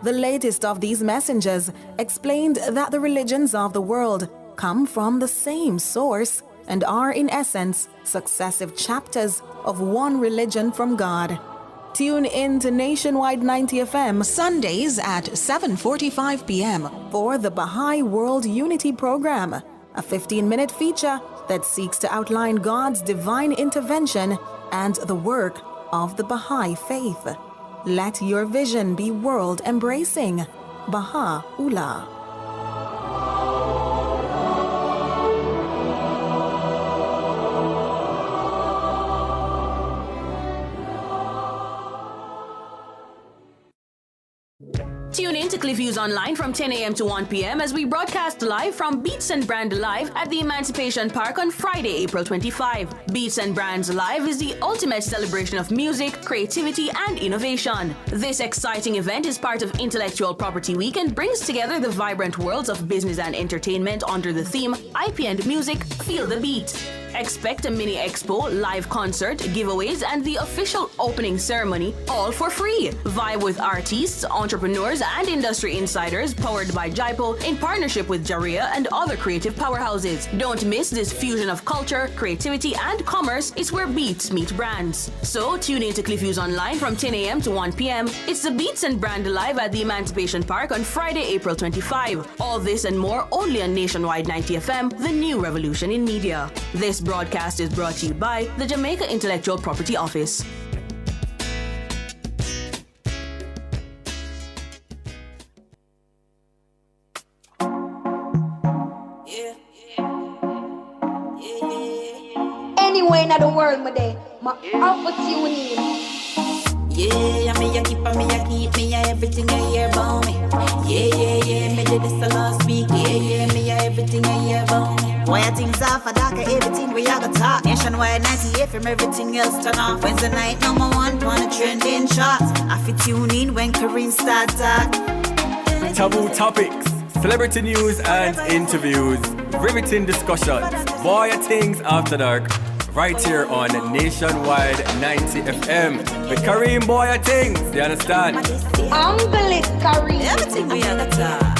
The latest of these messengers explained that the religions of the world come from the same source and are in essence successive chapters of one religion from God. Tune in to Nationwide 90 FM Sundays at 7:45 p.m. for the Baha'i World Unity Program, a 15-minute feature that seeks to outline God's divine intervention and the work of the Baha'i faith. Let your vision be world-embracing. Baha'u'llah. Tune in to Cliff Views Online from 10 a.m. to 1 p.m. as we broadcast live from Beats and Brand Live at the Emancipation Park on Friday, April 25. Beats and Brands Live is the ultimate celebration of music, creativity, and innovation. This exciting event is part of Intellectual Property Week and brings together the vibrant worlds of business and entertainment under the theme IP and Music, Feel the Beat. Expect a mini expo, live concert, giveaways, and the official opening ceremony, all for free. Vibe with artists, entrepreneurs, and industry insiders powered by Jaipo in partnership with Jaria and other creative powerhouses. Don't miss this fusion of culture, creativity, and commerce. It's where beats meet brands. So tune in to Cliff Views Online from 10 a.m. to 1 p.m. It's the Beats and Brand Live at the Emancipation Park on Friday, April 25. All this and more only on Nationwide 90 FM, the new revolution in media. This broadcast is brought to you by the Jamaica Intellectual Property Office. Anywhere in the world, my day, my opportunity. Yeah, me a keep me a everything I hear about me. Yeah, me did this the last week. Yeah, me a everything I hear about me. Bwoyatingz Afterdark, everything we are gonna talk. Nationwide 98 from everything else turn off. Wednesday night #1 on the trending charts. I fit tune in when Kareem start talk. Taboo topics, celebrity news and interviews, riveting discussions. Bwoyatingz Afterdark, right here on Nationwide 90 FM with Kareem Bwoyatingz. You understand? Uncle Kareem. Everything we are gonna talk.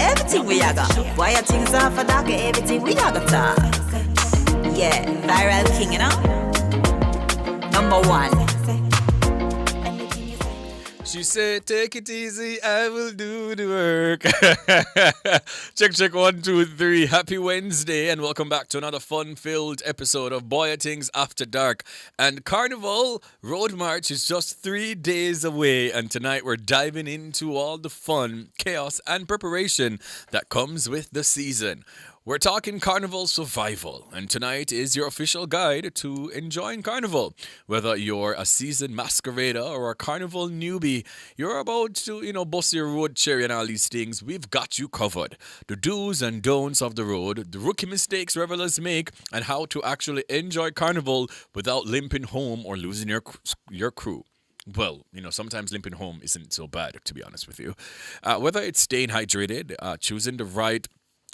Everything we are got. Bwoyatingz Afterdark, everything we are gonna talk. Yeah, viral king, you know. #1. She said, take it easy, I will do the work. Check, 1, 2, 3. Happy Wednesday and welcome back to another fun-filled episode of Bwoyatingz After Dark. And Carnival Road March is just 3 days away, and tonight we're diving into all the fun, chaos, and preparation that comes with the season. We're talking Carnival survival, and tonight is your official guide to enjoying Carnival. Whether you're a seasoned masquerader or a Carnival newbie, you're about to, bust your road cherry and all these things, we've got you covered. The do's and don'ts of the road, the rookie mistakes revelers make, and how to actually enjoy Carnival without limping home or losing your crew. Well, sometimes limping home isn't so bad, to be honest with you. Whether it's staying hydrated, choosing the right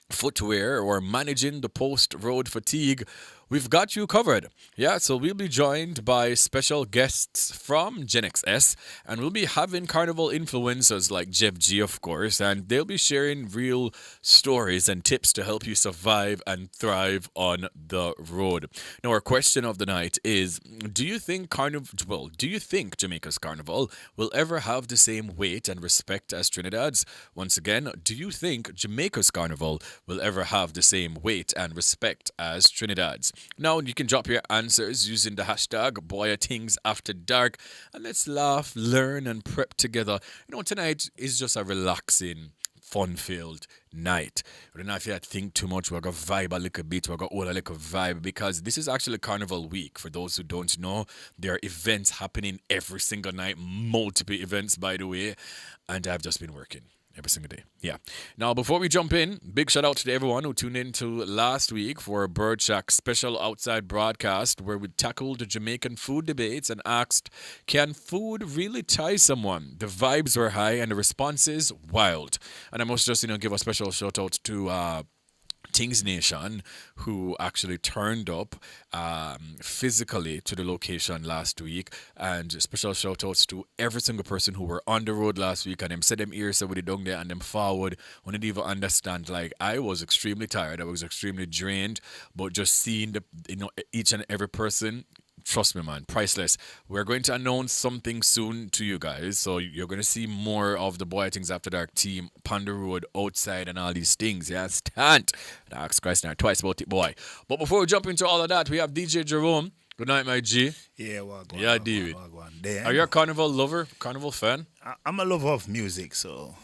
footwear, or managing the post-road fatigue, we've got you covered. Yeah, so we'll be joined by special guests from Gen XS, and we'll be having Carnival influencers like Jeff G, of course, and they'll be sharing real stories and tips to help you survive and thrive on the road. Now, our question of the night is, do you think Jamaica's Carnival will ever have the same weight and respect as Trinidad's? Once again, do you think Jamaica's Carnival will ever have the same weight and respect as Trinidad's? Now, you can drop your answers using the hashtag Bwoyatingz After Dark, and let's laugh, learn, and prep together. Tonight is just a relaxing, fun-filled night. We don't have to think too much. We're going to vibe a little bit. We're going to hold a little vibe because this is actually Carnival week. For those who don't know, there are events happening every single night, multiple events, by the way, and I've just been working every single day. Yeah. Now, before we jump in, big shout out to everyone who tuned in to last week for a Bird Shack special outside broadcast where we tackled the Jamaican food debates and asked, can food really tie someone? The vibes were high and the responses wild. And I must just, give a special shout out to Bwoyatingz Nation, who actually turned up physically to the location last week. And special shout outs to every single person who were on the road last week. And them said them ears so with the down there and them forward. I didn't even understand. Like, I was extremely tired. I was extremely drained. But just seeing each and every person, trust me, man, priceless. We're going to announce something soon to you guys. So you're going to see more of the Bwoyatingz Afterdark team on the road, outside, and all these things. Yeah, stand. I asked Christ now twice about it, boy. But before we jump into all of that, we have DJ Jerome. Good night, my G. Yeah, yeah, David. Are you a Carnival lover, Carnival fan? I'm a lover of music, so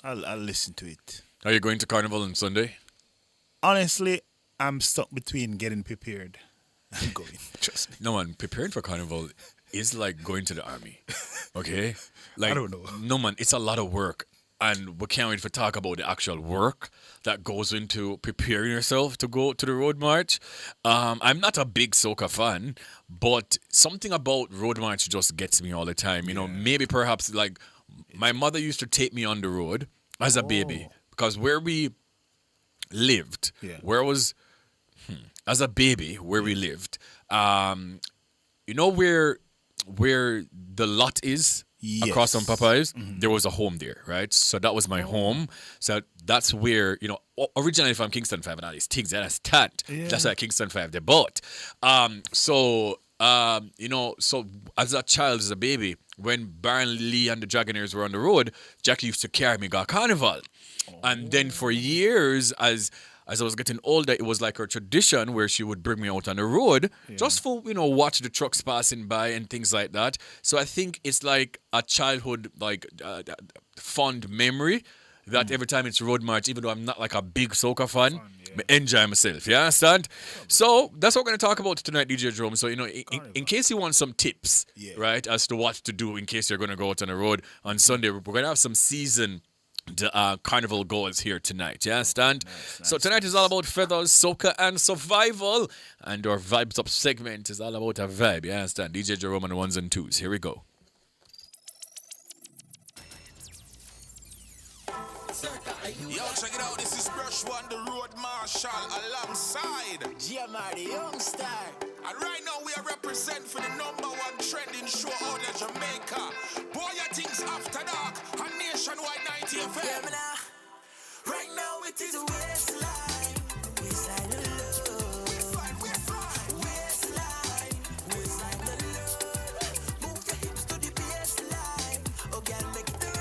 I'll listen to it. Are you going to Carnival on Sunday? Honestly, I'm stuck between getting prepared. I'm going. Trust me. No, man, preparing for Carnival is like going to the army. Okay? Like, I don't know. No, man, it's a lot of work. And we can't wait to talk about the actual work that goes into preparing yourself to go to the road march. I'm not a big soca fan, but something about road march just gets me all the time. You know, maybe perhaps like my mother used to take me on the road as a baby, because where we lived, as a baby, where we lived, you know where the lot is? Yes. Across from Popeyes, there was a home there, right? So that was my home. So that's where, you know, originally from Kingston 5 and all these things, that's tat. That's like Kingston 5 they bought. You know, so as a child, as a baby, when Baron Lee and the Dragonaires were on the road, Jackie used to carry me, got Carnival. And then for years, as I was getting older, it was like her tradition where she would bring me out on the road just for, you know, watch the trucks passing by and things like that. So I think it's like a childhood, like, fond memory that every time it's road march, even though I'm not like a big soca fan, I enjoy myself. You understand? So that's what we're going to talk about tonight, DJ Jerome. So, you know, in case you want some tips, right, as to what to do in case you're going to go out on the road on Sunday, we're going to have some season Carnival goals here tonight. You understand? So tonight is all about feathers, soca, and survival. And our Vibes Up segment is all about a vibe. You understand? DJ Jerome on the ones and twos. Here we go. Yo, check it out. This is Brush One, the Road Marshal, alongside GMR, the young star. And right now we are represent for the #1 trending show out of Jamaica. Bwoyatingz Afterdark on Nationwide 90 FM. Yeah, man, right now it is a waistline. Waistline the love. Waistline. Waistline the love. Move your hips to the baseline. Oh, girl, make it roll.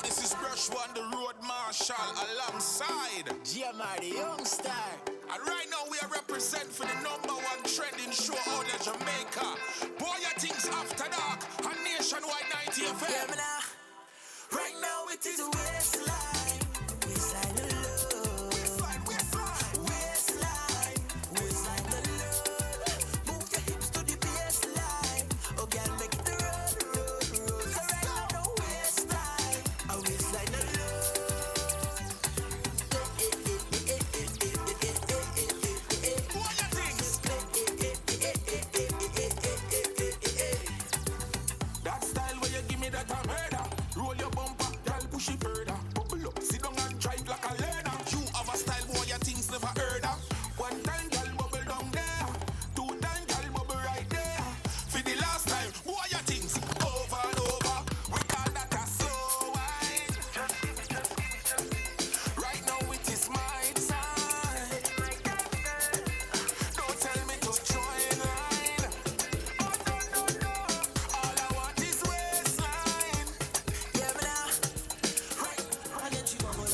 This is Brush One, the Road Marshal, alongside GMR, the young star. And right now we are represent for the #1 trending show out of Jamaica. Bwoyatingz Afterdark on Nationwide 90 FM. Yeah, man, right now it is a waistline. Waistline the love. Waistline. Waistline the love. Move your hips to the baseline. Oh, girl, make it roll. So right now the waistline. A waistline the love. That style where you give me that a murder. Roll your bumper, girl, push it further. Bubble up, sit down and drive like a learner. You have a style, boy, your things never heard of. One time, girl, bubble down there. Two time, girl, bubble right there. For the last time, boy, your things over and over. We call that a slow wine. Right now it is my time. Don't tell me to join line. All I want is waistline. Yeah, man, right. And then she bubble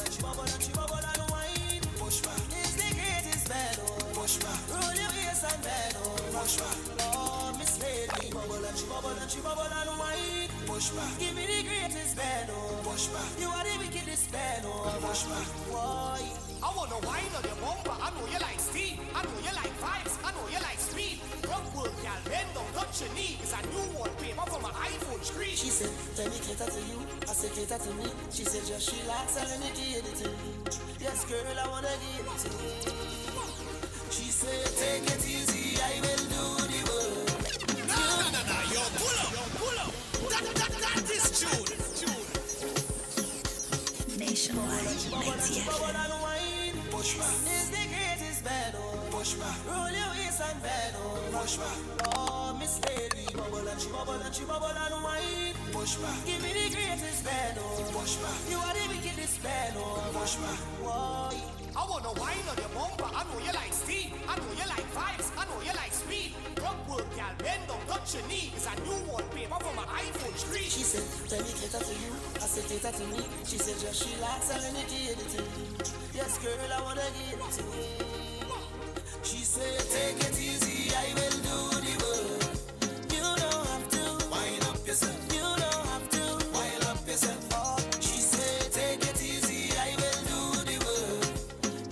and wine. Push back. It's the greatest battle. Push back. Roll your waist and battle. Push back. Oh, Miss Lady. Bubble and wine. Push back. Give me the greatest battle. Push back. You are the wickedest battle. Push back. Why? I wanna wine on your bumper. I know you like steam. I know you like vibes. I know you like speed. Rock work, y'all bend down, touch your knees. A new wallpaper from my iPhone screen. She said, tell me cater to you. I said, cater to me. She said, just relax and let me give it to you. Yes, girl, I wanna give it to you. She said, take it easy. I will do the work. No. Yo, pull up. That is June. Push back. Oh, Miss Lady, bubble and she bubble and she bubble and wine. Push back. Give me the greatest band, oh. Push back. You are the wickedest band, oh. Push back. Whoa. I wanna wine on your bumper. I know you like steam. I know you like vibes. I know you like speed. Rock work, y'all bend down, touch your knee. It's a new wallpaper for my iPhone screen. She said, let me cater to you. I said, cater to me. She said, just relax and let me give it to you. Yes, girl, I wanna give it to you. She said, take it easy, I will do the work. You don't have to wind up yourself. You don't have to wind up yourself. Oh, she said, take it easy, I will do the work.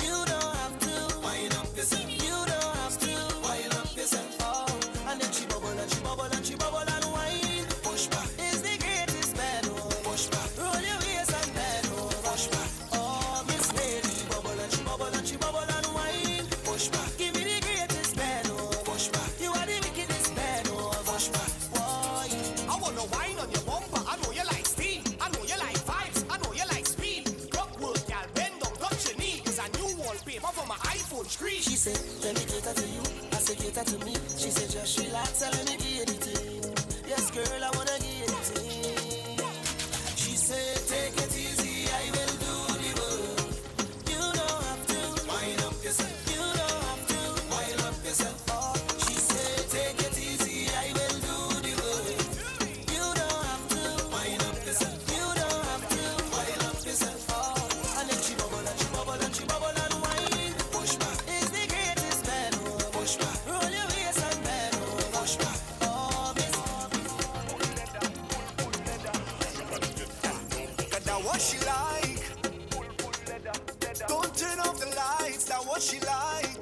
You don't have to wind up yourself. You don't have to wind up yourself. Oh, and then she bubble and she bubble and she bubble and wine. Push back is the greatest man. Oh, push back. Roll your waist and bend. Oh, push back. Oh, Miss Lady, bubble and she bubble and she bubble and wine. Push back. Give me the greatest man. Oh, push back. You are the wickedest man. Oh, push back. Why? I wanna wine on your bumper. I know you like steam. I know you like vibes. I know you like speed. Rock work, y'all bend down, touch your knee. It's a new wallpaper for my iPhone screen. She said, let me cater to you. I said, cater to me. She said, just relax and let me give it to you. Yes, girl, I wanna give it to you. She said, take it easy, I will do the work. You don't have to wind up yourself. You don't have to wind up yourself. Oh, she said, take it easy, I will do the work. You don't have to wind up yourself. You don't have to wind up yourself. Oh, and then she bubble and she bubble and she bubble and wine. Push back is the greatest man. Oh, push back. Roll your waist and bend. Oh, push back. Oh, miss. Cause that what she like. Don't turn off the lights, that what she like.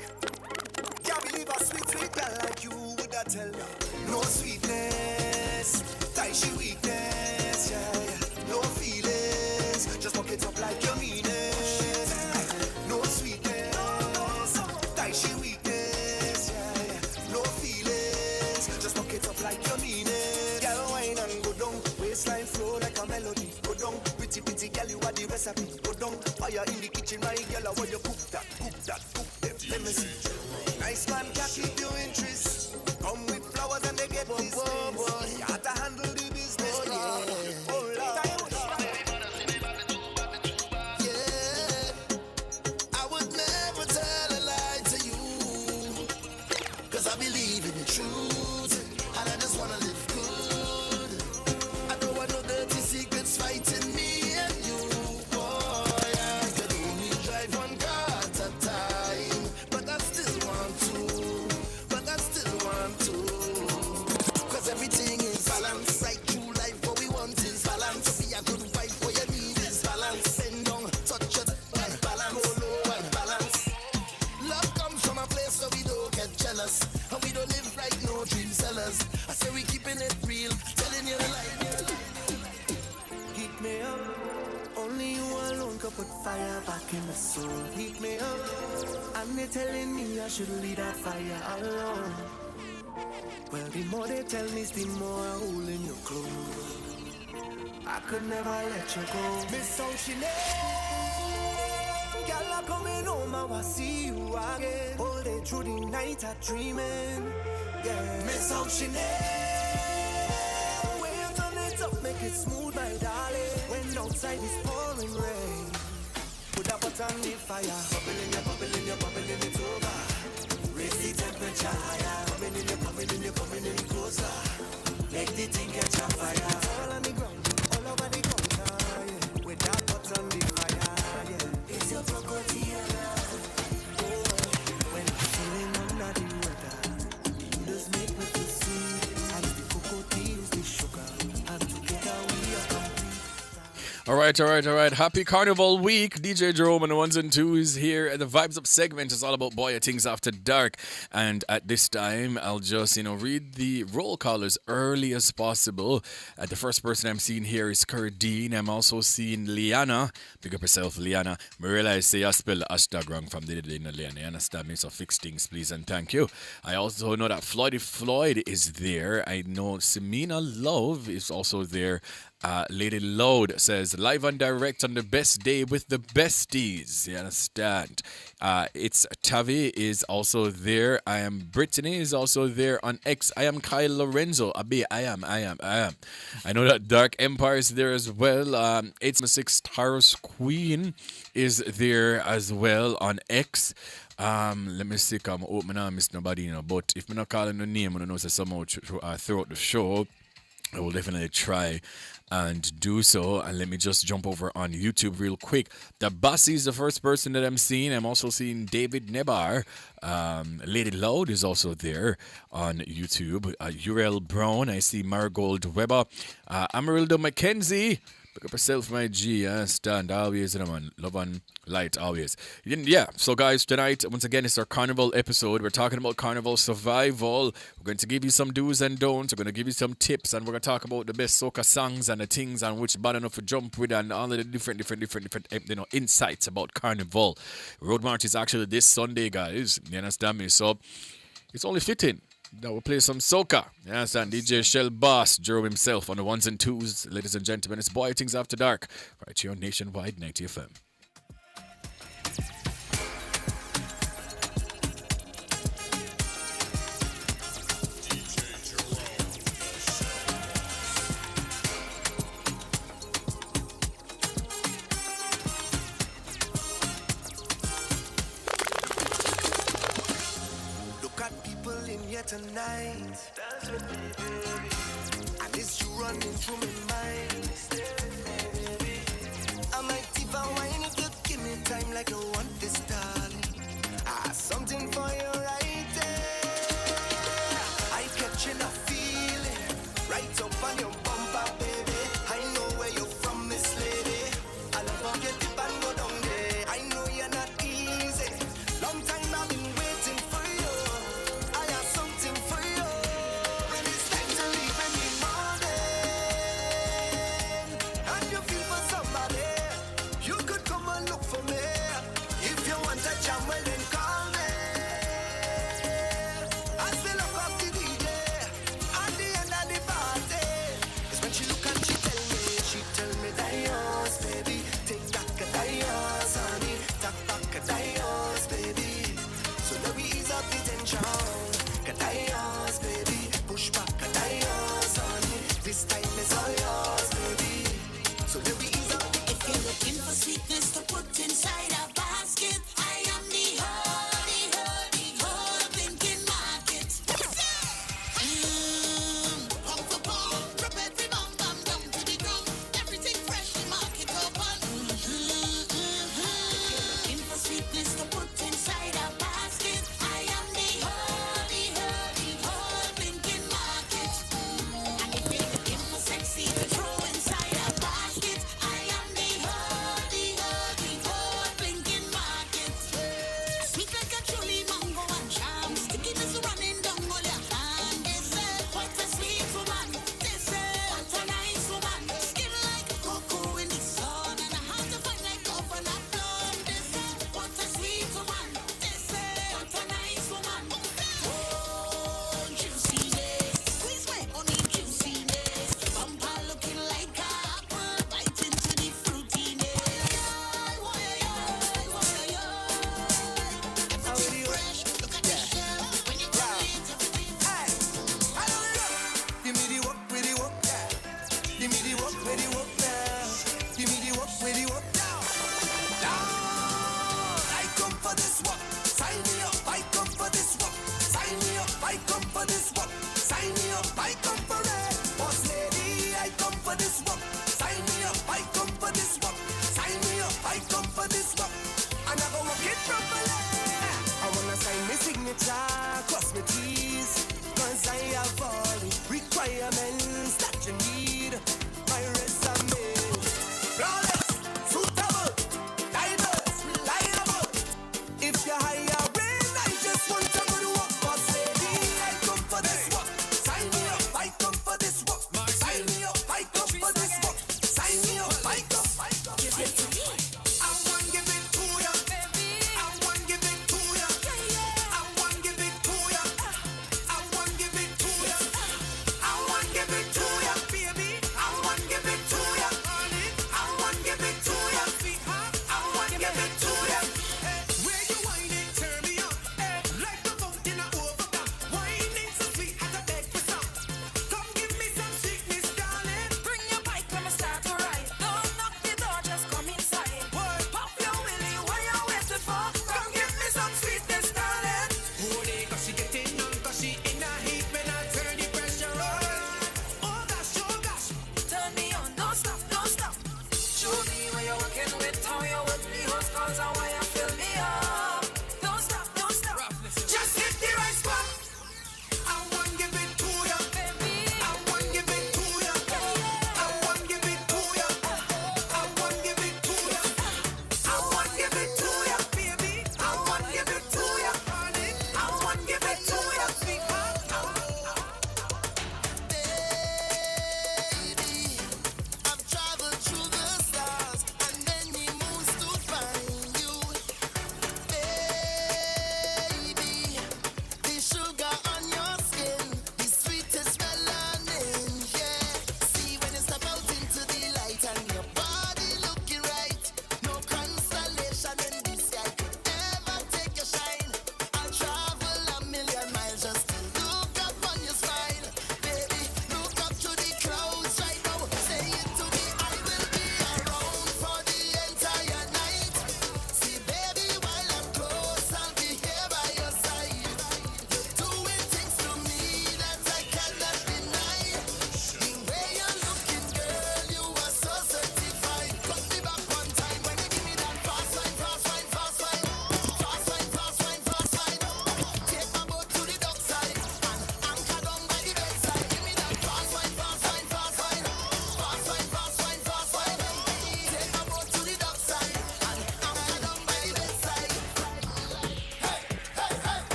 Can't believe a sweet, sweet girl like you would I tell ya. No sweetness, tie she weakness, yeah, yeah. No feelings, just fuck it up like you mean it. No sweetness, tie she weakness, yeah, yeah. No feelings, just fuck it up like you mean it. Girl, wine and go down, waistline flow like a melody. Go down, pretty, pretty girl, you are the recipe. Go down, fire in the kitchen, my girl, how you cook that, cook that, cook them. Let me see. Nice man can keep your interest. Come with flowers and they get this. You have to handle the business. Oh, yeah. Oh, Lord. Yeah. I would never tell a lie to you. Cause I believe in the truth. And I just wanna live good. I don't want no dirty secrets fighting me and you. Boy, I could only drive one car at a time. But I still want to. But I still want to. Cause everything is balance. Right through life, what we want is balance. To be a good wife, what you need is balance. Bend down, touch it, and balance. Go low and balance. Love comes from a place where we don't get jealous. And we don't live right, no dream sellers. I say we keeping it real, telling you the life. Heat me up. Only you alone can put fire back in my soul. Heat me up. And they telling me I should leave that fire alone. Well, the more they tell me, the more I hold in your clothes. I could never let you go. Miss Ocean, girl, I'm coming home, I will see you again. All day through the night, I'm dreaming. Yeah, Miss Ocean, way you turn it up, make it smooth, my darling. When outside is pouring rain, put a pot on the fire. Bubbling, you're bubbling, you're bubbling, it's over. Raise the temperature higher. Coming in, you're coming in, you're coming in closer. Make the thing catch a fire. All on the ground, all over the counter, yeah. With that pot on the fire, yeah. It's your crocodile. Oh, when I'm feeling under the weather, you just make me feel sweet. And the cocoa tea is the sugar. And together we are complete. All right. Happy Carnival week. DJ Jerome and the ones and twos here. And the Vibes Up segment is all about Bwoyatingz After Dark. And at this time, I'll just, read the roll call as early as possible. The first person I'm seeing here is Cardine. I'm also seeing Liana. Pick up yourself, Liana. I realize say I spelled the hashtag wrong from the day, Liana. You understand me? So fix things, please, and thank you. I also know that Floyd is there. I know Semina Love is also there. Lady Loud says, live and direct on the best day with the besties. You understand? It's Tavi is also there. I am Brittany is also there on X. I am Kyle Lorenzo. I am. I know that Dark Empire is there as well. It's 6 Taurus Queen is there as well on X. Let me see. I'm open. I miss nobody, but if I'm not calling the name, I don't know say somehow throughout the show. I will definitely try and do so. And let me just jump over on YouTube real quick. The Bossy is the first person that I'm seeing. I'm also seeing David Nebar. Lady Loud is also there on YouTube. Uriel Brown. I see Marigold Weber. Amarildo McKenzie. Pick up yourself, my G. Stand always, man. Love and light always. Yeah, so guys, tonight, once again, it's our Carnival episode. We're talking about Carnival survival. We're going to give you some do's and don'ts. We're going to give you some tips, and we're going to talk about the best soca songs and the things and which bad enough to jump with and all of the different insights about Carnival. Road March is actually this Sunday, guys. You understand me? So it's only fitting that we'll play some soca. You understand? DJ Shell Boss, Jerome himself on the ones and twos. Ladies and gentlemen, it's Bwoyatingz After Dark, right here on Nationwide 90 FM. Tonight, and it's you running through my mind. I might even wine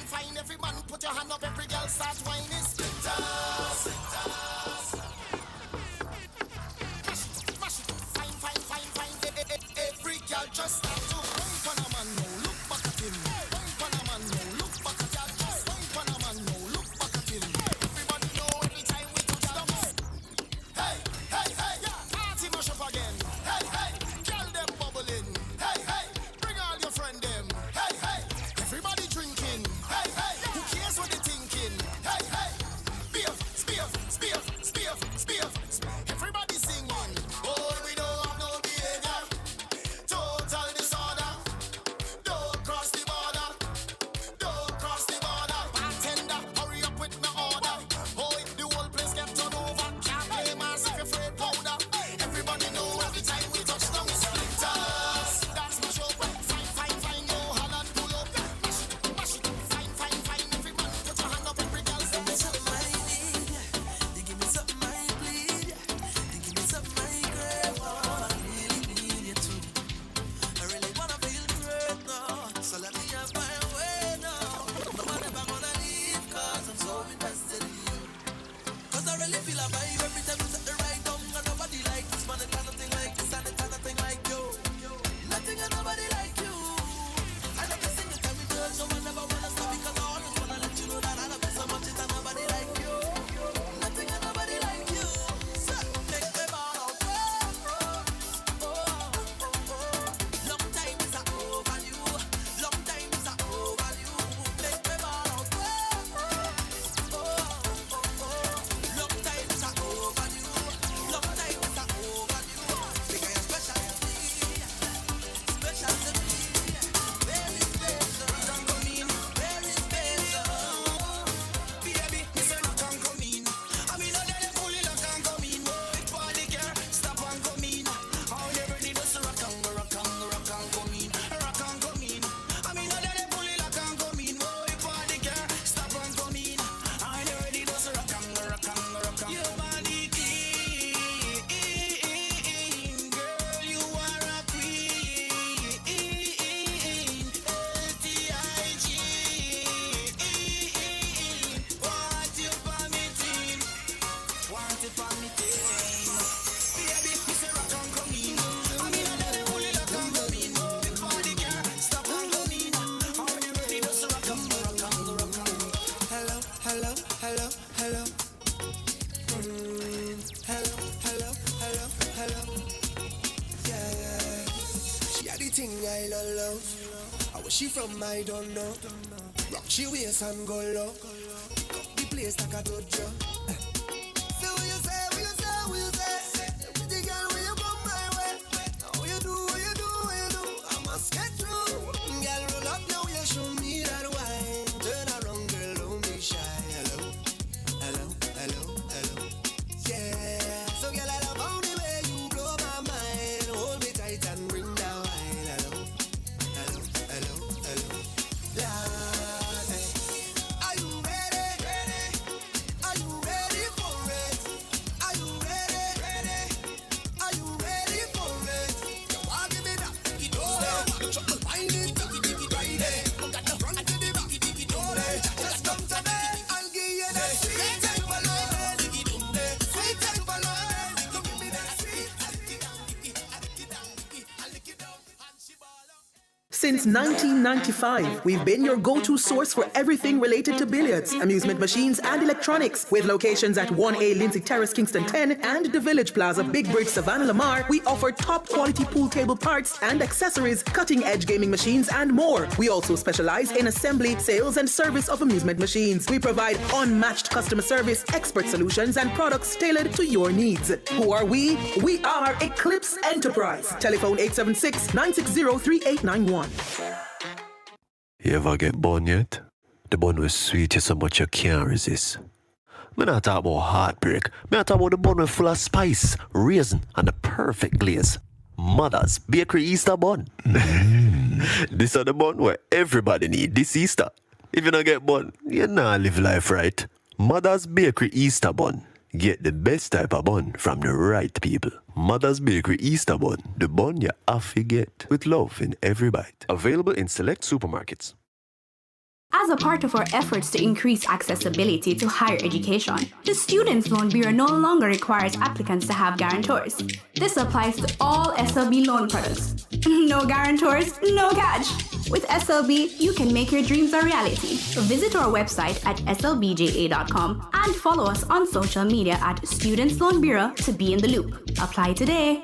fine, fine. Every man put your hand up, every girl start whining. Splitters. Mash it, fine, fine, fine, fine. Every girl just start to wine for a man, no look back at him. Wine for a man, no look back at y'all. Just wine for a man, no look back at him. Everybody know every time we touch the mic. Hey, hey, hey, yeah. Party mash up again. Hey, hey, girl them bubbling. Hey, hey, bring all your friend them. Hey, hey, everybody drinking. Hey, hey, who cares what they thinking? Hey, hey, spiff, spiff, spiff, spiff, spiff. Everybody singing. Oh, we don't have no behavior. Total disorder. Don't cross the border. Don't cross the border. Bartender, hurry up with my order. Oh, if the whole place get turned over. Can't play mass if you're afraid powder. Everybody know every time we touch down splitters. That's my show. Fine, fine, fine. No Holland pull up. Mash it, fine, fine, fine. Every man put your hand up, every girl start to Something I need, you give me something I bleed, you give me something I crave. Oh, I really need you too. I really wanna feel great now, so let me have my way now. No one ever gonna leave, cause I'm so invested in you. Cause I really feel a vibe every time you set the right down. And nobody like this man, it's nothing like this, and it's nothing like you. Nothing and nobody like you. I love to sing it every time, so I never wanna stop because I always wanna let you know that I love you so much, it's nobody like you. Nothing and nobody like you. So make me ball out. Long time is a over you. Long time is a over you. Make me ball out. Long time is a over you. Long time is a over you. Because you're special to me. Special to me. Very special. Don't come in. Very special. Baby, me say no can't come in. I mean, no let it pull it, no can't come in. Big party girl, stop and come in. How you ready to rock and come in. Rock and come in. I mean, no let it pull it, no can't come in. Big party girl, stop and come in. How you ready to rock and your body clean, girl, you are a queen. LTIG, what you permitting? Want it permitting? Baby, me say rock and come in. I mean, I let it pull it, rock and come in. Big party girl, stop and come in. How you ready to rock and Hello, hello, hello, hello. Hello, hello, hello, hello. Yeah, yeah. She had the thing I love. How was she from? I don't know. Rock she waist and go low. Cut the place like a dojo. So what you say, what you say, what you say? Pretty girl, when you come my way. Now what you do, what you do, what you do? I must get through. Girl, roll up now, you show me that wine. Turn around, girl, don't be shy. Hello, hello, hello, hello. Yeah. So girl, I love how the way you blow my mind. Hold me tight and bring that wine. Hello, hello, hello, hello. Lord, hey. Are you ready? Are you ready for it? Are you ready? Are you ready for it? You want give me that? Dig it over. Wind it, dig it right there. Got the front to the back, dig it over. Just come to me, I'll give you that sweet type of love. Dig it over. Sweet type of love. Give me that sweet. I lick it down, I lick it down, and she ball up. Since 1995, we've been your go-to source for everything related to billiards, amusement machines, and electronics. With locations at 1A Lindsay Terrace, Kingston 10, and the Village Plaza, Big Bridge, Savannah, Lamar, we offer top-quality pool table parts and accessories, cutting-edge gaming machines, and more. We also specialize in assembly, sales, and service of amusement machines. We provide unmatched customer service, expert solutions, and products tailored to your needs. Who are we? We are Eclipse Enterprise. Telephone 876-960-3891. You ever get bun yet? The bun was sweet you so much you can't resist. Me not talk about heartbreak. Me not talk about the bun with full of spice, raisin, and the perfect glaze. Mother's Bakery Easter bun. This is the bun where everybody need this Easter. If you don't get bun, you not live life right. Mother's Bakery Easter bun. Get the best type of bun from the right people. Mother's Bakery Easter bun. The bun you have to get with love in every bite. Available in select supermarkets. As a part of our efforts to increase accessibility to higher education, the Students' Loan Bureau no longer requires applicants to have guarantors. This applies to all SLB loan products. No guarantors, no catch. With SLB, you can make your dreams a reality. Visit our website at slbja.com and follow us on social media at Students' Loan Bureau to be in the loop. Apply today.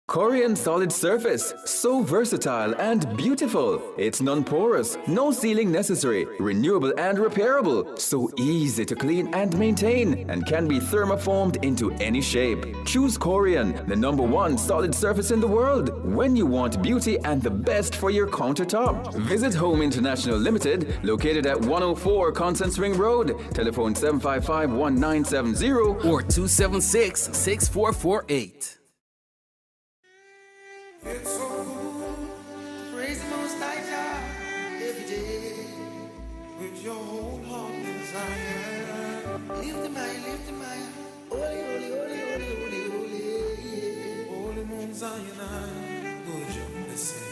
Korean solid surface, so versatile and beautiful. It's non-porous, no sealing necessary, renewable and repairable, so easy to clean and maintain, and can be thermoformed into any shape. Choose Korean, the #1 solid surface in the world, when you want beauty and the best for your countertop. Visit Home International Limited, located at 104 Constance Ring Road. Telephone 755-1970 or 276-6448. It's so cool, praise the Most High God every day with your whole heart and desire. Lift the mind, holy, holy, holy, holy, holy, holy, yeah. Holy Mount Zion, good job, let's say.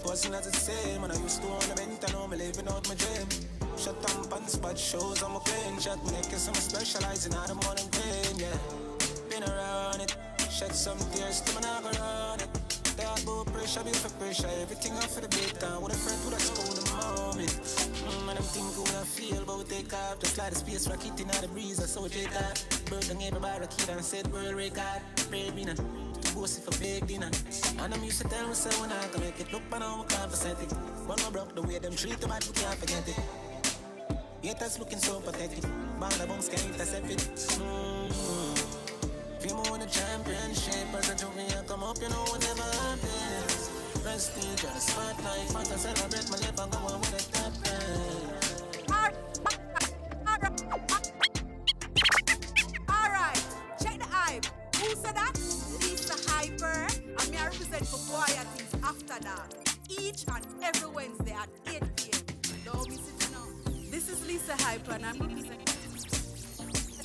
Wasn't as the same, and I used to own a vent, I know me living out my dream. Shut up and spot shows, I'm a plane. Shot me like I'm specializing out of morning pain, yeah. Been around it, shed some tears, still I'm not around it. That about pressure, build for pressure, everything off for the big time. With a friend with a school in the moment. And I'm thinking when I feel, but we take off. Just like the space rocket in the breeze, I saw it take off. Bird and gave me by a kid and said, world record, baby, nah. Bossy for big dinner. And I'm used to tell myself when I can make it. Look, but now I can't percent it. But my broke the way them treat the bad, we can't forget it. Yet that's looking so pathetic. Band of bombs can't intercept it. If you want a championship, as a junior come up, you know whatever happens. Prestige on the spotlight, want to celebrate my life and go on with a top Alright, check the hype. Who said that? Lisa Hyper. And me I represent for Bwoyatingz Afterdark. Each and every Wednesday at 8 p.m. Don't miss it now. This is Lisa Hyper and I'm representing.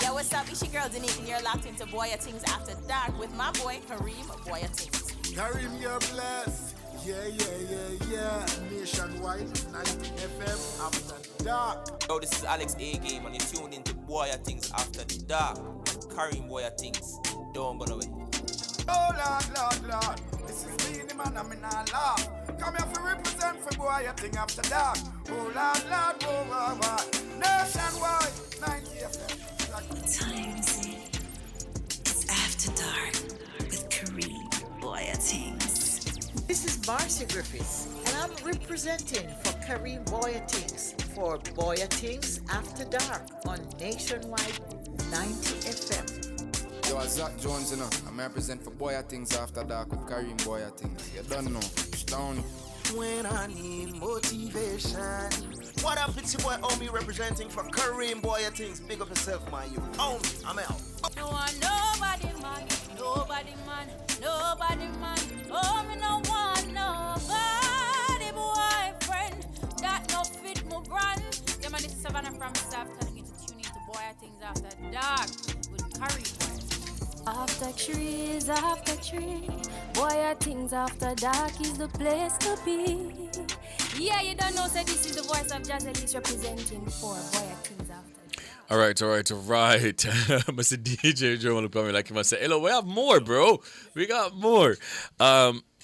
Yo, what's up? It's your girl Denise and you're locked into Bwoyatingz After Dark with my boy Kareem Bwoyatingz. Kareem, you're blessed. Yeah. Nationwide, 90 FM After Dark. Yo, this is Alex A-Game and you're tuned into Bwoyatingz After Dark. Kareem Bwoyatingz. Don't go away. Oh, Lord. This is Beanie Man, I'm in a laugh. Come here for represent for Bwoyatingz After Dark. Oh, Lord, what? Nationwide, 90 FM. Times it's After Dark with Kareem Bwoyatingz. This is Marcy Griffiths, and I'm representing for Kareem Bwoyatingz for Bwoyatingz After Dark on Nationwide 90 FM. Yo, I'm Zach Jones, you know. I'm represent for Bwoyatingz After Dark with Kareem Bwoyatingz. You don't know. Down. When I need motivation. What up, it's your boy Omi representing for Kareem Bwoyatingz. Big up yourself, man. You Omi, I'm out. No one, nobody man. Oh, me no want nobody boyfriend that no fit my brand. Them and this is Savannah from Staff telling you to tune in to Bwoyatingz After Dark with Curry Boy. After tree, Bwoyatingz After Dark is the place to be. Yeah, you don't know, so this is the voice of Jazz Elise representing for Bwoyatingz After. All right. Mr. DJ Joe will come like him and say, hello, we have more, bro. We got more.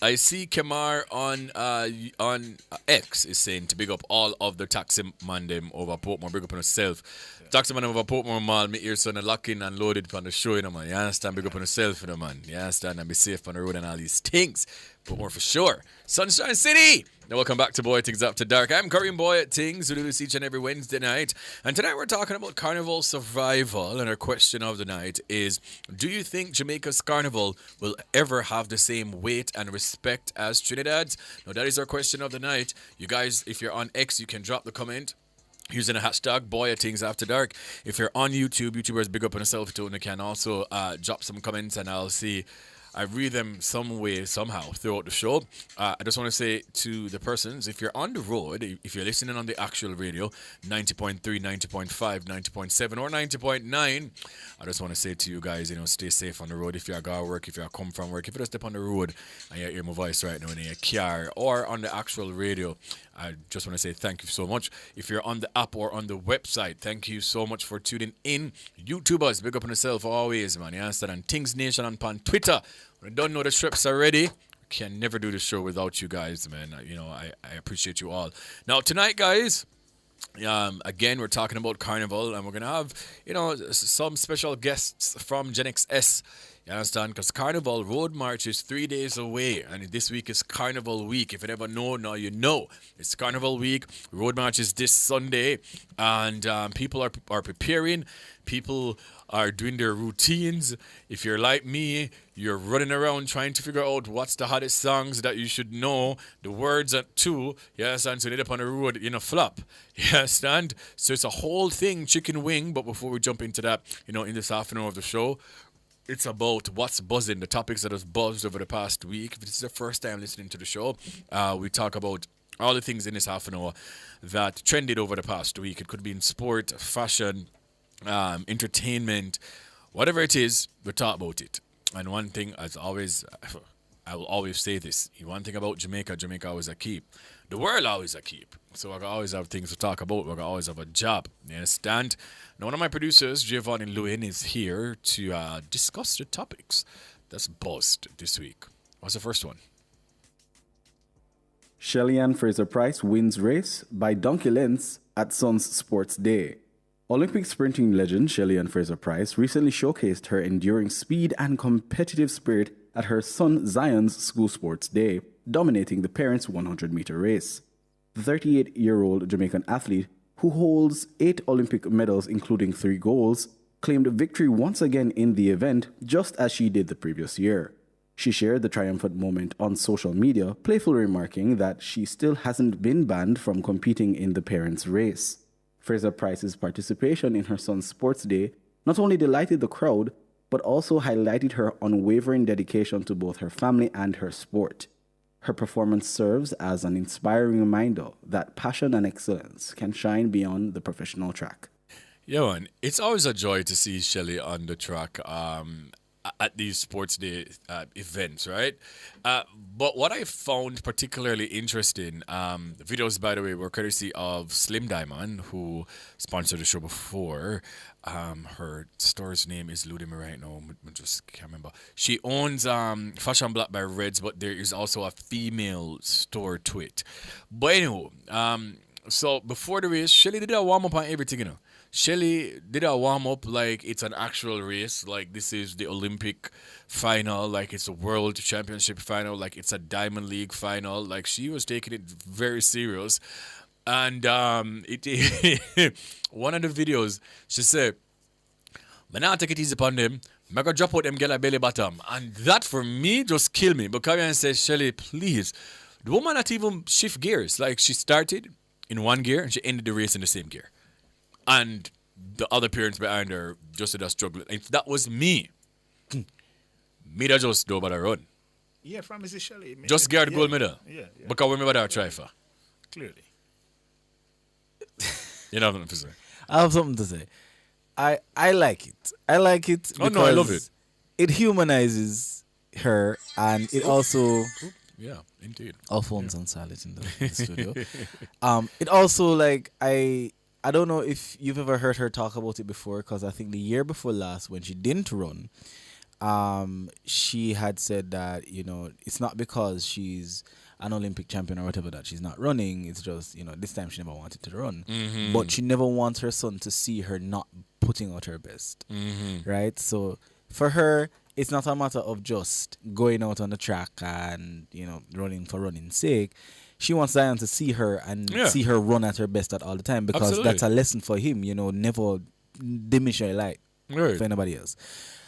I see Kemar on X is saying to big up all of the taxi man them over Portmore. Big up on yourself. Taxi man over Portmore Mall, me ear son lock in and loaded on the show, you know, man. You understand? Big up on yourself, you know, man. You understand? And be safe on the road and all these things. Portmore for sure. Sunshine City! Now welcome back to Bwoyatingz After Dark. I'm Kareem Bwoyatingz. We do this each and every Wednesday night. And tonight we're talking about Carnival survival. And our question of the night is, do you think Jamaica's Carnival will ever have the same weight and respect as Trinidad's? Now that is our question of the night. You guys, if you're on X, you can drop the comment using the hashtag Bwoyatingz After Dark. If you're on YouTube, YouTubers big up on yourself too, and you can also drop some comments and I'll see. I read them some way, somehow, throughout the show. I just want to say to the persons, if you're on the road, if you're listening on the actual radio, 90.3, 90.5, 90.7, or 90.9, I just want to say to you guys, you know, stay safe on the road. If you're going to work, if you're come from work, if you just step on the road and you hear my voice right now in your car or on the actual radio, I just want to say thank you so much. If you're on the app or on the website, thank you so much for tuning in. YouTubers, big up on yourself always, man. You understand? And Things Nation on Twitter. When I don't know the strips already, I can never do the show without you guys, man. You know, I appreciate you all. Now, tonight, guys, again, we're talking about Carnival, and we're going to have, you know, some special guests from Gen XS. You understand? Because Carnival Road March is 3 days away, and this week is Carnival Week. If you never know, now you know. It's Carnival Week. Road March is this Sunday, and people are preparing. People are doing their routines. If you're like me, you're running around trying to figure out what's the hottest songs that you should know, the words at two. You understand? So you end up on the road in a flop. You understand? So it's a whole thing, chicken wing. But before we jump into that, you know, in this half an hour of the show, it's about what's buzzing, the topics that have buzzed over the past week. If this is the first time listening to the show, we talk about all the things in this half an hour that trended over the past week. It could be in sport, fashion, entertainment, whatever it is, we talk about it. And one thing, as always, I will always say this. One thing about Jamaica always a keep. The world always a keep. So I always have things to talk about. I always have a job. You understand? Now, one of my producers, Giovanni Lewin, is here to discuss the topics that's buzzed this week. What's the first one? Shiann Fraser-Pryce wins race by donkey lengths at Sun's Sports Day. Olympic sprinting legend Shiann Fraser-Pryce recently showcased her enduring speed and competitive spirit at her son Zion's School Sports Day, dominating the parents' 100-meter race. The 38-year-old Jamaican athlete, who holds 8 Olympic medals including 3 golds, claimed victory once again in the event, just as she did the previous year. She shared the triumphant moment on social media, playfully remarking that she still hasn't been banned from competing in the parents' race. Fraser-Pryce's participation in her son's sports day not only delighted the crowd, but also highlighted her unwavering dedication to both her family and her sport. Her performance serves as an inspiring reminder that passion and excellence can shine beyond the professional track. Yeah, man, it's always a joy to see Shelly on the track at these sports day events, right? But what I found particularly interesting, the videos, by the way, were courtesy of Slim Diamond, who sponsored the show before. Her store's name is eluding me right now. I just can't remember. She owns Fashion Black by Reds, but there is also a female store to it. But anyway, so before the race, Shelly did a warm-up on everything, you know. Shelly did a warm-up like it's an actual race, like this is the Olympic final, like it's a World Championship final, like it's a Diamond League final. Like she was taking it very serious. And one of the videos, she said, "Man, now take it easy upon them. I'm going to drop out them girl at belly bottom." And that for me just killed me. Because I said, "Shelly, please." The woman not even shift gears. Like she started in one gear and she ended the race in the same gear. And the other parents behind her just did a struggle. If that was me, me that just do about a run. Yeah, from Mrs. Shelley. Just get the gold medal. Yeah. Because we remember that try for. Clearly. You know what I'm saying? I have something to say. I like it. I like it Oh, because no, I love it. It humanizes her, and it also Yeah, indeed. our phones on silent in the studio. It also like I don't know if you've ever heard her talk about it before, because I think the year before last when she didn't run, she had said that it's not because she's an Olympic champion or whatever that she's not running. It's just this time she never wanted to run, but she never wants her son to see her not putting out her best, right? So for her, it's not a matter of just going out on the track and running for running's sake. She wants Zion to see her and see her run at her best at all the time, because Absolutely. that's a lesson for him. Never diminish your light Right. for anybody else.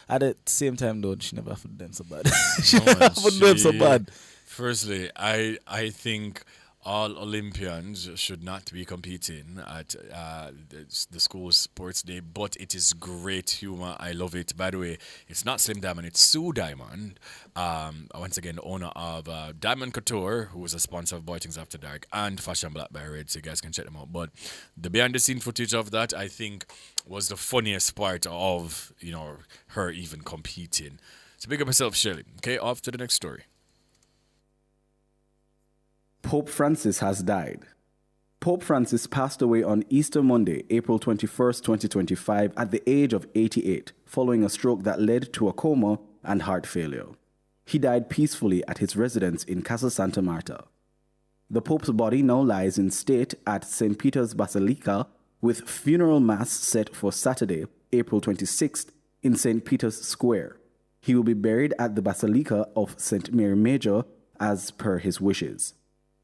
At the same time, though, she never have to do them so bad. She never have to do them so bad. Firstly, I think all Olympians should not be competing at the school sports day, but it is great humor. I love it. By the way, it's not Slim Diamond, it's Sue Diamond. Once again, the owner of Diamond Couture, who is a sponsor of Bwoyatingz After Dark and Fashion Black by Red, so you guys can check them out. But the behind the scene footage of that, I think, was the funniest part of her even competing. So big up yourself, Shirley. Okay, off to the next story. Pope Francis has died. Pope Francis passed away on Easter Monday, April 21st, 2025, at the age of 88, following a stroke that led to a coma and heart failure. He died peacefully at his residence in Casa Santa Marta. The Pope's body now lies in state at St. Peter's Basilica, with funeral mass set for Saturday, April 26th, in St. Peter's Square. He will be buried at the Basilica of St. Mary Major as per his wishes.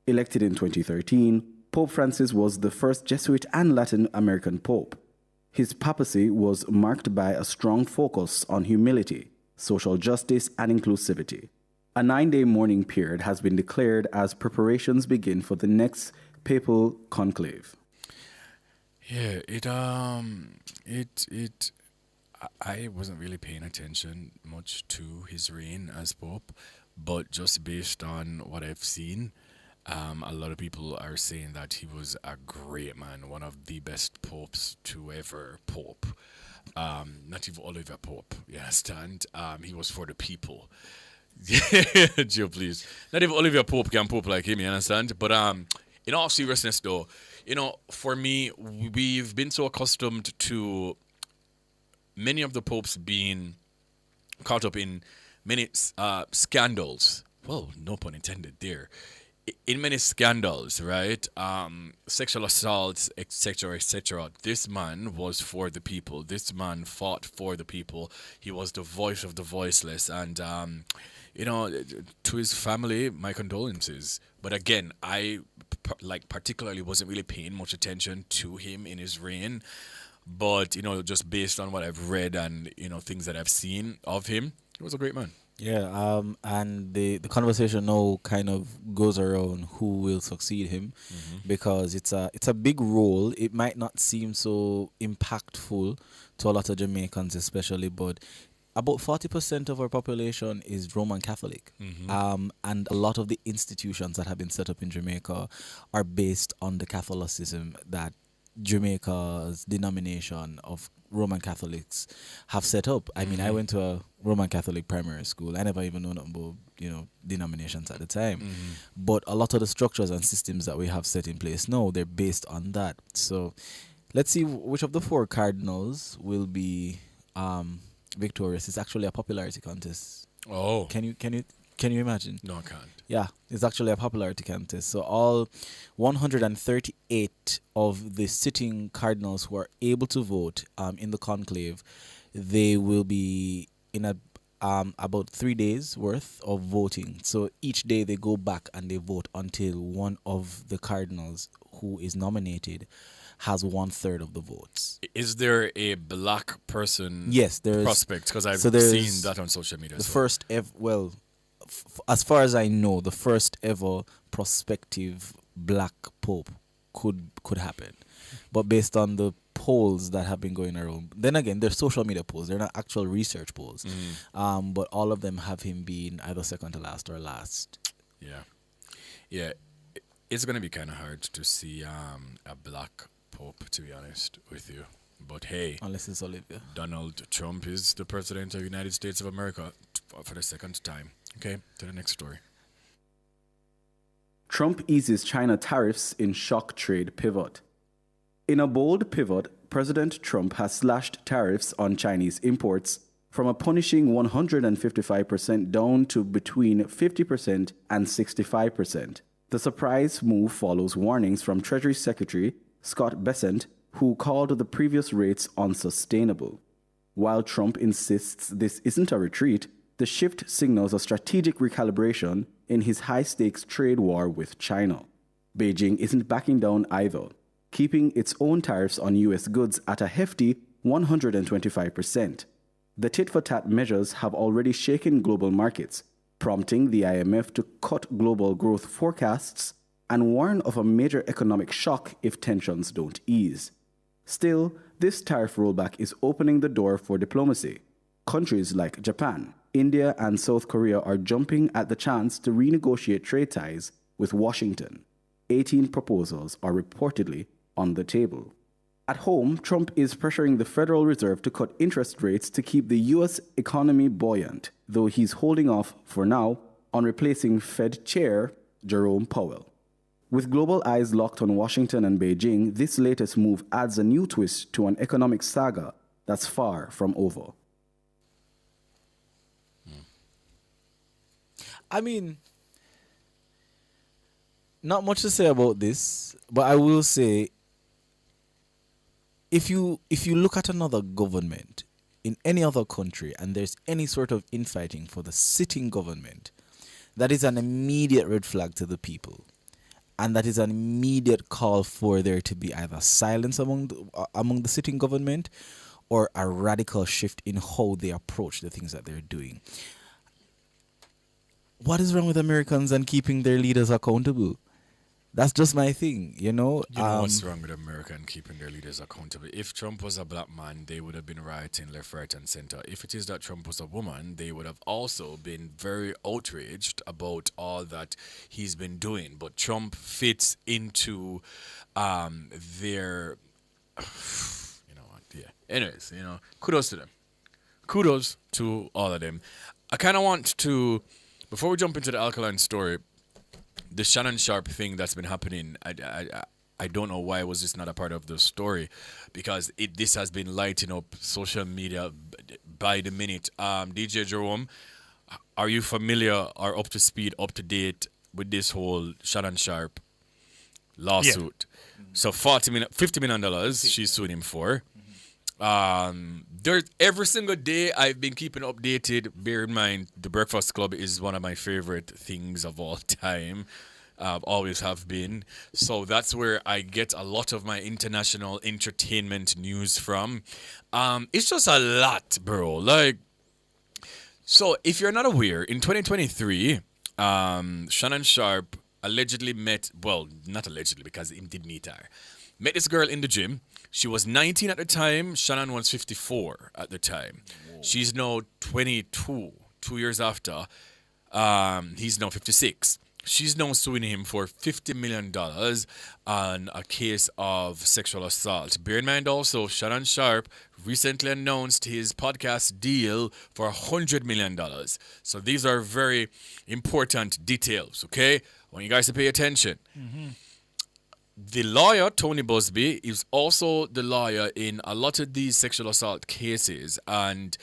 Elected in 2013, Pope Francis was the first Jesuit and Latin American pope. His papacy was marked by a strong focus on humility, social justice, and inclusivity. A 9-day mourning period has been declared as preparations begin for the next papal conclave. Yeah, I wasn't really paying attention much to his reign as pope, but just based on what I've seen, a lot of people are saying that he was a great man, one of the best popes to ever pope. Not even Oliver Pope, you understand? He was for the people. Joe, please. Not even Oliver Pope can pope like him, you understand? But in all seriousness, though, for me, we've been so accustomed to many of the popes being caught up in many scandals. Well, no pun intended there. In many scandals, right? Sexual assaults, etc., etc. This man was for the people. This man fought for the people. He was the voice of the voiceless. And, to his family, my condolences. But again, I particularly wasn't really paying much attention to him in his reign. But, just based on what I've read and, things that I've seen of him, he was a great man. Yeah, and the conversation now kind of goes around who will succeed him, because it's a big role. It might not seem so impactful to a lot of Jamaicans especially, but about 40% of our population is Roman Catholic. And a lot of the institutions that have been set up in Jamaica are based on the Catholicism that Jamaica's denomination of Roman Catholics have set up. I mean, I went to a Roman Catholic primary school. I never even known about, denominations at the time. But a lot of the structures and systems that we have set in place now, they're based on that. So let's see which of the 4 cardinals will be victorious. It's actually a popularity contest. Oh. Can you imagine? No, I can't. Yeah, it's actually a popularity contest. So all 138 of the sitting cardinals who are able to vote in the conclave, they will be in about 3 days worth of voting. So each day they go back and they vote until one of the cardinals who is nominated has 1/3 of the votes. Is there a black person Yes, there's prospect? Because I've seen that on social media. The first ever, as far as I know, the first ever prospective black pope could happen. But based on the polls that have been going around, then again, they're social media polls. They're not actual research polls. But all of them have him being either second to last or last. Yeah. It's going to be kind of hard to see a black Pope, to be honest with you. But hey, unless it's Olivia. Donald Trump is the president of the United States of America for the second time. Okay, to the next story. Trump eases China tariffs in shock trade pivot. In a bold pivot, President Trump has slashed tariffs on Chinese imports from a punishing 155% down to between 50% and 65%. The surprise move follows warnings from Treasury Secretary Scott Bessent, who called the previous rates unsustainable. While Trump insists this isn't a retreat, the shift signals a strategic recalibration in his high-stakes trade war with China. Beijing isn't backing down either, keeping its own tariffs on U.S. goods at a hefty 125%. The tit-for-tat measures have already shaken global markets, prompting the IMF to cut global growth forecasts and warn of a major economic shock if tensions don't ease. Still, this tariff rollback is opening the door for diplomacy. Countries like Japan, India, and South Korea are jumping at the chance to renegotiate trade ties with Washington. 18 proposals are reportedly on the table. At home, Trump is pressuring the Federal Reserve to cut interest rates to keep the U.S. economy buoyant, though he's holding off, for now, on replacing Fed Chair Jerome Powell. With global eyes locked on Washington and Beijing, this latest move adds a new twist to an economic saga that's far from over. I mean, not much to say about this, but I will say, if you look at another government in any other country and there's any sort of infighting for the sitting government, that is an immediate red flag to the people. And that is an immediate call for there to be either silence among the sitting government or a radical shift in how they approach the things that they're doing. What is wrong with Americans and keeping their leaders accountable? That's just my thing, you know. You know what's wrong with America and keeping their leaders accountable? If Trump was a black man, they would have been rioting left, right, and center. If it is that Trump was a woman, they would have also been very outraged about all that he's been doing. But Trump fits into their, you know what, yeah. Anyways, you know, kudos to them. Kudos to all of them. I kind of want to, before we jump into the alkaline story, the Shannon Sharp thing that's been happening, I don't know why was this not a part of the story, because this has been lighting up social media by the minute. DJ Jerome, are you familiar or up to speed, up to date with this whole Shannon Sharp lawsuit? Yeah. So $50 million she's suing him for. There's every single day I've been keeping updated. Bear in mind, the Breakfast Club is one of my favorite things of all time. Always have been. So that's where I get a lot of my international entertainment news from. It's just a lot, bro. Like, so if you're not aware, in 2023, Shannon Sharp allegedly met, well, not allegedly because he did meet her, met this girl in the gym. She was 19 at the time. Shannon was 54 at the time. Whoa. She's now 22, 2 years after. He's now 56. She's now suing him for $50 million on a case of sexual assault. Bear in mind also, Shannon Sharp recently announced his podcast deal for $100 million. So these are very important details, okay? I want you guys to pay attention. Mm-hmm. The lawyer, Tony Busby, is also the lawyer in a lot of these sexual assault cases, and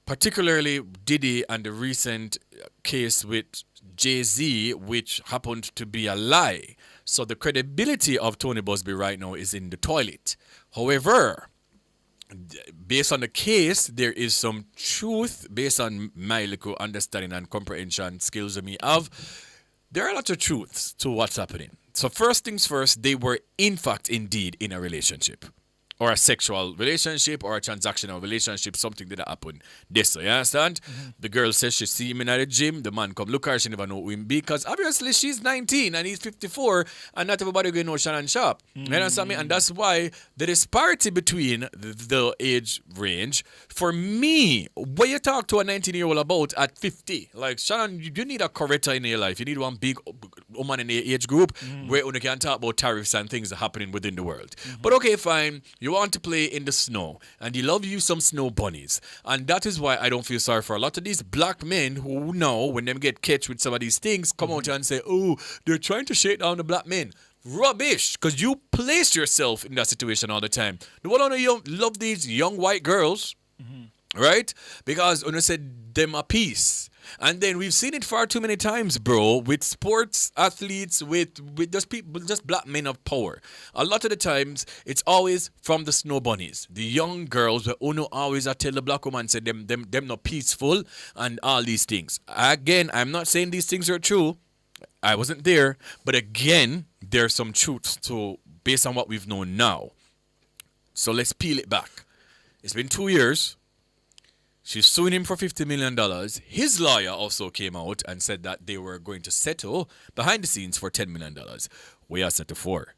particularly Diddy and the recent case with Jay-Z, which happened to be a lie. So the credibility of Tony Busby right now is in the toilet. However, based on the case, there is some truth based on my little understanding and comprehension skills of me of. There are a lot of truths to what's happening. So first things first, they were in fact indeed in a relationship. or a sexual relationship or a transactional relationship, something that happened. This, you understand? The girl says she see him in at the gym. The man come look at her. She never know who him be because obviously she's 19 and he's 54 and not everybody going to know Shiann Sharp. You understand me? And that's why the disparity between the age range, for me, what you talk to a 19-year-old about at 50, like Shiann, you need a corrector in your life. You need one big woman in the age group where you can talk about tariffs and things happening within the world. But okay, fine. You want to play in the snow and you love you some snow bunnies. And that is why I don't feel sorry for a lot of these black men who know when them get catch with some of these things, come out and say, oh, they're trying to shake down the black men. Rubbish, because you place yourself in that situation all the time. No one you love these young white girls, right? Because when I said them a piece. And then we've seen it far too many times, bro, with sports athletes, with just people, just black men of power. A lot of the times, it's always from the snow bunnies. The young girls, where Uno always I tell the black woman, say them not peaceful and all these things. Again, I'm not saying these things are true. I wasn't there. But again, there's some truth to based on what we've known now. So let's peel it back. It's been 2 years. She's suing him for $50 million. His lawyer also came out and said that they were going to settle behind the scenes for $10 million. We are settled for.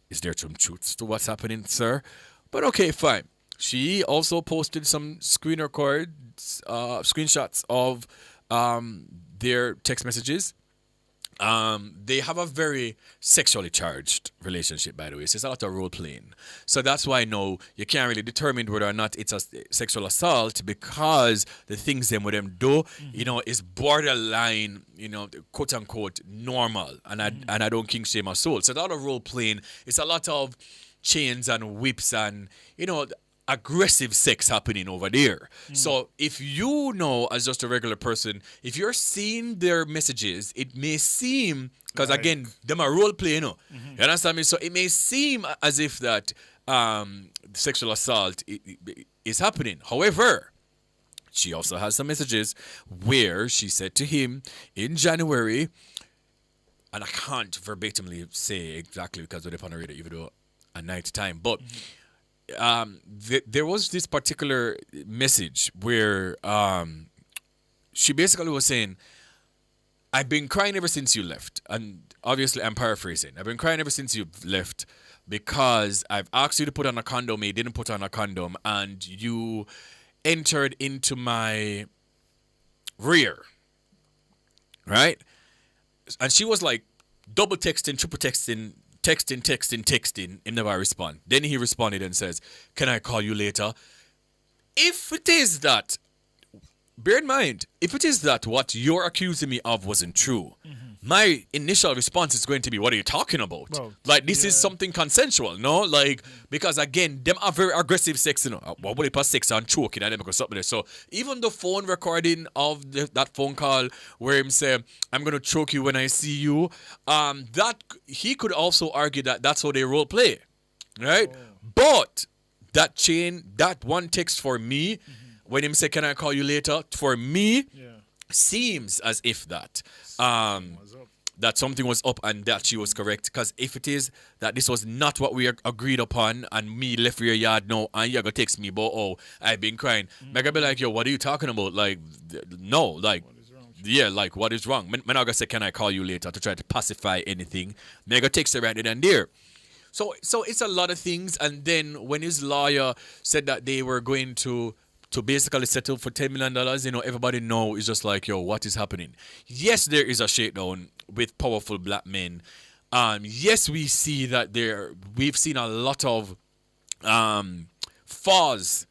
Is there some truth to what's happening, sir? But okay, fine. She also posted some screen records, screenshots of their text messages. They have a very sexually charged relationship, by the way. So it's a lot of role playing. So that's why I know you can't really determine whether or not it's a sexual assault because the things them with them do, you know, is borderline, you know, quote unquote normal. And I don't king shame my soul. So it's a lot of role playing. It's a lot of chains and whips and, you know, aggressive sex happening over there. So if you know as just a regular person, if you're seeing their messages, it may seem, because again, them are role playing, you know. You understand me? So it may seem as if that sexual assault is happening. However, she also has some messages where she said to him in January, and I can't verbatimly say exactly because we're on the radio even though at night time, but there was this particular message where she basically was saying, I've been crying ever since you left. And obviously I'm paraphrasing. I've been crying ever since you left because I've asked you to put on a condom, you didn't put on a condom, and you entered into my rear. Right? And she was like double texting, triple texting, texting, and never respond. Then he responded and says, can I call you later? If it is that, bear in mind, if it is that what you're accusing me of wasn't true, my initial response is going to be, what are you talking about? Well, like, this is something consensual, no? Like, because again, them are very aggressive sex, you know. What would it pass sex and choking and them because something there. So even the phone recording of that phone call where him say, I'm going to choke you when I see you, that he could also argue that that's how they role play, right? But that chain, that one text for me, when him say, can I call you later? For me, seems as if that that something was up and that she was correct. Because if it is that this was not what we agreed upon and me left your yard now and you're going to text me about, oh, I've been crying. I'm be like, yo, what are you talking about? Like, no, like, yeah, like, what is wrong? I'm not going to say, can I call you later to try to pacify anything. I'm going to text her right then and there. So it's a lot of things. And then when his lawyer said that they were going to basically settle for $10 million, you know, everybody know is just like, yo, what is happening? Yes, there is a shakedown with powerful black men. Yes, we see that we've seen a lot of false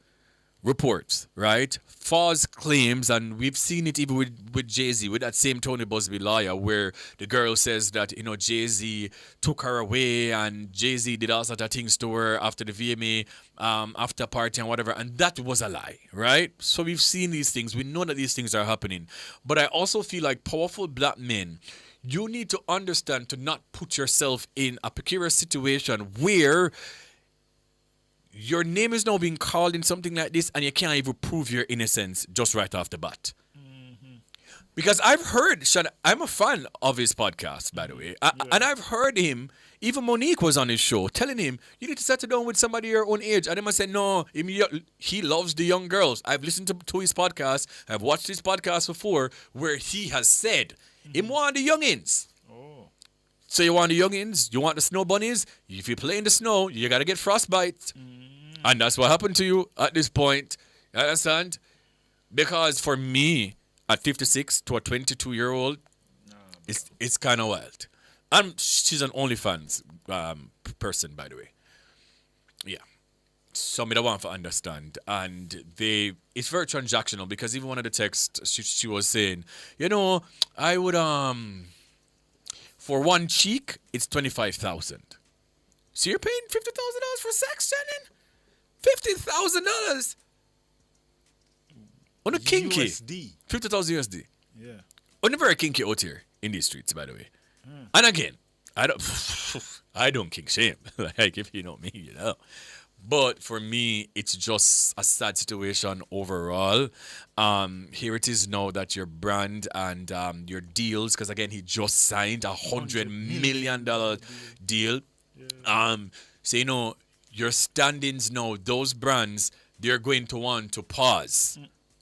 reports, right? False claims, and we've seen it even with Jay-Z, with that same Tony Busby lawyer, where the girl says that, you know, Jay-Z took her away and Jay-Z did all sorts of things to her after the VMA after party and whatever, and that was a lie, right? So we've seen these things. We know that these things are happening. But I also feel like powerful black men, you need to understand to not put yourself in a precarious situation where your name is now being called in something like this and you can't even prove your innocence just right off the bat. Because I've heard, Shiann, I'm a fan of his podcast, by the way. And I've heard him, even Monique was on his show, telling him, you need to settle down with somebody your own age. And him I said, no, he loves the young girls. I've listened to his podcast. I've watched his podcast before where he has said, him want the youngins. So you want the youngins, you want the snow bunnies. If you play in the snow, you got to get frostbite. And that's what happened to you at this point. You understand? Because for me, at 56 to a 22-year-old, it's kind of wild. And she's an OnlyFans person, by the way. Yeah. So me don't want to understand. And it's very transactional because even one of the texts, she was saying, you know, I would, for one cheek, it's $25,000. So you're paying $50,000 for sex, Shannon? $50,000? On a kinky. USD. 50,000 USD. Yeah. On a very kinky out here in these streets, by the way. And again, I don't kink shame. Like, if you know me, you know. But for me, it's just a sad situation overall. Here it is now that your brand and your deals, because again, he just signed $100 million deal. So, you know, your standings now, those brands, they're going to want to pause.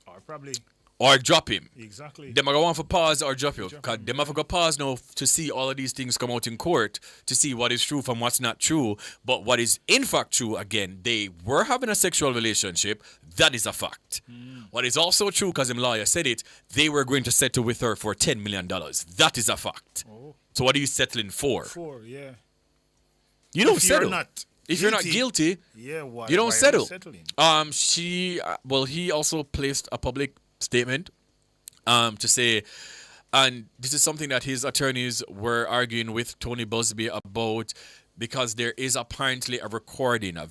Or probably. Or drop him. Exactly. Them are going to want to pause or drop you. Because them have to go pause now to see all of these things come out in court, to see what is true from what's not true. But what is in fact true, again, they were having a sexual relationship. That is a fact. What is also true, because him lawyer said it, they were going to settle with her for $10 million. That is a fact. So what are you settling for? Yeah. You don't If settle. you're not If you're not guilty, yeah, why, you don't why settle. Are you settling? He also placed a public statement to say, and this is something that his attorneys were arguing with Tony Busby about, because there is apparently a recording, a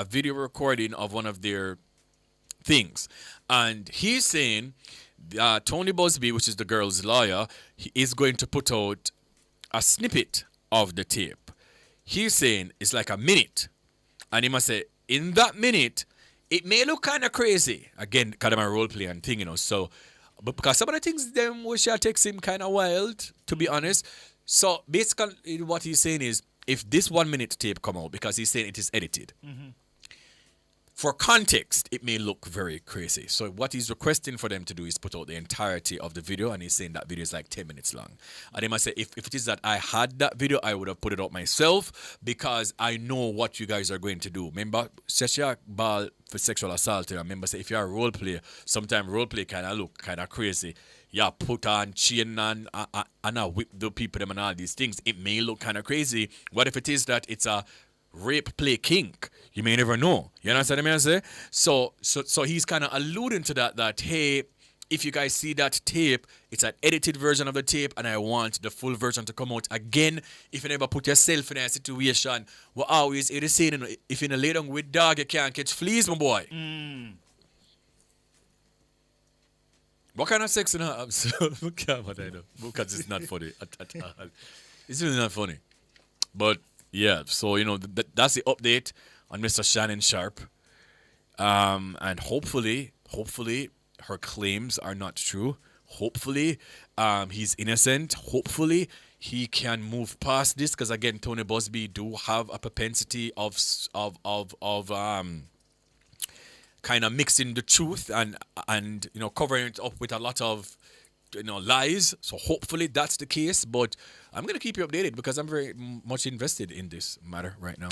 video recording of one of their things. And he's saying Tony Busby, which is the girl's lawyer, he is going to put out a snippet of the tape. He's saying it's like a minute. And he must say, in that minute, it may look kind of crazy. Again, kind of my role play and thing, you know. So, but because some of the things them which takes him kind of wild, to be honest. So basically what he's saying is, if this 1 minute tape come out, because he's saying it is edited, for context, it may look very crazy. So what he's requesting for them to do is put out the entirety of the video, and he's saying that video is like 10 minutes long. And they must say, if it is that I had that video, I would have put it out myself, because I know what you guys are going to do. Remember, Sesha Ball for sexual assault, I remember say, if you're a role player, sometimes role play kind of look kind of crazy. Yeah, put on chain and whip the people them and all these things. It may look kind of crazy. What if it is that it's a rape play kink? You may never know. You understand what I say? So he's kind of alluding to that, hey, if you guys see that tape, it's an edited version of the tape, and I want the full version to come out. Again, if you never put yourself in a situation, well, always, it is saying, if you lay down with dog, you can't catch fleas, my boy. What kind of sex in her abs? Because it's not funny at all. It's really not funny. But, yeah, so, you know, that's the update on Mr. Shannon Sharp. And hopefully, her claims are not true. Hopefully, he's innocent. Hopefully, he can move past this. Because, again, Tony Busby do have a propensity of kind of mixing the truth and you know, covering it up with a lot of, you know, lies. So hopefully that's the case. But I'm going to keep you updated because I'm very much invested in this matter right now.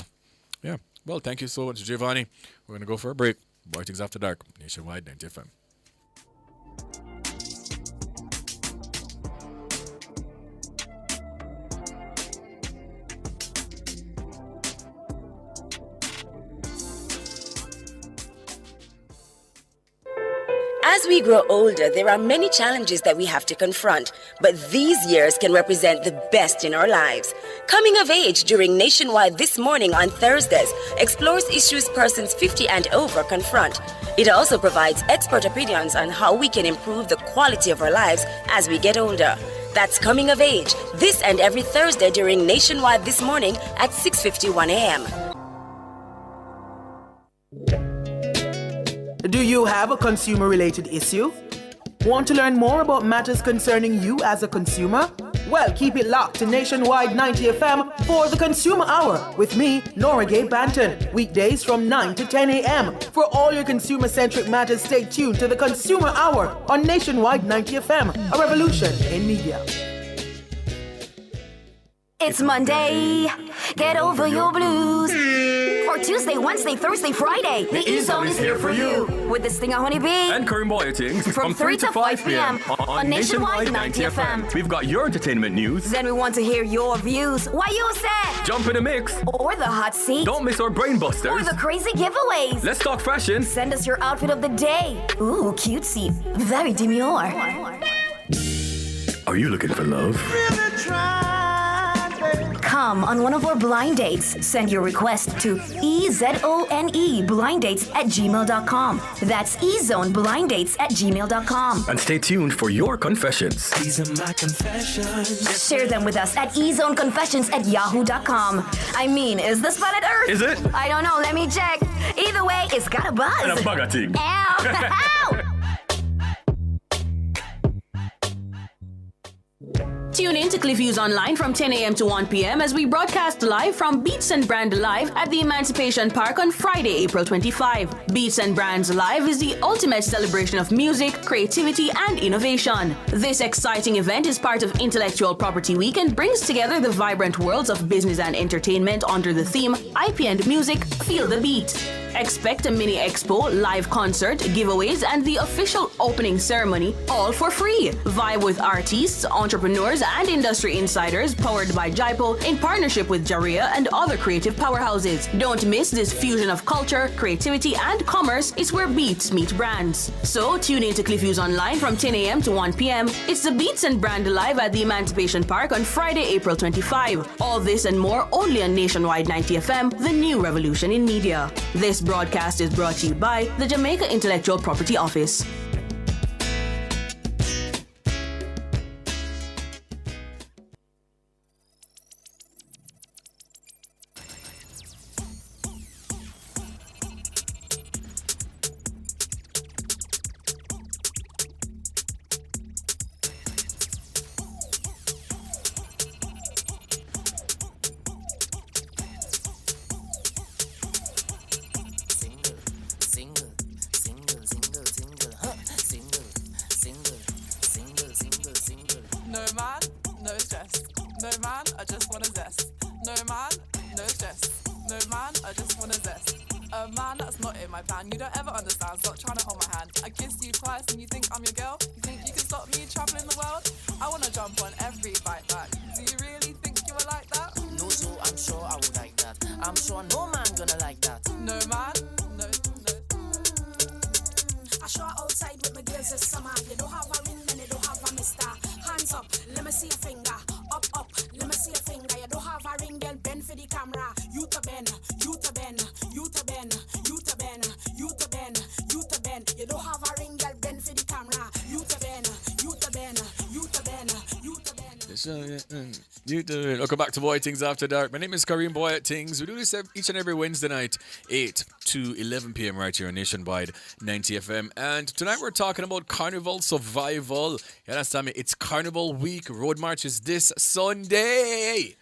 Yeah. Well, thank you so much, Giovanni. We're going to go for a break. Bwoyatingz After Dark, Nationwide 90 FM. As we grow older, there are many challenges that we have to confront, but these years can represent the best in our lives. Coming of Age during Nationwide This Morning on Thursdays explores issues persons 50 and over confront. It also provides expert opinions on how we can improve the quality of our lives as we get older. That's Coming of Age, this and every Thursday during Nationwide This Morning at 6:51 a.m. Do you have a consumer-related issue? Want to learn more about matters concerning you as a consumer? Well, keep it locked to Nationwide 90 FM for the Consumer Hour with me, Nora Gay Banton. Weekdays from 9 to 10 a.m. For all your consumer-centric matters, stay tuned to the Consumer Hour on Nationwide 90 FM, a revolution in media. It's Monday, get over your blues. Or Tuesday, Wednesday, Thursday, Friday. The E-Zone is here for you. With this thing, Honeybee. And Karim Bwoyatingz from 3 to 5 p.m. on Nationwide 90 FM. We've got your entertainment news. Then we want to hear your views. Why you say? Jump in the mix. Or the hot seat. Don't miss our brain busters. Or the crazy giveaways. Let's talk fashion. Send us your outfit of the day. Ooh, cutesy. Very demure. Are you looking for love? Come on one of our blind dates. Send your request to ezoneblindates@gmail.com. That's ezoneblindates@gmail.com. And stay tuned for your confessions. These are my confessions. Share them with us at ezoneconfessions@yahoo.com. I mean, is this planet Earth? Is it? I don't know. Let me check. Either way, it's got a buzz. And a bugger thing. Ow! Ow! Tune in to CliffViews Online from 10 a.m. to 1 p.m. as we broadcast live from Beats and Brand Live at the Emancipation Park on Friday, April 25. Beats and Brands Live is the ultimate celebration of music, creativity, and innovation. This exciting event is part of Intellectual Property Week and brings together the vibrant worlds of business and entertainment under the theme IP and Music, Feel the Beat. Expect a mini expo, live concert, giveaways, and the official opening ceremony, all for free. Vibe with artists, entrepreneurs, and industry insiders powered by Jaipo in partnership with Jaria and other creative powerhouses. Don't miss this fusion of culture, creativity, and commerce. It's where beats meet brands. So tune in to CliffViews Online from 10 a.m. to 1 p.m. It's the Beats and Brand Live at the Emancipation Park on Friday, April 25. All this and more only on Nationwide 90 FM, the new revolution in media. This broadcast is brought to you by the Jamaica Intellectual Property Office. Welcome back to Bwoyatingz After Dark. My name is Karim Bwoyatingz. We do this each and every Wednesday night, 8 to 11 p.m. right here on Nationwide 90 FM. And tonight we're talking about Carnival survival. You understand me? It's Carnival week. Road March is this Sunday.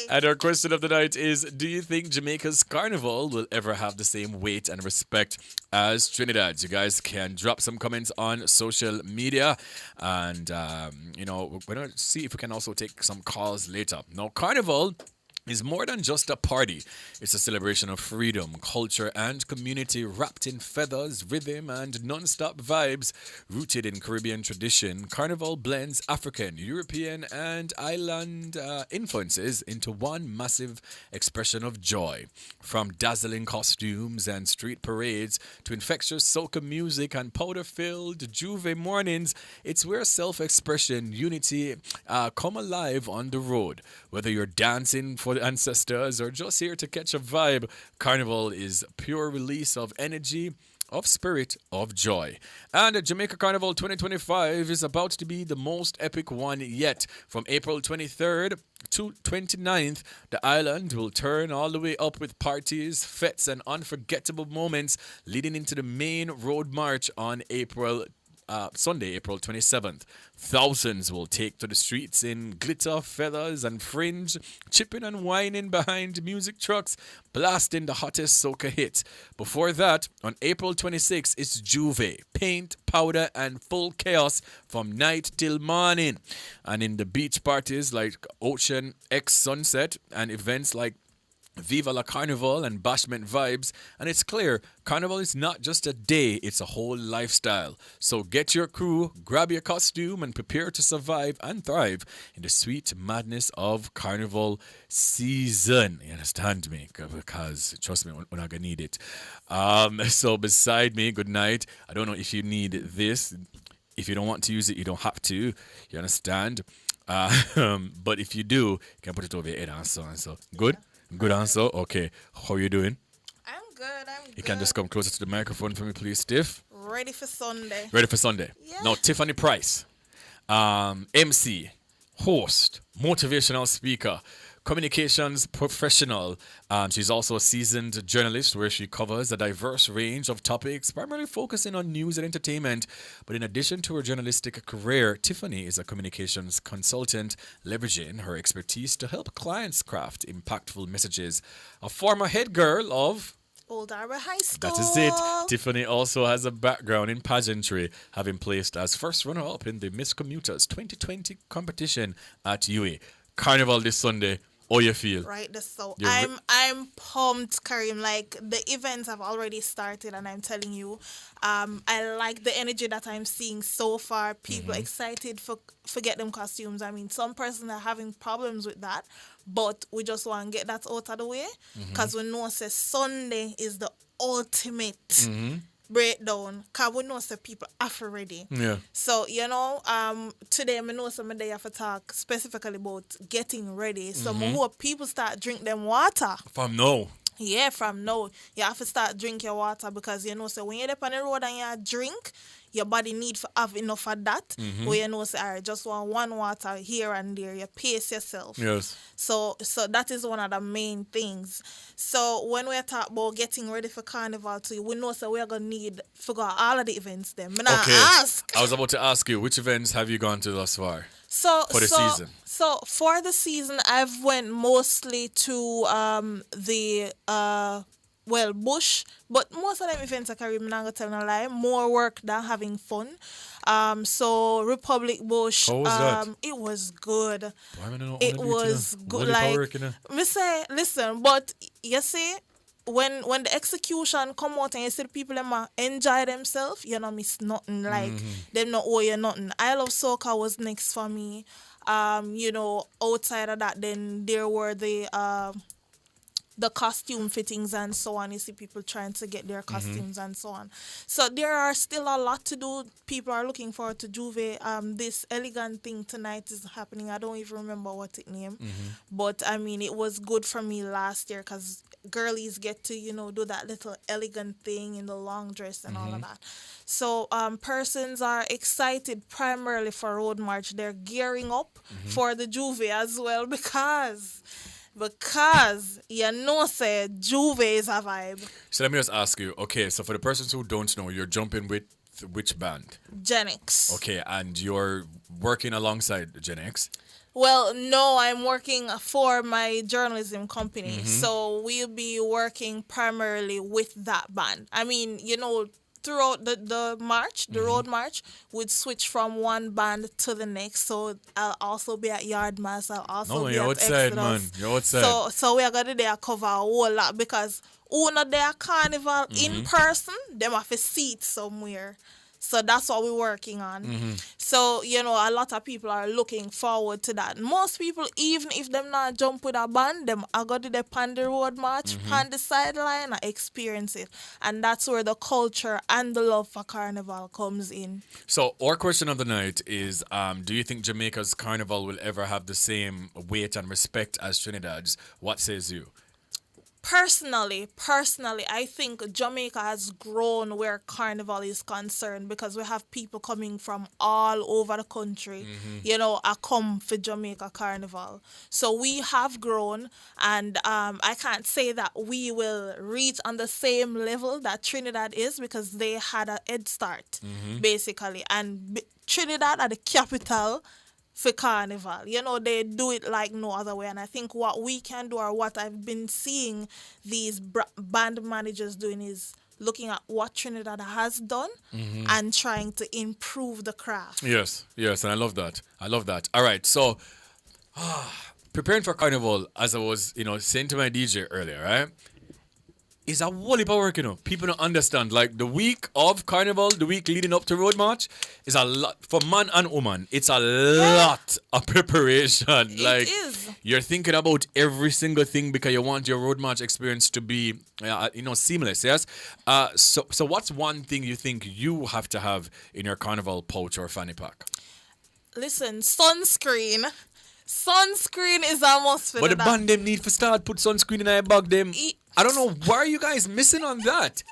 And our question of the night is, do you think Jamaica's Carnival will ever have the same weight and respect as Trinidad's? You guys can drop some comments on social media, and we're going to see if we can also take some calls later. Now, Carnival is more than just a party. It's a celebration of freedom, culture, and community wrapped in feathers, rhythm, and non-stop vibes. Rooted in Caribbean tradition, Carnival blends African, European, and island influences into one massive expression of joy. From dazzling costumes and street parades to infectious soca music and powder-filled Juve mornings, it's where self-expression, unity come alive on the road. Whether you're dancing for the ancestors or just here to catch a vibe, Carnival is pure release of energy, of spirit of joy. And the Jamaica Carnival 2025 is about to be the most epic one yet. From April 23rd to 29th, the island will turn all the way up with parties, fetes, and unforgettable moments leading into the main road march on Sunday, April 27th. Thousands will take to the streets in glitter, feathers, and fringe, chipping and whining behind music trucks, blasting the hottest soca hits. Before that, on April 26th, it's Juve, paint, powder, and full chaos from night till morning. And in the beach parties like Ocean X Sunset and events like Viva la Carnival and Bashment Vibes, and it's clear Carnival is not just a day, it's a whole lifestyle. So get your crew, grab your costume, and prepare to survive and thrive in the sweet madness of Carnival season. You understand me? Because trust me, we're not gonna need it. So beside me, good night. I don't know if you need this. If you don't want to use it, you don't have to. You understand? But if you do, you can put it over your head and so and so. Good? Good answer. Okay. How are you doing? I'm good. You can just come closer to the microphone for me, please, Tiff. Ready for Sunday. Ready for Sunday. Yeah. Now, Tiffany Pryce, MC, host, motivational speaker, communications professional. She's also a seasoned journalist where she covers a diverse range of topics, primarily focusing on news and entertainment. But in addition to her journalistic career, Tiffany is a communications consultant, leveraging her expertise to help clients craft impactful messages. A former head girl of Old Arbor High School. That is it. Tiffany also has a background in pageantry, having placed as first runner-up in the Miss Commuters 2020 competition at UA. Carnival this Sunday. How you feel? Right, so I'm pumped, Karim. Like, the events have already started, and I'm telling you, I like the energy that I'm seeing so far. People excited for get them costumes. I mean, some persons are having problems with that, but we just want to get that out of the way because we know say Sunday is the ultimate breakdown, because we know say people are ready. Yeah. So, today I know some day I have to talk specifically about getting ready. So I hope people start drink them water. From now. Yeah, from now. You have to start drink your water because so when you're up on the road and you drink, your body need to have enough of that. Where say, all right, just want one water here and there. You pace yourself. Yes. So that is one of the main things. So when we talk about getting ready for Carnival too, we know we're gonna need to go all of the events then. Ask. I was about to ask you, which events have you gone to thus far? For the season. So for the season, I've went mostly to Bush, but most of them events I'm not gonna tell no lie, more work than having fun. So Republic Bush, how was that? It was good. It was good. Like me say, listen, but you see, when the execution come out and you see the people them enjoy themselves, you don't miss nothing. Like them not owe you nothing. I Love Soca was next for me. Outside of that, then there were the costume fittings and so on. You see people trying to get their costumes and so on. So there are still a lot to do. People are looking forward to Juve. This elegant thing tonight is happening. I don't even remember what it named. But I mean, it was good for me last year because girlies get to, do that little elegant thing in the long dress and all of that. So persons are excited primarily for Road March. They're gearing up for the Juve as well because say Juve is a vibe. So let me just ask you, okay, so for the persons who don't know, you're jumping with which band? Gen X. Okay, and you're working alongside Gen X? Well, no, I'm working for my journalism company. So we'll be working primarily with that band. I mean, throughout the march, the road march, would switch from one band to the next. So I'll also be at Yardmass. I'll also be you're at outside, Excell. man. You're outside. So we are going to cover a whole lot because una their Carnival in person, them have a seat somewhere. So that's what we're working on. So, a lot of people are looking forward to that. Most people, even if them not jump with a band, them are going to the on the road march, on the sideline, and experience it. And that's where the culture and the love for Carnival comes in. So our question of the night is, do you think Jamaica's Carnival will ever have the same weight and respect as Trinidad's? What says you? Personally, I think Jamaica has grown where Carnival is concerned because we have people coming from all over the country, I come for Jamaica Carnival. So we have grown, and I can't say that we will reach on the same level that Trinidad is because they had a head start, basically. And Trinidad are the capital for Carnival. They do it like no other way. And I think what we can do, or what I've been seeing these band managers doing, is looking at what Trinidad has done and trying to improve the craft. Yes, and I love that. All right, so preparing for Carnival, as I was, saying to my DJ earlier, right? Is a whole heap of work, People don't understand. Like the week of Carnival, the week leading up to Road March, is a lot for man and woman. It's a lot of preparation. It is. You're thinking about every single thing because you want your Road March experience to be, seamless. Yes. So what's one thing you think you have to have in your Carnival pouch or fanny pack? Listen, sunscreen. Sunscreen is almost for But the band them need for start put sunscreen in their bag them. I don't know why are you guys missing on that.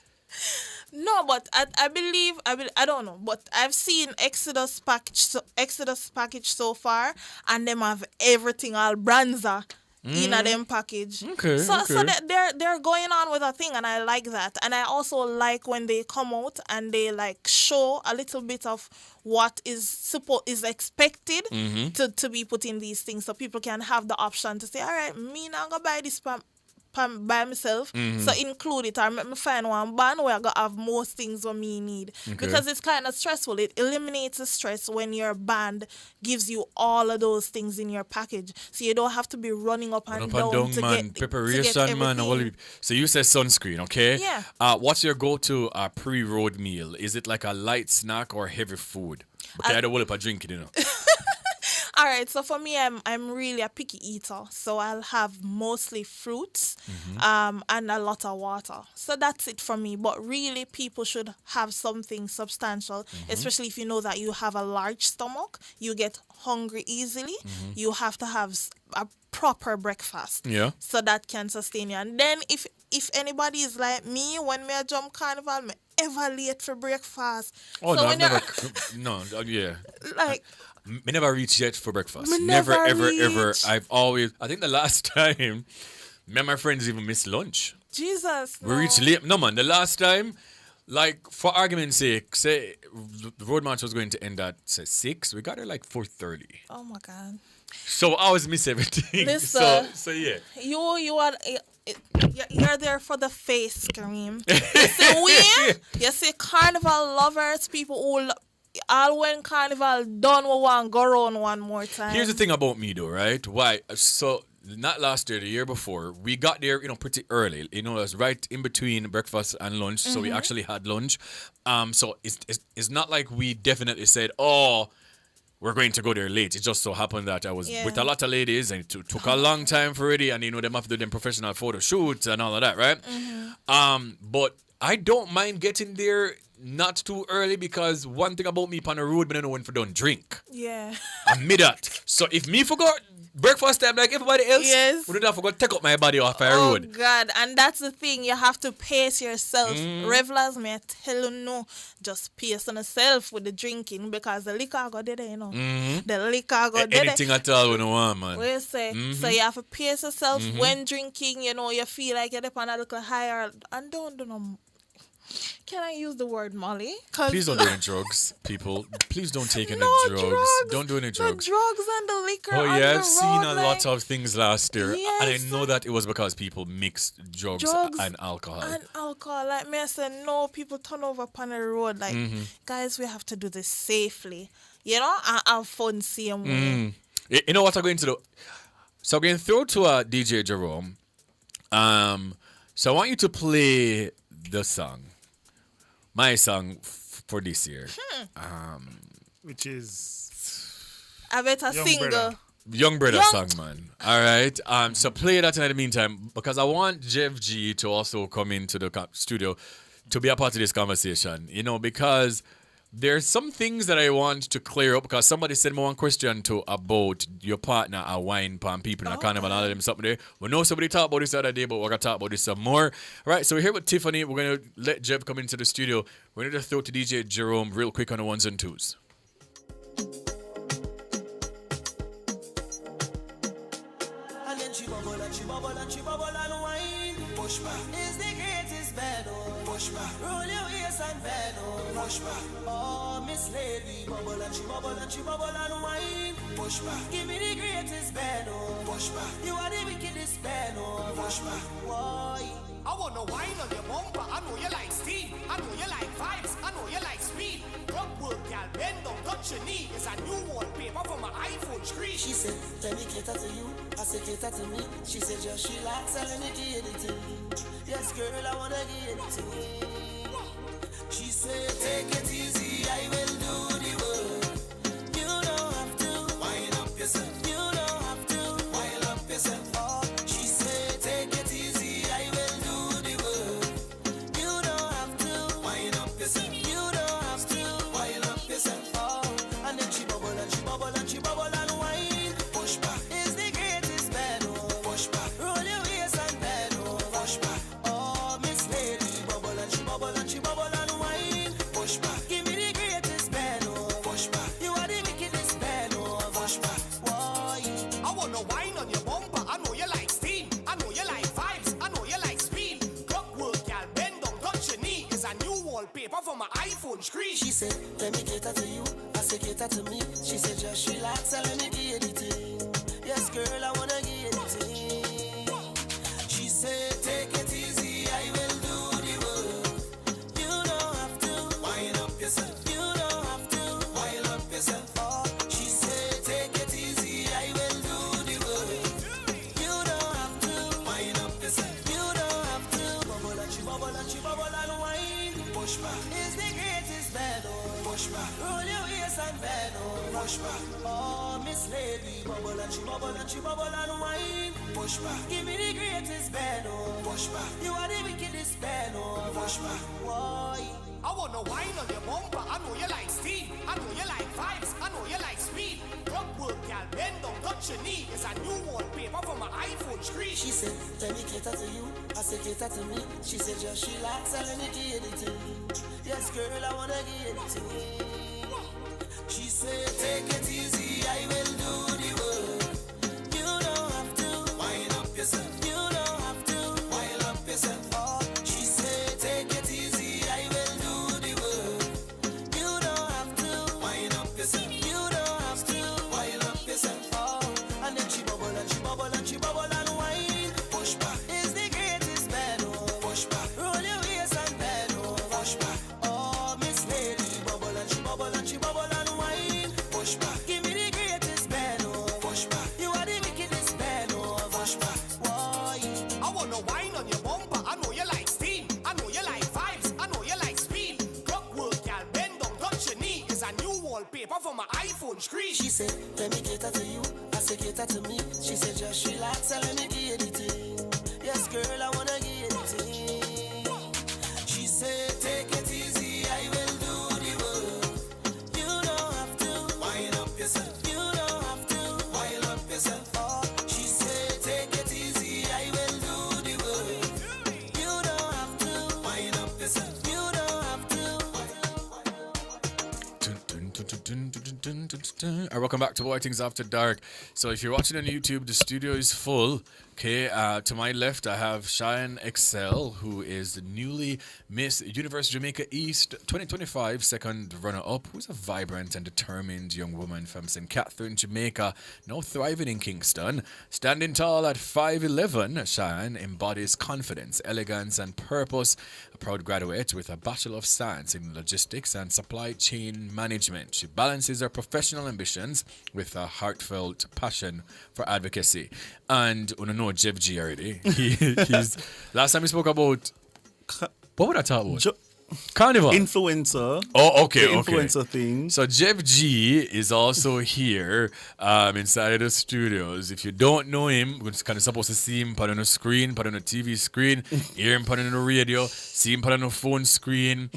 No, but I believe I don't know, but I've seen Exodus package so far, and them have everything all Branza in a them package. Okay. So they're going on with a thing, and I like that. And I also like when they come out and they like show a little bit of what is expected to be put in these things, so people can have the option to say, all right, me not gonna buy this by myself, so include it, or make me find one band where I gotta have most things what me need. Because it's kind of stressful. It eliminates the stress when your band gives you all of those things in your package, so you don't have to be running up and down to man. get Preparation, man. So you said sunscreen, okay? Yeah. What's your go-to pre-road meal? Is it like a light snack or heavy food? Because I don't want to drink it, All right, so for me, I'm really a picky eater, so I'll have mostly fruits, and a lot of water. So that's it for me. But really, people should have something substantial, especially if you know that you have a large stomach, you get hungry easily. You have to have a proper breakfast, so that can sustain you. And then if anybody is like me, when me a jump Carnival, me ever late for breakfast. Oh, so no, I've never. Yeah. Like. Me never reach yet for breakfast. Me Never, never ever. reach. I think the last time, me and my friends even missed lunch. Jesus. We reached late. No, man, the last time, like, for argument's sake, say the road march was going to end at, say, 6. We got there like 4:30. Oh, my God. So I always miss everything. Listen, so yeah. You're there for the face, Kareem. You see Carnival lovers, people who all when Carnival done, we want to go around one more time. Here's the thing about me, though, right? Why? So, not last year, the year before, we got there, pretty early. It was right in between breakfast and lunch, so we actually had lunch. So, it's not like we definitely said, oh, we're going to go there late. It just so happened that I was with a lot of ladies, and it took a long time for it, and, them have to do them professional photo shoots and all of that, right? But I don't mind getting there not too early, because one thing about me on the road, I don't know when for done drink. Yeah. I made that. So if me forgot breakfast time like everybody else, we don't have to take up my body off the road. Oh God, and that's the thing, you have to pace yourself. Revelers, may I tell you no, just pace on yourself with the drinking, because the liquor go there, The liquor go there. Anything at all when you want, man. What you say? So you have to pace yourself when drinking, you feel like you're up on a little higher, and don't do no. Can I use the word Molly? Please don't do any drugs, people. Please don't take any drugs. Don't do any drugs. The drugs and the liquor. Oh on yeah, the I've seen road, a lot of things last year, Yes. and I know that it was because people mixed drugs and alcohol. Like me, I said, no, people turn over upon the road. Like, guys, we have to do this safely. And have fun same way. You know what I'm going to do? So I'm going to throw to DJ Jerome. So I want you to play the song. My song for this year. Which is I bet a single. Young Brother song, man. All right. So play that in the meantime, because I want Jeff G to also come into the studio to be a part of this conversation. Because there's some things that I want to clear up because somebody sent me one question too about your partner a wine pan people in a carnival and all of them something there. We know somebody talked about this the other day, but we're gonna talk about this some more. All right, so we're here with Tiffany. We're gonna let Jeff come into the studio. We're gonna just throw to DJ Jerome real quick on the ones and twos. And then she bubble and she bubble and she bubble and wine. Push back is the greatest bed, oh. Push back, roll your waist and bend, oh. Push back, oh Miss Lady, bubble and she bubble and she bubble and wine. Push back, give me the greatest bed, oh. Push back, you are the wickedest bed, oh. Push back, why? I wanna wine on your bumper. I know you like steam. I know you like vibes. I know you like speed. Rock work, gal, bend down, touch your knee. It's a new wallpaper for my iPhone screen. She said, let me cater to you. I said, cater to me. She said, just relax and let me give it to you. Yes, girl, I wanna give it to you. She said, take it easy. I will do the work. You don't have to wind up yourself. You don't have to wind up yourself. Oh, she said, take it easy. I will do the work. You don't have to wind up yourself. You don't have to wind up yourself. Oh, and then she bubble and she bubble and she bubble and wine. Push back is the greatest bed. Oh, push back. Roll your waist and bend. Oh, push back. Oh, Miss Lady, bubble and she bubble and she bubble and wine. Push back. Give me the greatest bed. Oh, push back. You are the wickedest bed. Oh, push back. Why? I wanna wine on your bumper. I know you like steam. I know you like vibes. I know you like speed. Clock work, gal, bend down, touch your knee. It's a new wallpaper for my iPhone screen. She said, let me cater to you. I said, cater to me. She said, just relax and let me give it to you. Yes, girl, I wanna give it to you. She said, take it easy. I will do the work. You don't have to wind up yourself. You don't have to wind up yourself. Oh, she said, take it easy. I will do the work. You don't have to wind up yourself. You don't have to bubble and she bubble and she bubble and wine. Push back is the greatest bed. Oh, push back. Roll your waist and bend. Oh, push back. Oh, Miss Lady, bubble and she bubble and she bubble and wine. Push back. Give me the greatest bed. Oh, push back. You are the wickedest bed. Oh, push back. Why? I wanna wine on your bumper. I know you like steam. I know you like vibes. I know you like speed. Rock work, gal, bend down, touch your knee. It's a new wallpaper for my iPhone screen. She said, let me cater to you. I said, cater to me. She said, just relax and let me give it to you. Yes, girl, I wanna give it to you. She said, take it easy. I will do the work. You don't have to wind up yourself. You don't have to wind up yourself. Oh, she said, take it easy. I will do the work. You don't have to wind up yourself. You don't have to wind up yourself. Oh, and then she bubble and she bubble and she bubble and wine. Push back is the greatest bed. Oh, push back. Roll your waist and bend. Oh, push back. Oh, Miss Lady, bubble and she bubble and she bubble and wine. Push back. Give me the greatest bed. Oh, push back. You are the wickedest bed. Oh, push back. Why? I wanna wine on your bumper. I know you like steam. I know you like vibes. I know you like speed. Clock work, gal, bend down, touch your knee. It's a new wallpaper for my iPhone screen. She said, let me cater to you. I said, cater to me. She said, just relax and let me give it to you. Yes, girl, I wanna give it to you. She said, take it easy. I will do the work. You don't have to wind up yourself. You don't have to wind up yourself. Oh, she said, take it easy. I will do the work. You don't have to wind up yourself. You don't have to. All right, welcome back to Bwoyatingz After Dark. So if you're watching on YouTube, the studio is full. Okay, to my left, I have Shiann Excell, who is the newly Miss Universe Jamaica East 2025 second runner-up, who's a vibrant and determined young woman from St. Catherine, Jamaica, now thriving in Kingston. Standing tall at 5'11", Shiann embodies confidence, elegance, and purpose. A proud graduate with a Bachelor of Science in Logistics and Supply Chain Management. She balances her professional ambitions with a heartfelt passion for advocacy. And I know Jeff G already. He's last time we spoke about what would I talk about? Carnival. Influencer. Oh, okay, The okay. influencer thing. So Jeff G is also here inside of the studios. If you don't know him, we're kind of supposed to see him put on a screen, put on a TV screen, hear him put on the radio, see him put on a phone screen.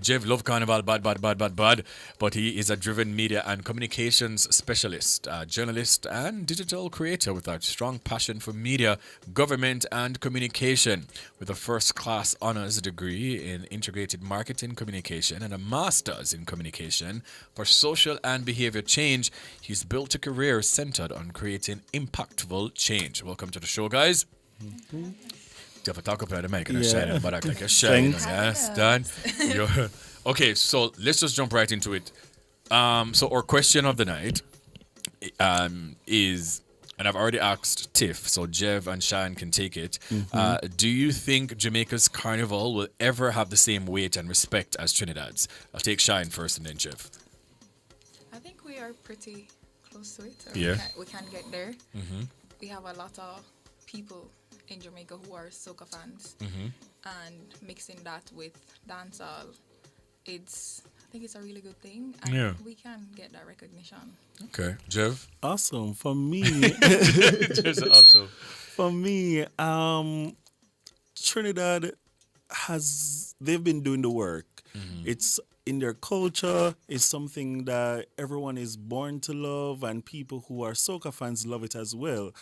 Jeff love Carnival, bad. But he is a driven media and communications specialist, journalist and digital creator with a strong passion for media, government and communication, with a first-class honors degree in integrated marketing communication and a master's in communication for social and behavior change. He's built a career centered on creating impactful change. Welcome to the show, guys. You have to talk up at the mic and shine, but act like you're shy. Yes, done. Okay, so let's just jump right into it. So our question of the night is, and I've already asked Tiff, so Jev and Shiann can take it. Do you think Jamaica's Carnival will ever have the same weight and respect as Trinidad's? I'll take Shiann first and then Jev. I think we are pretty close to it. Yeah. We can get there. We have a lot of people in Jamaica who are soca fans. And mixing that with dancehall, I think it's a really good thing. And we can get that recognition. Okay. Jev? Awesome. For me, Jev's awesome. For me, Trinidad they've been doing the work. It's in their culture. It's something that everyone is born to love, and people who are soca fans love it as well.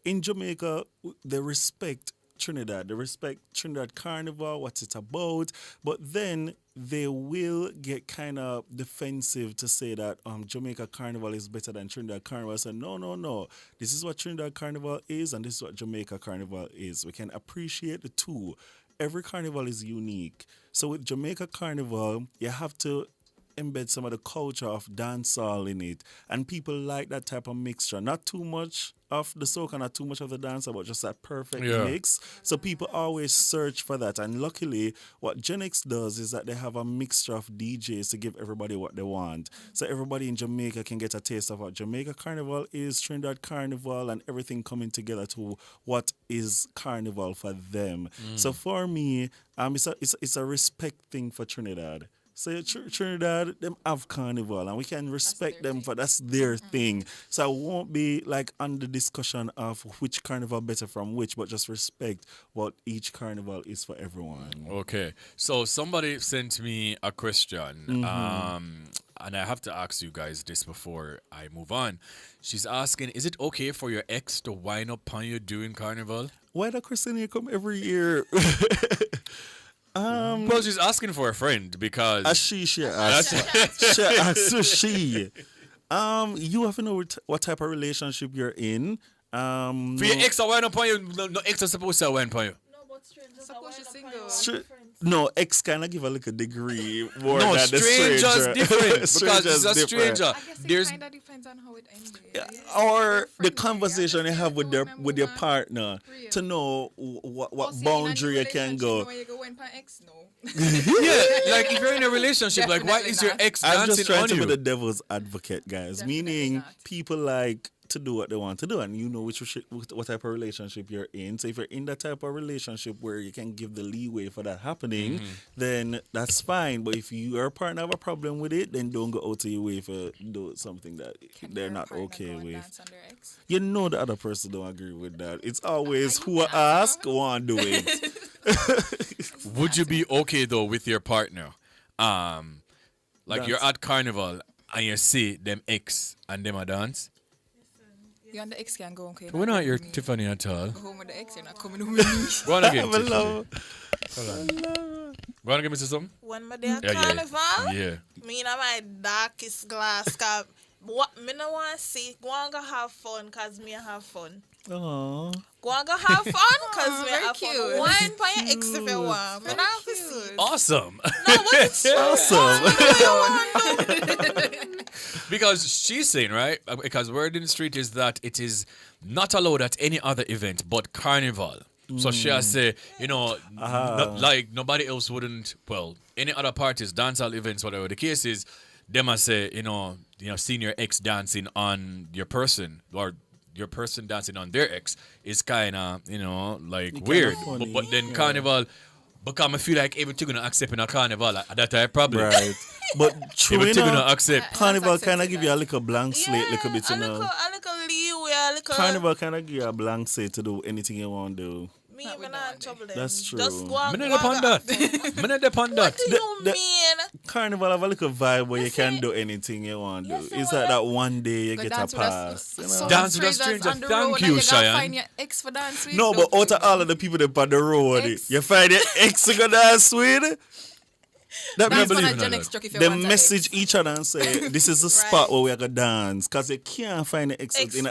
In Jamaica, they respect Trinidad. They respect Trinidad Carnival, what it's about, but then they will get kind of defensive to say that Jamaica Carnival is better than Trinidad Carnival. So no. This is what Trinidad Carnival is, and this is what Jamaica Carnival is. We can appreciate the two. Every carnival is unique. So with Jamaica Carnival, you have to embed some of the culture of dancehall in it, and people like that type of mixture. Not too much of the soca, not too much of the dancehall, but just that perfect mix. So people always search for that, and luckily what Gen X does is that they have a mixture of DJs to give everybody what they want. So everybody in Jamaica can get a taste of what Jamaica Carnival is, Trinidad Carnival, and everything coming together to what is Carnival for them. So for me, it's a respect thing for Trinidad. So Trinidad, them have Carnival, and we can respect them for that's their thing. So I won't be like on the discussion of which carnival better from which, but just respect what each carnival is for everyone. Okay, so somebody sent me a question, and I have to ask you guys this before I move on. She's asking, is it okay for your ex to wind up on you during Carnival? Why does Christina come every year? Well, she's asking for a friend because she asked. You have to know what type of relationship you're in. For your ex to wind up on you, no ex is supposed to wind up on you. Suppose she's single. No, ex kind of give a little degree more no, than the stranger's different because it's a stranger. I guess it kind of depends on how it ended. Or the conversation you have with your partner to know what boundary you can go. Yeah, like if you're in a relationship, like why is your ex dancing on you? I'm just trying to be the devil's advocate, guys. Meaning people like to do what they want to do, and you know what type of relationship you're in. So if you're in that type of relationship where you can give the leeway for that happening, then that's fine. But if your partner have a problem with it, then don't go out of your way for do something that they're not okay with. You know the other person don't agree with that. It's always who ask, want do it. Would you be okay though with your partner? Like you're at Carnival and you see them ex and them a dance? You and the ex can go, okay? We're not your Tiffany at all. Go home with the ex, you're not coming home with me. Go on again, Tiffany. Hold on. Go on again, Mr. Some? When my day at Carnival, me in my darkest glass cup. What me no want to see, go and go have fun, because me have fun. Aww. Go and go have fun, because me have fun. Wine for your ex if you want. Me not to see. Awesome. No, what it's awesome. Because she's saying, right, because word in the street is that it is not allowed at any other event but Carnival. So she has say, like nobody else wouldn't, well, any other parties, dancehall events, whatever the case is, they must say, seeing your ex dancing on your person or your person dancing on their ex is kind of, like weird. But then Carnival, Because I feel like everything gonna accept in a carnival. That's a problem. Right. But true, everything you know, gonna accept. Carnival kind of give you a little blank slate, little bit, you a know. little leeway, a little. Carnival kind of give you a blank slate to do anything you want to do. Me, I'm not in trouble. That's true. Just go on. I'm not upon that. I'm not upon that. What do you mean? Carnival have a little vibe where you can do anything you want to do. It's like that one day you get a pass. You know? Dance with a stranger. Thank you, Shiann. Find your ex for dance with. No, but out of all of the people that on the road, you find your ex to go dance with. That That's believe Gen X truck if you they want a message each other and say this is the spot where we are gonna dance because you can't find the ex in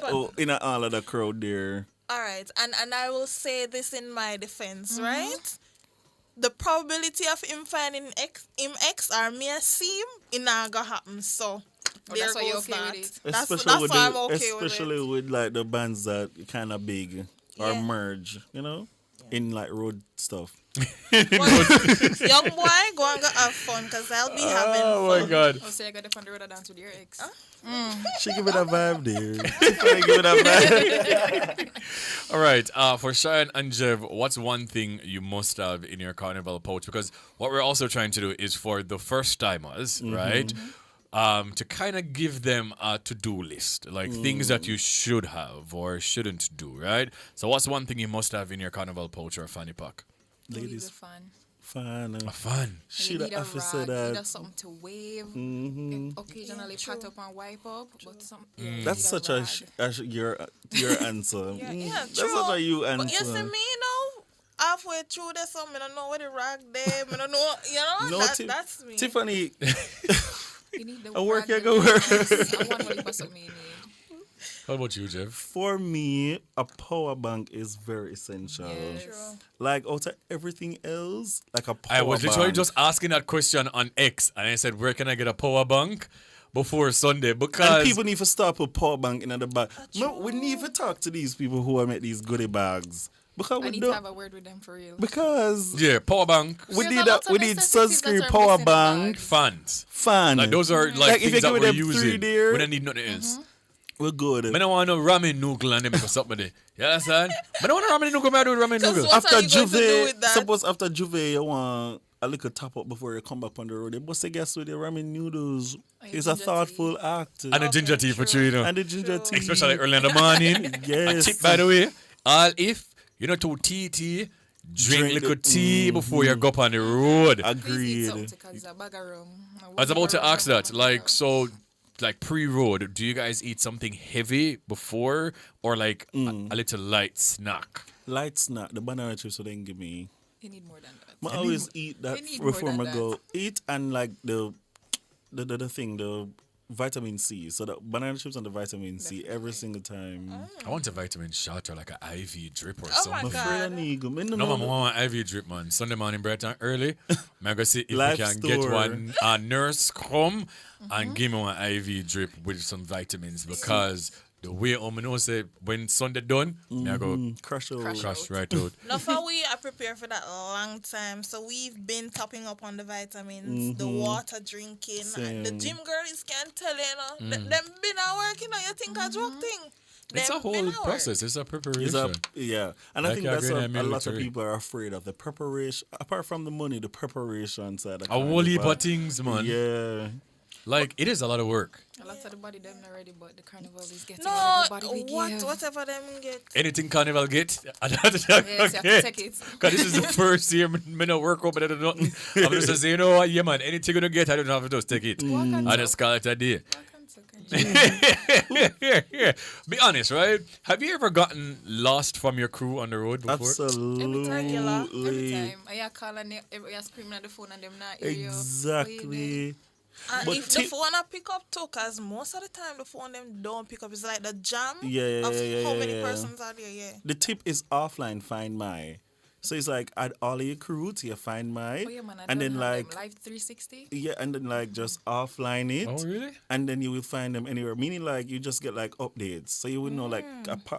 all of the crowd there. All right, and I will say this in my defense, right? The probability of him finding him ex or me a seam, it not gonna happen. So there that's why you're goes okay that. with it. That's why I'm okay especially with like the bands that kind of big or merge, you know, in like road stuff. Young boy, go and go have fun because I'll be having fun. Oh my God. Oh, so you got to find the road to dance with your ex. She give it a vibe there. She give it a vibe. All right. For Shiann and Jev, what's one thing you must have in your carnival pouch? Because what we're also trying to do is for the first timers, right? To kind of give them a to-do list, like things that you should have or shouldn't do, right? So what's one thing you must have in your carnival pouch or fanny pack? Ladies, fun. She the officer that. Need something to wave. Occasionally pat up and wipe up, but some. That's such your answer. That's such a you answer. But you see me, halfway through this, I don't know where the rag there. I don't know, you know. That's me. Tiffany. You need the I work, you go work. How about you, Jev? For me, a power bank is very essential. Like out of everything else, like a power bank. I was literally just asking that question on X, and I said, where can I get a power bank before Sunday? Because and people need to stop a power bank in the bag. No, we need to talk to these people who are make these goodie bags. Because I need to have a word with them for real. Because power bank. We need sunscreen, power bank, fans. Like those are like things that we're using. There, we don't need nothing else. We're good. I don't want no ramen noodle and them because something there. You understand? I don't want ramen noodle. I do ramen noodle. After Juve, suppose after Juve you want a little top up before you come back on the road. But say guess with the ramen noodles, it's a thoughtful act. And the ginger tea for you, you know. And the ginger tea, especially early in the morning. Yes. A tip, by the way, all if you know to tea. Drink liquid tea before you go up on the road. Agreed. I was about to ask that. Like pre-road, do you guys eat something heavy before or like a little light snack? Light snack. The banana chips would then give me. You need more than that. I always eat that before I go. Eat and like the thing, the vitamin C. So the banana chips and the vitamin C every single time. I want a vitamin shot or like an IV drip or something. My God. No, I want an IV drip, man. Sunday morning, bright and early. I'm going to see if we can get one nurse come and give me one IV drip with some vitamins because the way I know say when Sunday done, I go crush right out. Now for we are prepared for that long time, so we've been topping up on the vitamins, the water drinking. The gym girls can't tell you, them been working on you think a drug thing. It's a whole process. It's a preparation. And I think that's a lot of people are afraid of the preparation. Apart from the money, the preparation side. A whole heap of things, man. Yeah. Like, it is a lot of work. A lot of the body them not ready, but the carnival is getting whatever them get. Anything carnival get, I have to take it. Because this is the first year I don't work up, but I don't know nothing. I'm just saying, you know what, yeah, man, anything you don't get, I don't have to just take it. I just call it a day. Be honest, right? Have you ever gotten lost from your crew on the road before? Absolutely. Every time. I call and I screaming at the phone and them not hear you. Exactly. And if the phone pick up too, because most of the time the phone them don't pick up. It's like the jam of how many persons are there. The tip is offline, find my. So it's like add all of your crew to your Find My. Oh, yeah, man, and then like Live 360. Yeah, and then like just offline it. Oh, really? And then you will find them anywhere. Meaning like you just get like updates, so you would know like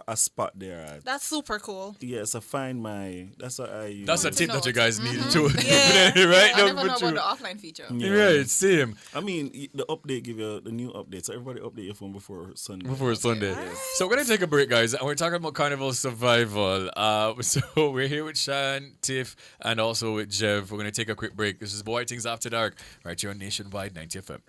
a spot there. At. That's super cool. Yeah, so Find My. That's what I use. That's a tip that you guys need too. Yeah. Right? I never know about the offline feature. Yeah, right, same. I mean, the update give you the new update, so everybody update your phone before Sunday. Before Sunday. Yes. So we're gonna take a break, guys, and we're talking about Carnival survival. So we're here with Shiann, Tiff, and also with Jev. We're going to take a quick break. This is Bwoyatingz After Dark, right here on Nationwide 90 FM.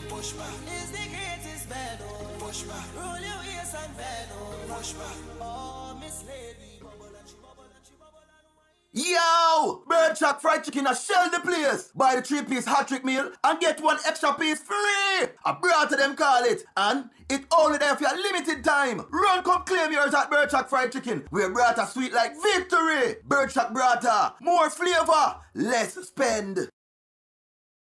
Push back is the greatest battle. Push back, roll your waist and bend. Push back, oh Miss Lady, bubble and she bubble and she bubble and Yo! Bird Shack fried chicken a shell the place. Buy the 3-piece hot trick meal and get 1 extra piece free. A brata them call it. And it only there for a limited time. Run come claim yours at Bird Shack fried chicken. Where brata sweet like victory. Bird Shack brata. More flavor. Less spend.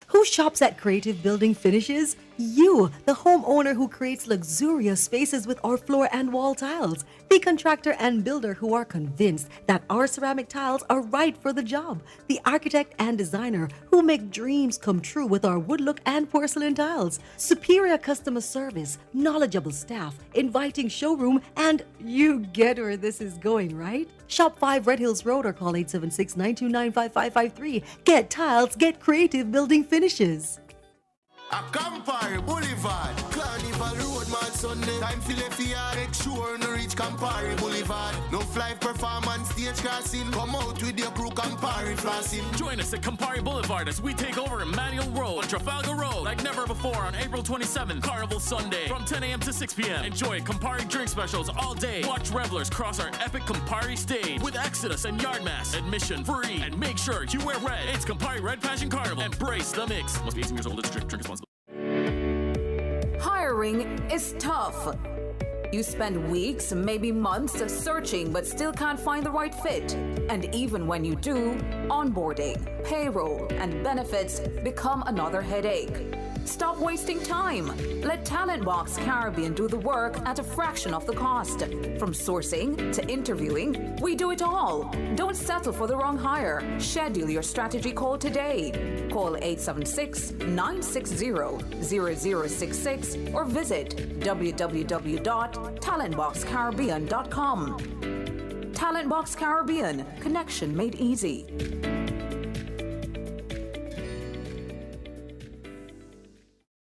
Who shops at Creative Building Finishes? You, the homeowner who creates luxurious spaces with our floor and wall tiles. The contractor and builder who are convinced that our ceramic tiles are right for the job. The architect and designer who make dreams come true with our wood look and porcelain tiles. Superior customer service, knowledgeable staff, inviting showroom, and you get where this is going, right? Shop 5 Red Hills Road or call 876-929-5553. Get tiles, get Creative Building Finishes. A Campari Boulevard, Carnival Road, Mad Sunday. Time for left yard, make sure no reach Campari Boulevard. No live performance, stage crossing. Come out with your crew, Campari flossing. Join us at Campari Boulevard as we take over Emmanuel Road on Trafalgar Road like never before on April 27th. Carnival Sunday from 10 a.m. to 6 p.m. Enjoy Campari drink specials all day. Watch revelers cross our epic Campari stage with Exodus and Yardmass. Admission free and make sure you wear red. It's Campari Red Passion Carnival. Embrace the mix. Must be 18 years old. Let's drink responsibly. Hiring is tough. You spend weeks, maybe months searching but still can't find the right fit. And even when you do, onboarding, payroll, and benefits become another headache. Stop wasting time. Let Talent Box Caribbean do the work at a fraction of the cost. From sourcing to interviewing, we do it all. Don't settle for the wrong hire. Schedule your strategy call today. Call 876-960-0066 or visit www.talentboxcaribbean.com. Talent Box Caribbean, connection made easy.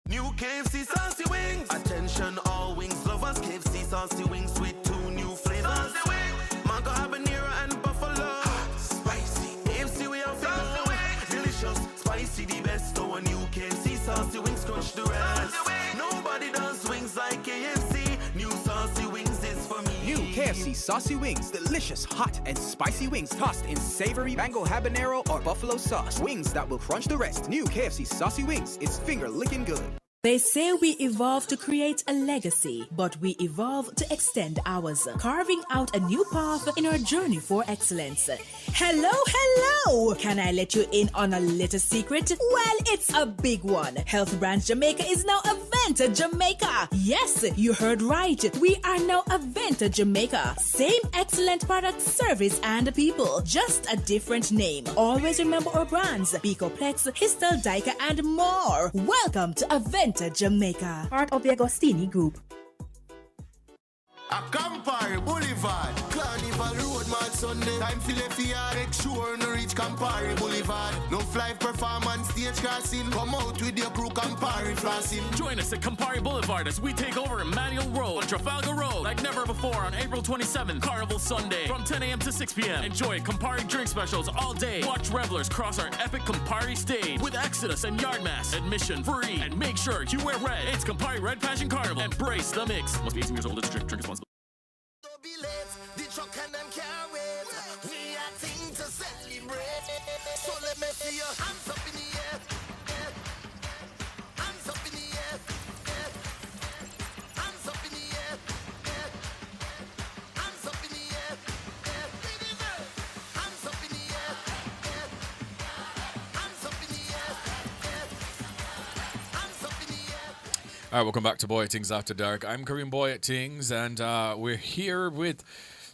New KFC saucy wings. Attention all wings lovers. KFC saucy wings with 2 new flavors. Mango habanero and buffalo. Spicy. KFC we have delicious. Spicy the best. So a new KFC saucy wings crush the rest. Nobody does wings like KFC. New saucy wings is for me. New KFC saucy wings. Delicious, hot, and spicy wings tossed in savory mango habanero or buffalo sauce. Wings that will crunch the rest. New KFC saucy wings. It's finger licking good. They say we evolve to create a legacy, but we evolve to extend ours, carving out a new path in our journey for excellence. Hello, hello! Can I let you in on a little secret? Well, it's a big one. Health Brands Jamaica is now Aventa Jamaica. Yes, you heard right. We are now Aventa Jamaica. Same excellent product, service, and people. Just a different name. Always remember our brands, Bicoplex, Histel Dyka, and more. Welcome to Aventa Jamaica, part of the Agostini Group. A Campari Boulevard, Carnival Road, Mad Sunday. Time for left yard, make sure no reach Campari Boulevard. No live performance, stage crossing. Come out with your crew, Campari flossing. Join us at Campari Boulevard as we take over Emmanuel Road on Trafalgar Road like never before on April 27th. Carnival Sunday from 10 a.m. to 6 p.m. Enjoy Campari drink specials all day. Watch revelers cross our epic Campari stage with Exodus and Yardmass. Admission free and make sure you wear red. It's Campari Red Passion Carnival. Embrace the mix. Must be 18 years old. Let's drink responsibly. The truck and them can't wait. We are thing to celebrate. So let me see your hands up in the air. Hands up in the air. Hands up in the air. Hands up in the air. Hands up in the air. Hands up in the air. Hands up in the air. All right, welcome back to Bwoyatingz After Dark. I'm Kareem Bwoyatingz, and we're here with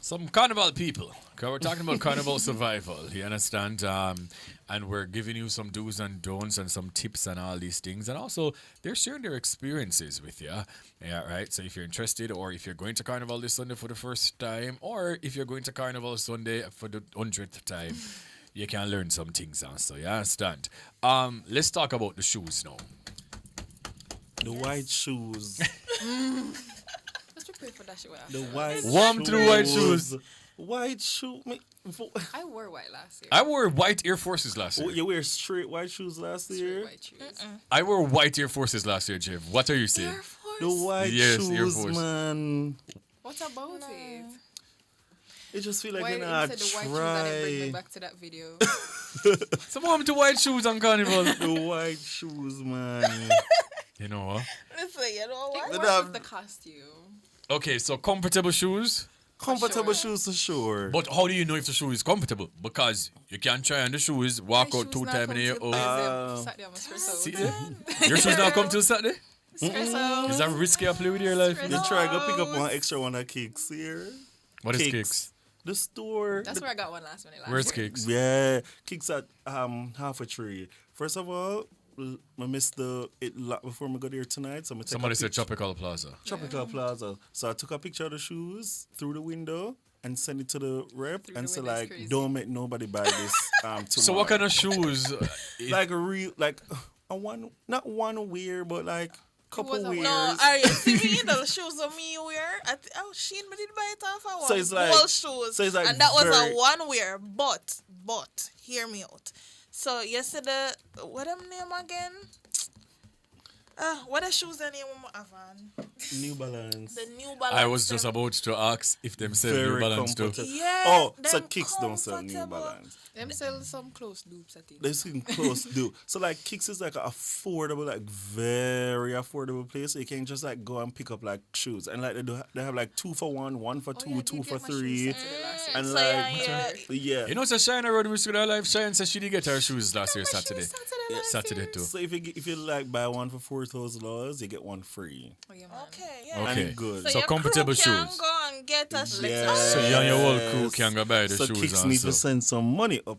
some Carnival people. Okay, we're talking about Carnival survival, you understand? And we're giving you some do's and don'ts and some tips and all these things. And also, they're sharing their experiences with you. Yeah, right? So if you're interested, or if you're going to Carnival this Sunday for the first time, or if you're going to Carnival Sunday for the 100th time, you can learn some things also. You understand? Let's talk about the shoes now. The white shoes. Let's prepare for that shit. The white Warm through white shoes. White shoe. I wore white last year. I wore white Air Forces last year. You wear straight white shoes last year? White shoes. I wore white Air Forces last year, Jeff. What are you saying? The white Yes, Air shoes, Force. man. What about it? It just feel like Why you're you not said the white shoes that didn't bring me try. back to that video? Some warm to white shoes on Carnival. The white shoes, man. You know what? Listen, you know what? It works with the costume. Okay, so comfortable shoes. Comfortable shoes for sure. But how do you know if the shoe is comfortable? Because you can't try on the shoes, walk out 2 times in a year. Saturday, I'm stressed out. See, your shoes not come till Saturday? Stress out. Is that risky to play with your life? You try go pick up one extra one at Kicks here. What is Kicks? The store. That's where I got one last minute. Where's Kicks? Yeah, Kicks at half a tree. First of all, I missed it before I go there tonight. So Somebody said Tropical Plaza. Tropical Plaza. So I took a picture of the shoes through the window and sent it to the rep and said like, don't make nobody buy this tomorrow. So what kind of shoes? Like a real not one wear, but like couple wears. No, are you see me the shoes of me wear? Shein me did buy it off one. So it's like gold shoes. So it's like and that was a one wear. But hear me out. So yesterday, what them name again? What the shoes the name of my New Balance. The New Balance. I was just about to ask if them sell New Balance too. Yeah. Oh, so Kicks don't sell New Balance. Them sell some close dupes, I think. They sell close dupe. So like Kicks is like an affordable, like very affordable place. So you can just like go and pick up like shoes. And like they have like 2 for 1, 1 for 2, 2 for 3. And So, like yeah. You know, so Shiann already was with her life. Shiann said she did get her shoes last year Saturday. Saturday too. So if you like buy one for $4,000, you get one free. Okay, yeah. Okay. And good. So comfortable crew can shoes. go and get a shoe. Yeah. So you and your whole crew can go buy the so shoes. Kicks need to send some money up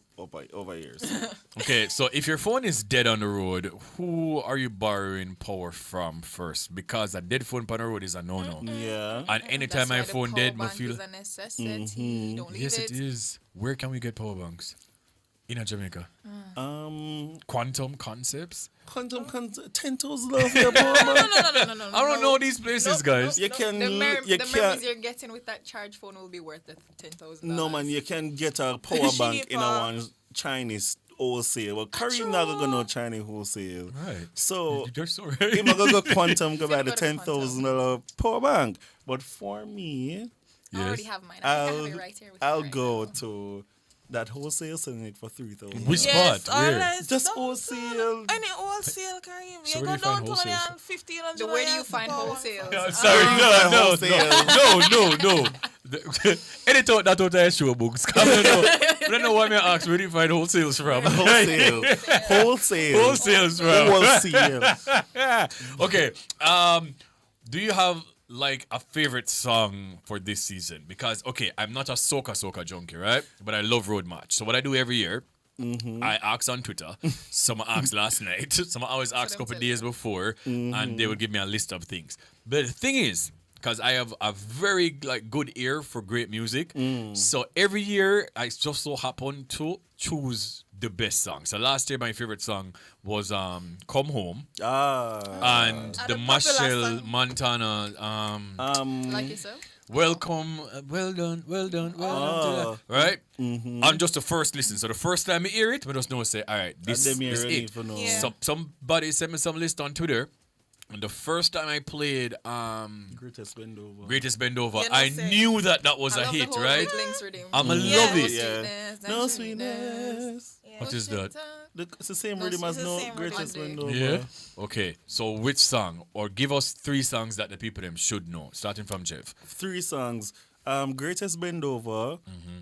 over here. So. Okay, so if your phone is dead on the road, who are you borrowing power from first? Because a dead phone on the road is a no-no. Yeah. And anytime my phone dead, I feel. Is a necessity. Don't leave Yes, it. it is. Where can we get power banks? In Jamaica. Quantum Concepts. Quantum 10,000 love for your power bank. No. I don't know these places, guys. You can. The you memories can. you're getting with that charge phone will be worth the $10,000. No man, you can get a power bank in a one Chinese wholesale. Well, Kareem not gonna go no Chinese wholesale. Right. So You're so right. him gonna go Quantum go buy the $10,000 power bank. But for me, I already have mine. I think I have it right here. I'll go to that wholesale selling it for $3,000. Which spot? Where? Just wholesale. Any wholesale, Kareem. So You where go do you find down to wholesale? $1,500. So where do you find wholesale? Sorry, no. Any thought that out of show books. I don't know why me ask where do you find wholesales from. Wholesales from. Okay. Do you have like a favorite song for this season? Because okay, I'm not a soca junkie, right? But I love Road March. So what I do every year, I ask on Twitter. Some asked last night. Some always ask a couple days before, and they would give me a list of things. But the thing is, because I have a very like good ear for great music, so every year I just so happen to choose the best song. So last year my favorite song was "Come Home" and the Machel Montana Like yourself? Welcome, well done, right? On just the first listen. So the first time I hear it, I just know say, all right, this is it. So somebody sent me some list on Twitter. And the first time I played Greatest Bend Over, I knew that was a hit, right? I'm a love it. Yeah. No sweetness. What is that? It's the same rhythm as No Greatest Bend Over. Yeah. Okay. So which song, or give us 3 songs that the people them should know, starting from Jeff. 3 songs. Greatest Bend Over,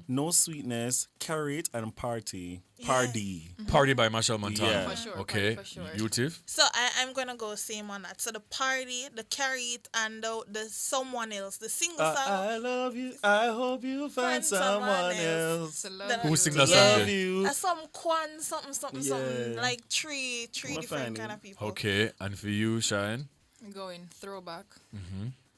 No Sweetness, Carry It, and Party. Party. Party by Machel Montana. Yeah. For sure. Okay. For sure. You, Tiff? So I'm gonna go same on that. So the party, the carry it, and the someone else, the single song. I love you. I hope you find someone else. Who sings that song? Love you. Some Kwan, something, like three different kind of people. Okay. And for you, Shiann? I'm going throwback.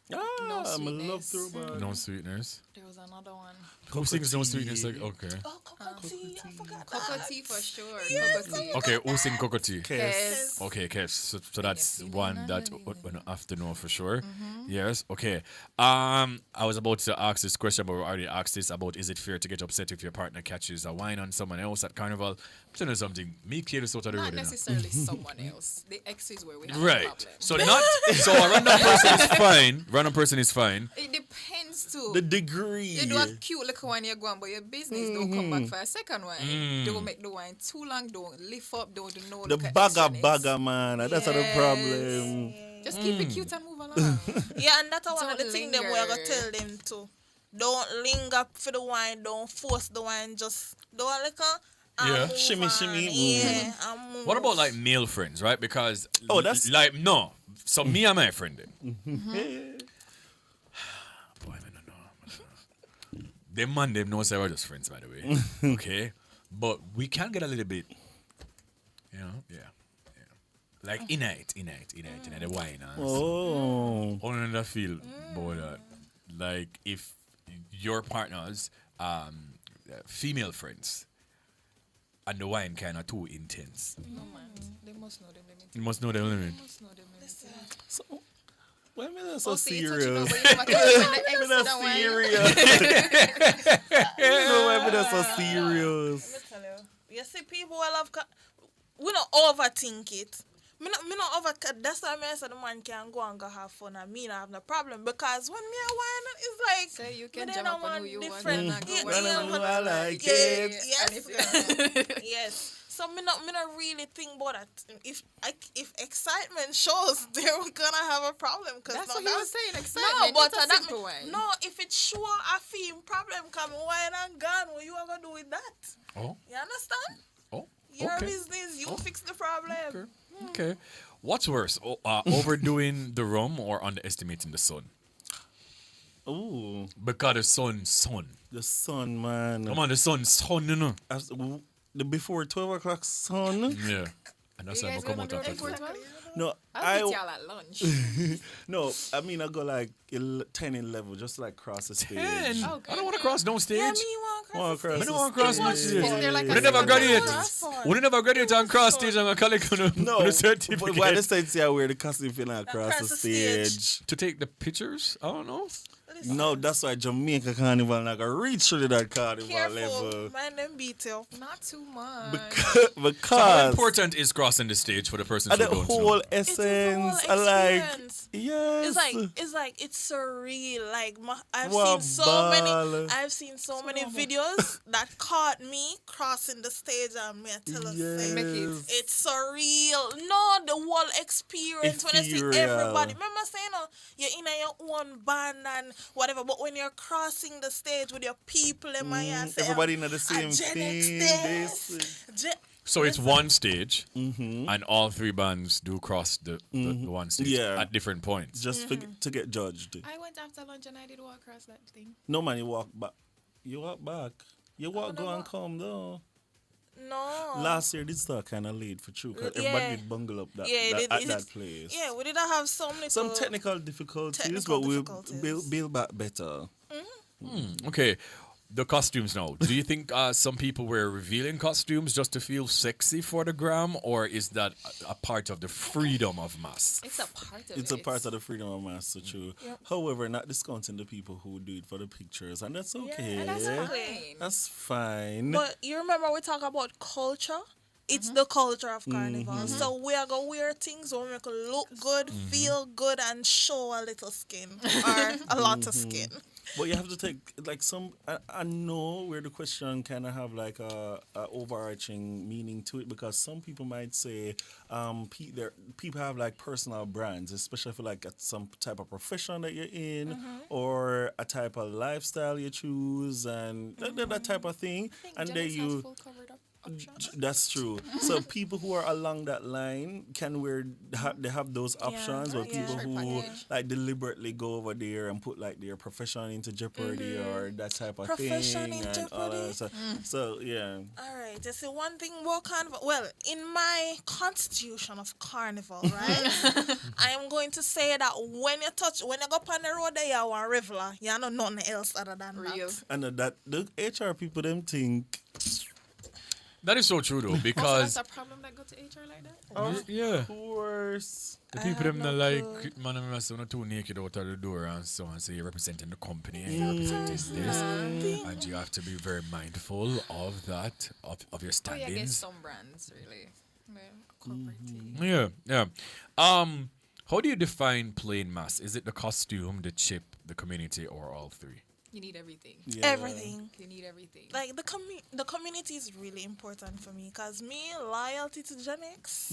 No I'm a love sweetness. throwback. No sweeteners. There was another one. Who sings no sweetness? Like, okay. Oh, cocoa tea. I forgot Cocoa that. tea for sure. Yes, Cocoa tea. Okay, who sing cocoa tea? Kes. Okay, Kes. So that's one that we have to know for sure. Mm-hmm. Yes. Okay. I was about to ask this question, but we already asked this about: is it fair to get upset if your partner catches a wine on someone else at Carnival? I'm telling you something. Me clear this out of the road. Not necessarily someone else. The ex is where we have a Right. problem. So not. So a random person is fine. Random person is fine. It depends too. The degree. You do a cute little wine you're going, but your business don't come back for a second wine. Mm. Don't make the wine too long. Don't lift up. Don't do no. The bagger, man. That's the problem. Just keep it cute and move along. Yeah, and that's one of the Don't things them we're gonna linger. tell them too. Don't linger for the wine. Don't force the wine. Just do a little. Yeah. Move Shimmy, on. shimmy. Yeah. And move. What about like male friends, right? Because that's- like no. So me and my friend them. Boy, I don't know. Them man, them know say we're just friends, by the way. Okay, but we can get a little bit, yeah. Like innate, the wine. Oh. Only I feel about that. Like if your partner's female friends and the wine kind of too intense. No man, they must know them limit. You must know the limit. So, why am I so Oh, see, you touch serious? it over, you have to Why exit am I that serious? No, why am I so serious? Let me tell you. You see, people will have. We don't overthink it. Me not over. That's why I said the man can go and go have fun, and me not have no problem because when me a wine, it's like say you can me jam then up on who you want different. and go Yeah, where you yeah, want. I like yeah, it. Yes, yes. So me not really think about that. If excitement shows, they're gonna have a problem. Cause That's no, what he was saying, No, excitement, but not a that simple wine. no, if it's sure a theme problem coming, wine and gone, what you are gonna do with that? Oh. You understand? Oh. Your Okay. business, you fix the problem. Okay. What's worse, overdoing the rum or underestimating the sun? Ooh. Because the sun. The sun, man. Come on, the sun, you know. The before 12 o'clock sun. Yeah. And that's You why I guys come go out to after before 12. 12? No, I'll meet y'all at lunch. No, I mean I go like 10 in level, just like cross the stage. 10? I don't want to cross no stage. Yeah, me want Wanna cross I don't want to cross no stage. Is there like We a never second graduate. level? We never graduate and cross stage and I collect on No, the but certificate. why the states here wear the costume finna across the stage? To take the pictures? I don't know. No, that's why Jamaica Carnival not gonna reach through that Carnival Careful, level. mind them beat you. Not too much. Because So how important is crossing the stage for the person who the don't whole know? essence, I like, yes. It's surreal. Like I've Wow, seen so many videos that caught me crossing the stage and me I tell us Yes. it's surreal. No, the whole experience when I see Ethereal. everybody. Remember saying you're in your own band and whatever, but when you're crossing the stage with your people and everybody know the same thing. So it's one stage, and all three bands do cross the one stage Yeah. at different points. Just to get judged. I went after lunch and I did walk across that thing. No man, you walk back. You walk back. You walk, go and come though. No. Last year did start kind of late for true, cause Yeah. everybody did bungle up that, Yeah, at that place. Yeah, we didn't have Some technical difficulties, but we'll build back better. Okay, the costumes now. Do you think some people were revealing costumes just to feel sexy for the gram, or is that a part of the freedom of mass? It's a part of It's it. a part of the freedom of mass, so true. Yep. However, not discounting the people who do it for the pictures, and that's okay. and that's fine. That's fine. But you remember we talk about culture? It's the culture of Carnival. So we are going to wear things where we make it look good, feel good, and show a little skin or a lot of skin. But you have to take like I know where the question kind of have like a overarching meaning to it, because some people might say people have like personal brands, especially for like some type of profession that you're in or a type of lifestyle you choose and that type of thing, and then you. That's true. So people who are along that line can they have those options, but people who like deliberately go over there and put like their profession into jeopardy or that type of Profession thing in and all jeopardy? that. So yeah. All right, just say one thing about Carnival. Well, in my constitution of Carnival, right, I am going to say that when you go up on the road there, you want Riveler. You know nothing else other than real. And that the HR people them think. That is so true though, Also, because that's a problem that go to HR like that. Of course. The people them that like man and so not too naked out of the door and so on. So you're representing the company and you're representing this, and you have to be very mindful of that of your standings. Oh, yeah, against some brands really. Yeah. How do you define playing mass? Is it the costume, the chip, the community, or all three? You need everything. Yeah. Everything. You need everything. Like the community is really important for me because me loyalty to Gen X.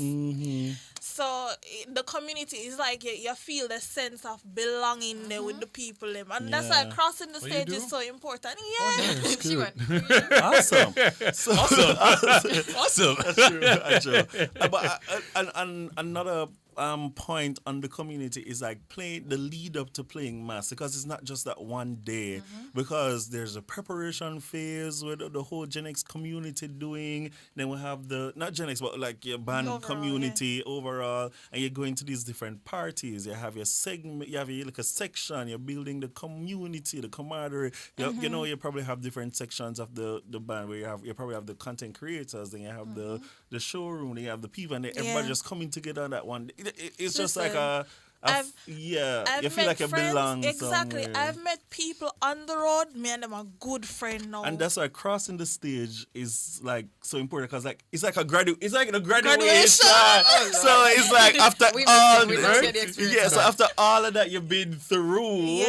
So the community is like you feel the sense of belonging there with the people them, and that's why crossing the stage is so important. Yeah. Awesome. Awesome. That's true. But another point on the community is like playing the lead up to playing mass, because it's not just that one day, because there's a preparation phase with the whole Gen X community doing. Then we have the not Gen X but like your band community overall, and you're going to these different parties. You have your segment, you have your like a section. You're building the community, the camaraderie. You know, you probably have different sections of the band where you probably have the content creators, then you have the showroom, then you have the people, and everybody just coming together on that one. It's just like you feel like you belong exactly. somewhere. I've met people on the road, me and them are good friends now. And that's why crossing the stage is like so important, because like it's like the graduation. So it's like after so after all of that you've been through.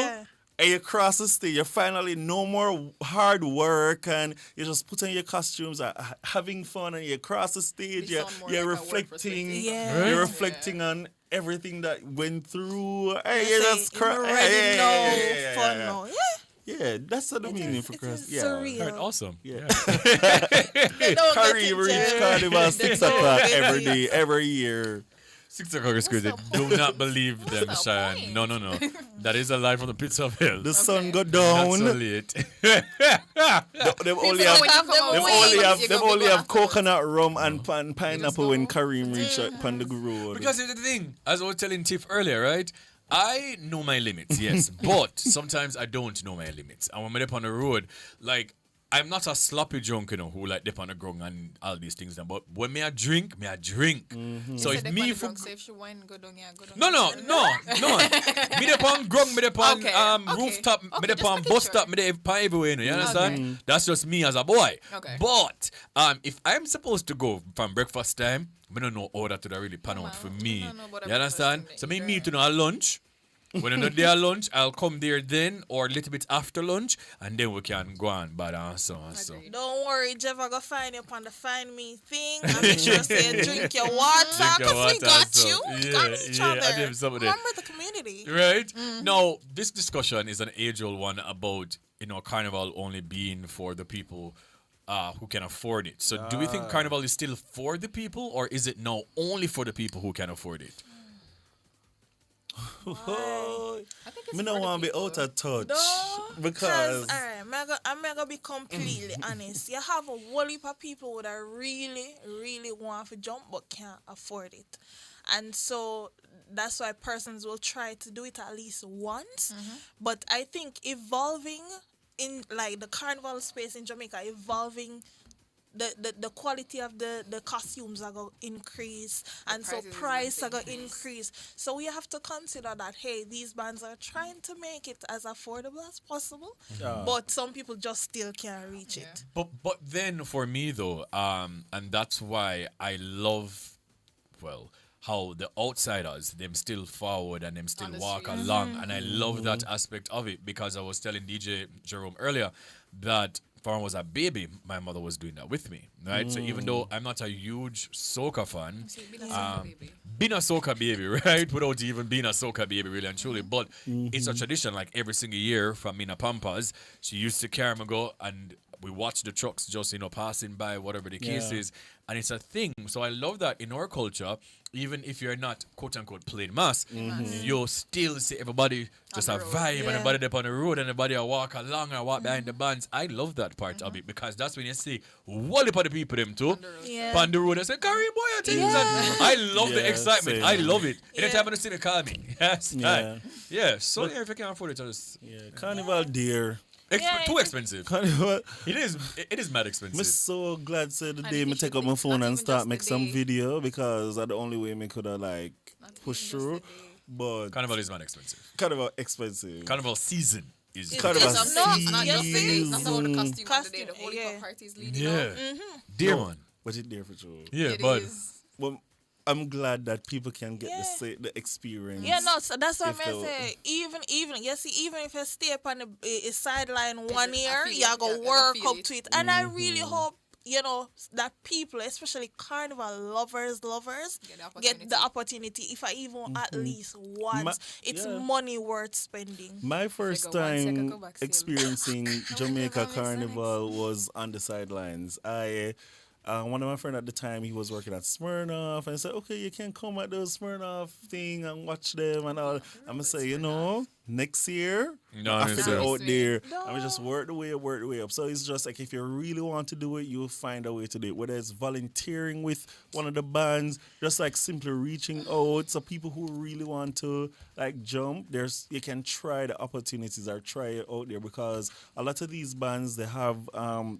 And you cross the stage, you're finally no more hard work, and you just put on your costumes, having fun, and you cross the stage, you're reflecting, you're reflecting on everything that went through. Hey, you just yeah, that's the meaning for cross. Yeah, surreal. Awesome. Yeah. Carry reach Carnival 6 o'clock every day, every year. 6 o'clock is good. Do not believe them, Shiann. No. That is a lie from the pits of hell. The sun go down. Not so late. They only have coconut rum and pineapple when Kareem reach upon the road. Because here's the thing, as I was telling Tiff earlier, right? I know my limits, yes, but sometimes I don't know my limits. And when I'm up on the road, like, I'm not a sloppy drunk, who like dip on the ground and all these things. But when me I drink. So if me for No. Me dip on ground, me dip on rooftop, me dip on bus stop, me dip on everywhere. You understand? That's just me as a boy. Okay. But if I'm supposed to go from breakfast time, I don't know how that would really pan out for me. You understand? So me meet at lunch. When I'm not there at lunch, I'll come there then or a little bit after lunch, and then we can go on. But so. Don't worry, Jeff, I go find you upon the find me thing. And make sure you drink your water, because we got you. We got each other. Remember the community. Right? Now, this discussion is an age-old one about, Carnival only being for the people who can afford it. So do we think Carnival is still for the people, or is it now only for the people who can afford it? Me don't want to be out of touch. No, because I'm gonna be completely honest. You have a whole heap of people that really, really want to jump but can't afford it. And so that's why persons will try to do it at least once. But I think evolving in like the carnival space in Jamaica, evolving the quality of the costumes are going to increase, and so price are going to increase. So we have to consider that, hey, these bands are trying to make it as affordable as possible, but some people just still can't reach it. But then for me though, and that's why I love, how the outsiders, them still forward and them still walk along. And I love that aspect of it, because I was telling DJ Jerome earlier that when I was a baby, my mother was doing that with me, right? So even though I'm not a huge soca fan, being a soca baby, right? Without even being a soca baby, really and truly. But it's a tradition, like every single year from Mina Pampas, she used to carry me go, and we watch the trucks just, passing by, whatever the case is. and it's a thing. So I love that in our culture, even if you're not quote unquote playing mass, you still see everybody just a vibe and everybody there on the road and everybody a walk along or walk behind the bands. I love that part of it because that's when you see one of the people them too on the road and say, Carry Bwoyatingz. And I love the excitement. same. I love it. Anytime I see me, call me. Yes. Yeah. So if you can't afford it, just Carnival dear. Too expensive. Carnival. It is mad expensive. I'm so glad say the day me take up my phone and start make some video because that's the only way me could have like push through. But Carnival is mad expensive. Carnival expensive. Carnival season is Carnival expensive. Not just the day, not about the costume on the day, the whole party is leading up. Dear No, man. But it's there for sure. Yeah, but well, I'm glad that people can get the experience. Yeah, no, so that's what if I'm they'll- saying. Even you see, even if you stay up on the sideline 1 year, feel you it, go yeah, work I feel up it. to it. And I really hope, that people, especially Carnival lovers, get the opportunity, if I even at least once. It's money worth spending. My first time experiencing Jamaica Carnival was on the sidelines. One of my friends at the time, he was working at Smirnoff and said, okay, you can come at those Smirnoff thing and watch them and all. I'm going to say, next year, after they're out there, I'm going to just work the way up. So it's just like if you really want to do it, you'll find a way to do it. Whether it's volunteering with one of the bands, just like simply reaching out. So people who really want to like jump, you can try the opportunities or try it out there because a lot of these bands, they have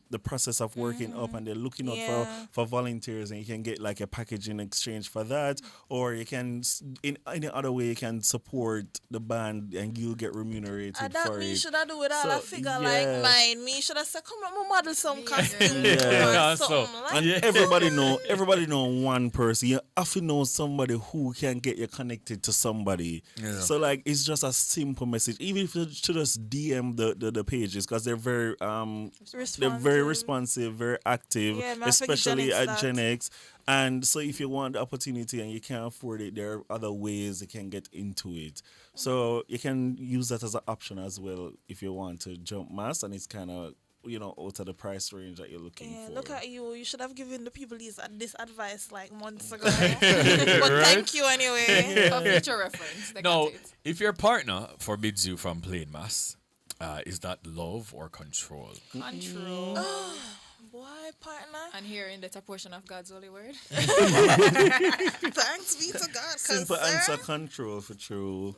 the process of working up and they're looking out for volunteers and you can get like a package in exchange for that, or you can in any other way you can support the band and you'll get remunerated That for me it. should I do with all So, a figure like mine. Me should I say, come on, model some costume. And everybody know one person. You have to know somebody who can get you connected to somebody. So like it's just a simple message. Even if you should just DM the pages because they're very responsive, very active, especially at Gen X. And so if you want the opportunity and you can't afford it, there are other ways you can get into it. So you can use that as an option as well if you want to jump mass and it's kind of out of the price range that you're looking for. Look at you. You should have given the people this advice like months ago. But thank you anyway. For future reference. Now, if your partner forbids you from playing mass, is that love or control? Control. Boy, partner. And hearing that a portion of God's holy word. Thanks be to God. Simple answer, control for true.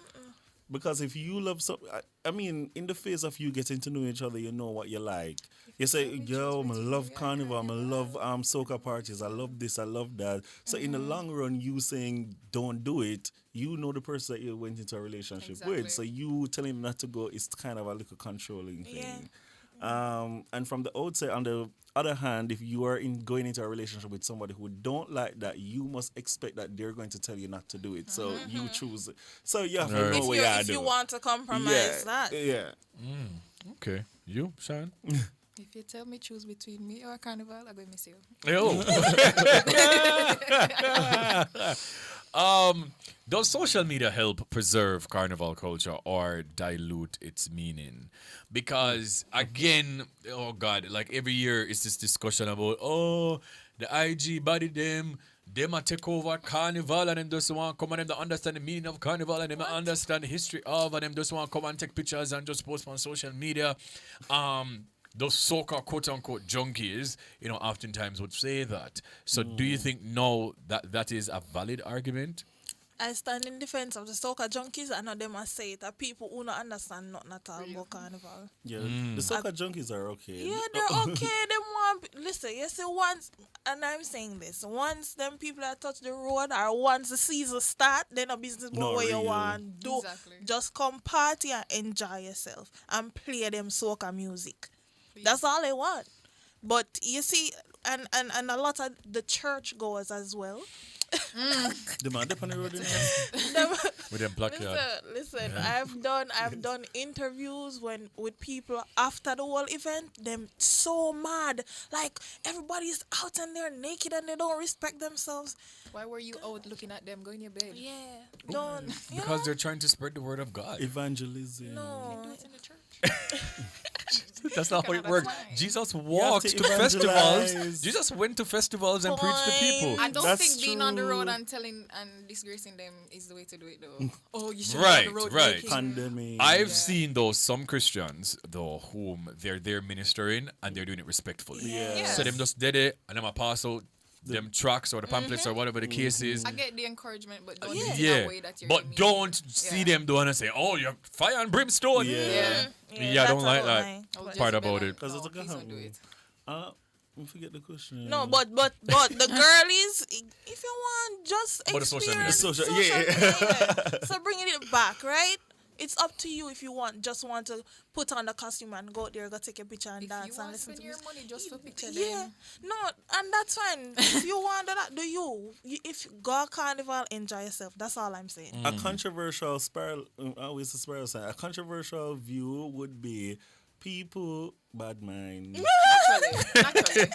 Because if you love I mean, in the face of you getting to know each other, you know what you like. You say, yo, I love Carnival, I love soca parties, I love this, I love that. So in the long run, you saying don't do it, you know the person that you went into a relationship with. So you telling them not to go is kind of a little controlling thing. And from the outside, on the other hand, if you are going into a relationship with somebody who don't like that, you must expect that they're going to tell you not to do it. So you choose it. So you have to know what you do. If you want to compromise that. Yeah. Okay. You, Shiann? If you tell me choose between me or Carnival, I'm going to miss you. Does social media help preserve Carnival culture or dilute its meaning? Because again, oh God, like every year it's this discussion about the IG body them a take over Carnival and them just want to come and them to understand the meaning of Carnival and them to understand the history of and them just want to come and take pictures and just post on social media. Those soca quote-unquote junkies, oftentimes would say that. So do you think now that is a valid argument? I stand in defense of the soca junkies. I know them must say it. That people who don't understand nothing at all about Carnival. Yeah, the soca junkies are okay. Yeah, they're okay. Them want listen. You see, once, and I'm saying this, once them people that touch the road or once the season start, then a business what you want do. Exactly. Just come party and enjoy yourself and play them soca music. That's all they want. But you see, and a lot of the church goers as well. The man up on the road with them black yard. Listen, I've done interviews with people after the whole event. Them so mad, like everybody's out and they're naked and they don't respect themselves. Why were you out looking at them going to your bed? Yeah, don't. Because they're trying to spread the word of God. Evangelism. No. Do it in the church. That's not how it works. Jesus You walked have to to festivals. evangelize. Jesus went to festivals and preached to people. I don't That's think being on the true. road and telling and disgracing them is the way to do it, though. Oh, you should Right, be on the road right. making- Condemning. I've seen though some Christians though whom they're there ministering and they're doing it respectfully. Yeah. Yes. So them just did it and them pass out them tracts or the pamphlets or whatever the case is. I get the encouragement, but don't do it in Yeah, a way that you're but don't see them doing and say, "Oh, you're fire and brimstone." Yeah. I don't like that part about it. Because it's a good I forget the question. No, but the girlies, if you want, just But the social media. experience Social- yeah. So bringing it back, right? It's up to you if you want to put on the costume and go out there, go take a picture and dance and listen to your music. money just for picture Yeah, them. no, and that's fine. If you want that, do you? If go Carnival, enjoy yourself. That's all I'm saying. A controversial spiral, always a spiral sign. A controversial view would be people bad mind. Naturally.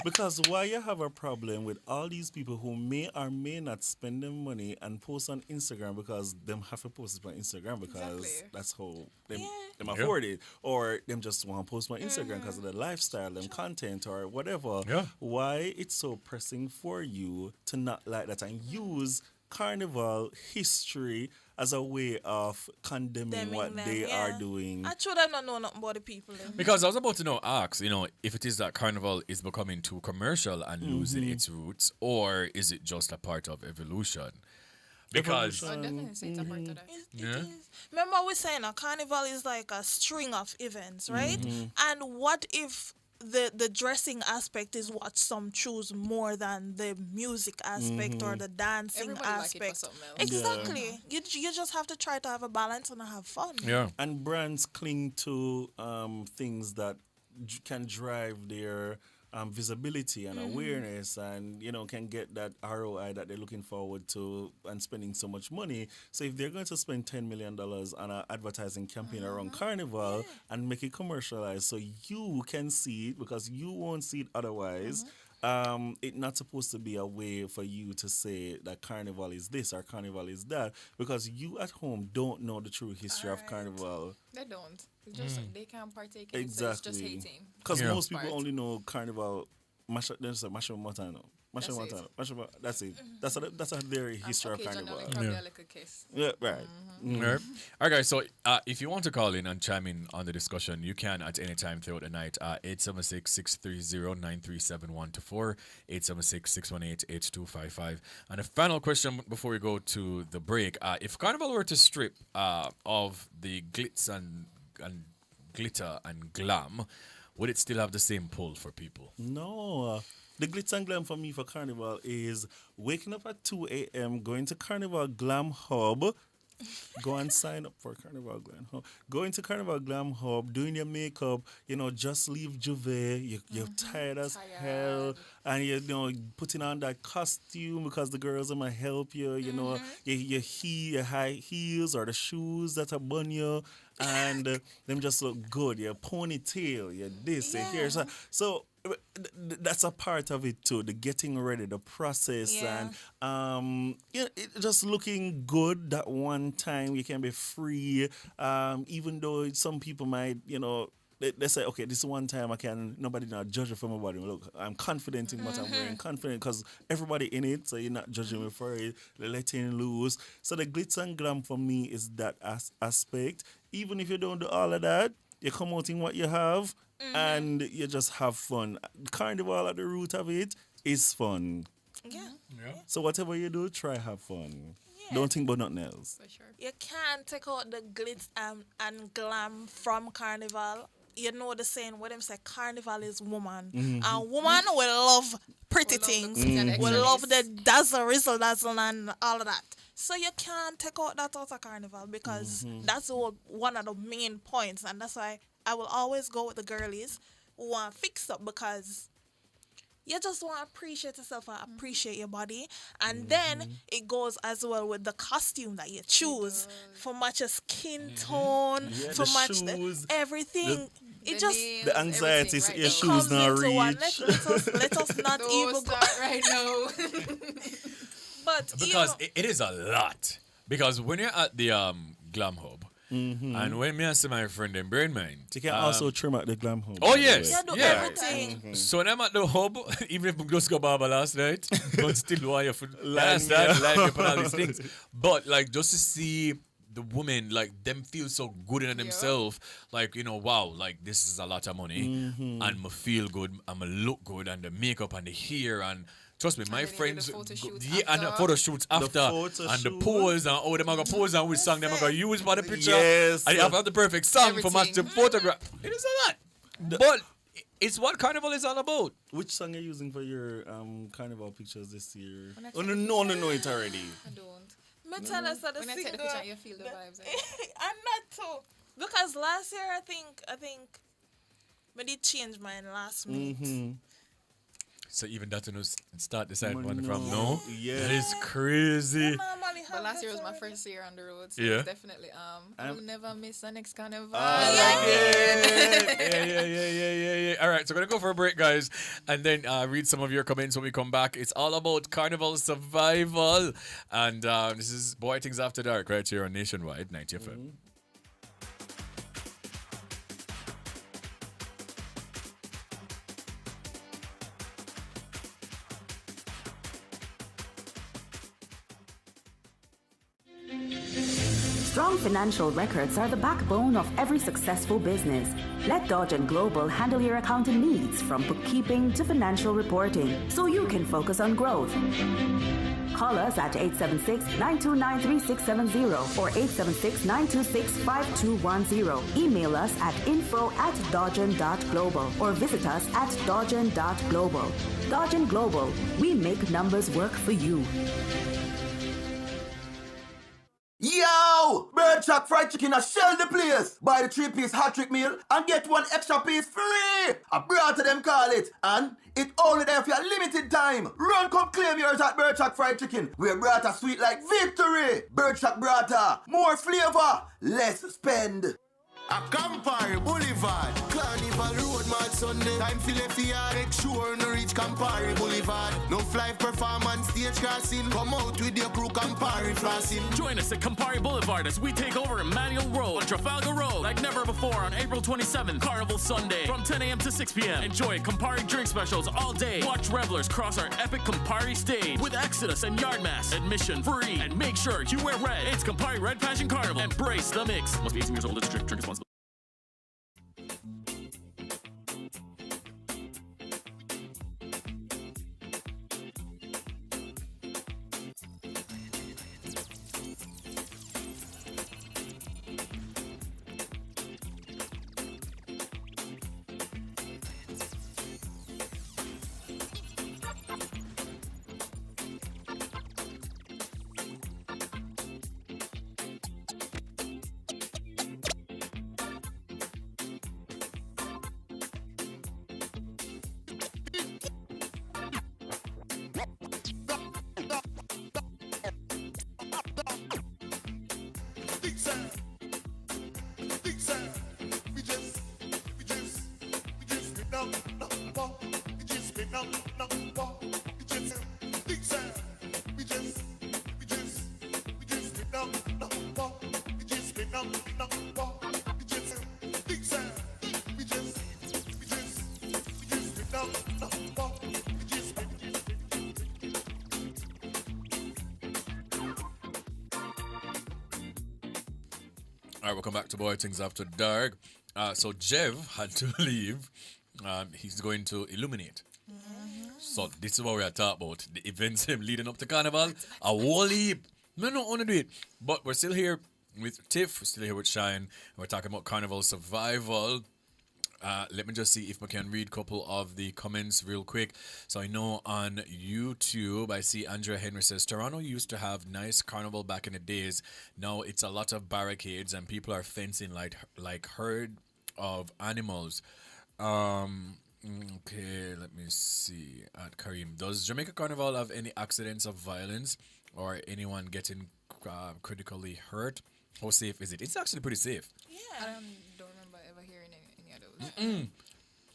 Because why you have a problem with all these people who may or may not spend their money and post on Instagram because them have to post it on Instagram because that's how them afford it, or them just want to post on Instagram because of the lifestyle and content or whatever. Yeah. Why it's so pressing for you to not like that and use Carnival history as a way of condemning what they are doing. I should have not know nothing about the people. Because I was about to ask, if it is that Carnival is becoming too commercial and losing its roots, or is it just a part of evolution? Because I definitely say it's a part of that. yeah. Remember we saying a carnival is like a string of events, right? And what if the dressing aspect is what some choose more than the music aspect or the dancing Everybody like it for aspect? something else. Exactly. You just have to try to have a balance and have fun. Yeah. And brands cling to things that can drive their visibility and awareness, and can get that ROI that they're looking forward to and spending so much money. So if they're going to spend $10 million on an advertising campaign around Carnival and make it commercialized so you can see it because you won't see it otherwise. It's not supposed to be a way for you to say that Carnival is this or Carnival is that, because you at home don't know the true history of Carnival. They don't. It's just they can't partake in it, so Exactly. it's just hating. Because Yeah. most people only know Carnival, Masha Montano. That's it. That's their history of Occasionally, Carnival. probably a little kiss. Yeah, right. All right. All right, so if you want to call in and chime in on the discussion, you can at any time throughout the night. 876-630-9371 876-618-8255. And the final question before we go to the break, if Carnival were to strip of the glitz and glitter and glam, would it still have the same pull for people? No. The glitz and glam for me for Carnival is waking up at 2 a.m., going to Carnival Glam Hub. Go and sign up for Carnival Glam Hub. Going to Carnival Glam Hub, doing your makeup, just leave Juve. You're tired as hell. And you're putting on that costume because the girls are going to help you. Your high heels or the shoes that are bun you. And them just look good. Your ponytail, your this, your hair. So that's a part of it too, the getting ready, the process, and it just looking good that one time. You can be free, even though some people might, they say, okay, this one time nobody not judge for my body. Look, I'm confident in what I'm wearing, confident because everybody in it, so you're not judging me for it, they're letting loose. So the glitz and glam for me is that aspect. Even if you don't do all of that, you come out in what you have, and you just have fun. Carnival at the root of it is fun. Yeah. So whatever you do, try have fun. Don't think about nothing else. For sure. You can't take out the glitz and glam from Carnival. You know the saying where them say Carnival is woman. And woman will love pretty things. Will love the dazzle, rizzle, dazzle and all of that. So you can't take out that out of Carnival because that's one of the main points. And that's why I will always go with the girlies who want fixed up, because you just want to appreciate yourself and appreciate your body. And then it goes as well with the costume that you choose for match your skin tone, for match everything. The anxiety, right your now. shoes not reach. Let us not Don't even go. start right now. But Because it is a lot. Because when you're at the Glam Hub, And when me I see my friend in Brain Mind. You can also trim out the glam hub. Oh, yes. Yeah, do Yeah. everything. So when I'm at the hub, even if I just go barber last night, but still wire for Line last me night, up. line me up and all these things. But like just to see the women, like them feel so good in themselves, like, you know, wow, like this is a lot of money, and I feel good, I'm look good, and the makeup and the hair, and trust me, my friends, and the photo shoots after, and the pose, and how them are gonna pose, and which song them are gonna use for the picture. Yes. And you have to have the perfect song for match the photograph. It is a lot, but it's what Carnival is all about. Which song are you using for your Carnival pictures this year? Oh, no, it already. I don't. Me tell us that the When I take the single. picture, you feel the vibes. I'm not too. Because last year, I think, I did change mine last minute. So even that, you know, start deciding one from no. Yeah. That is crazy. But last year was my first year on the road, so Yeah. it's definitely I will never miss the next Carnival. Yeah. All right, so we're gonna go for a break, guys, and then read some of your comments when we come back. It's all about Carnival survival, and this is Bwoyatingz After Dark right here on Nationwide 90 FM. Strong financial records are the backbone of every successful business. Let Dodge & Global handle your accounting needs from bookkeeping to financial reporting so you can focus on growth. Call us at 876-929-3670 or 876-926-5210. Email us at info@dodgen.global or visit us at dodgen.global. Dodge & Global, we make numbers work for you. Yo! Bird Shack fried chicken a shell the place. Buy the 3-piece hot trick meal and get 1 extra piece free. A brata them call it. And it only there for a limited time. Run come claim yours at Bird Shack fried chicken. Where brata sweet like victory. Bird Shack brata. More flavor. Less spend. A Campari Boulevard, Carnival Road, Mad Sunday. Time for left the yard, make sure no reach Campari Boulevard. No fly performance, stage crossing. Come out with your crew, Campari flossing. Join us at Campari Boulevard as we take over Emmanuel Road on Trafalgar Road like never before on April 27th, Carnival Sunday from 10 a.m. to 6 p.m. Enjoy Campari drink specials all day. Watch revelers cross our epic Campari stage with Exodus and Yardmass. Admission free, and make sure you wear red. It's Campari Red Passion Carnival. Embrace the mix. Must be 18 years old. Let's drink responsibly. All right, welcome back to Bwoyatingz After Dark. So Jev had to leave. He's going to illuminate. So this is what we are talking about. The events leading up to Carnival. A whole heap. No, want to do it. But we're still here with Tiff. We're still here with Shiann. We're talking about Carnival survival. Let me just see if we can read a couple of the comments real quick. So I know on YouTube, I see Andrea Henry says, Toronto used to have nice carnival back in the days. Now it's a lot of barricades and people are fencing like herd of animals. Okay, let me see. At Kareem, does Jamaica Carnival have any accidents of violence or anyone getting critically hurt? How safe is it? It's actually pretty safe. Yeah. I don't remember ever hearing any of those.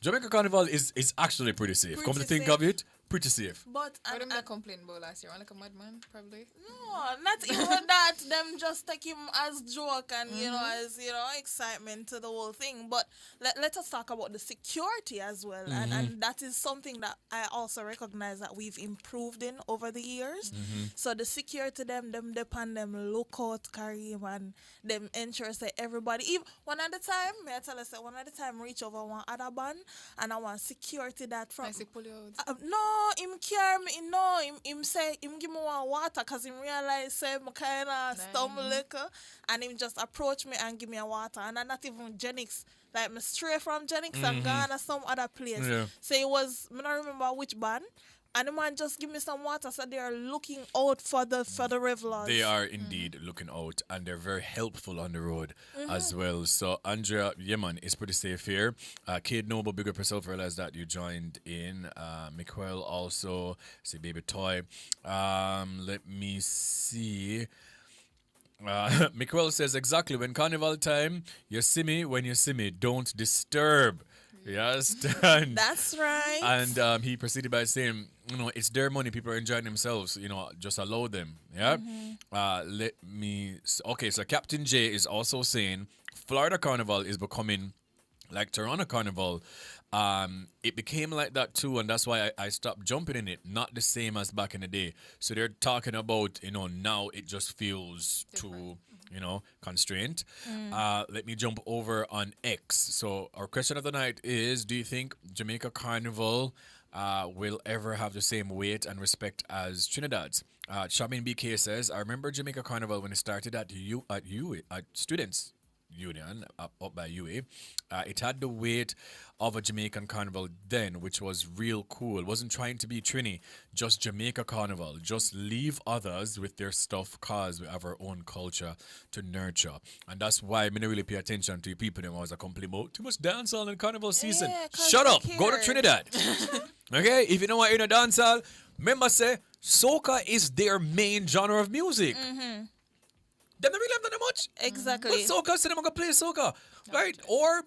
Jamaica Carnival is actually pretty safe. Come to think of it, pretty safe. But What am I complaining about last year? I'm like a madman, probably. No, not even that. Them just take him as joke and as excitement to the whole thing. But let us talk about the security as well, and that is something that I also recognize that we've improved in over the years. So the security, them depend them lookout Kareem and them ensure say everybody. Even one at a time, may I tell us one at a time reach over one other band and I want security that from. I pull you out. No, him care me. No, him say him give me one water because him realize say me kind of stumble little and him just approach me and give me a water and I'm not even Genix. Like me straight from Genix and gone to some other place. Yeah. So it was me not remember which band. And the man just give me some water, so they are looking out for the revelers. They are indeed looking out, and they're very helpful on the road as well. So Andrea, yeah man, it's pretty safe here. Kate Noble, big up yourself, realize that you joined in. Michael also, say baby toy. Let me see. Michael says exactly when carnival time, you see me when you see me, don't disturb. Yes, that's right. And he proceeded by saying, it's their money. People are enjoying themselves. Just allow them. Yeah. Okay, so Captain J is also saying Florida Carnival is becoming like Toronto Carnival. It became like that too, and that's why I stopped jumping in it. Not the same as back in the day. So they're talking about, now it just feels too, constraint. Let me jump over on X. So our question of the night is, do you think Jamaica Carnival will ever have the same weight and respect as Trinidad's? Shamin BK says, I remember Jamaica Carnival when it started at Students Union up by UA. It had the weight of a Jamaican carnival then, which was real cool. It wasn't trying to be Trini, just Jamaica Carnival. Just leave others with their stuff cause we have our own culture to nurture. And that's why I didn't really pay attention to people that was a complaint about too much dancehall in carnival season. Shut up. Go to Trinidad. Okay? If you know what you're in a dancehall, remember say, soca is their main genre of music. They don't really have that much. Exactly. But soca, so they're going to play soca. Right? Or,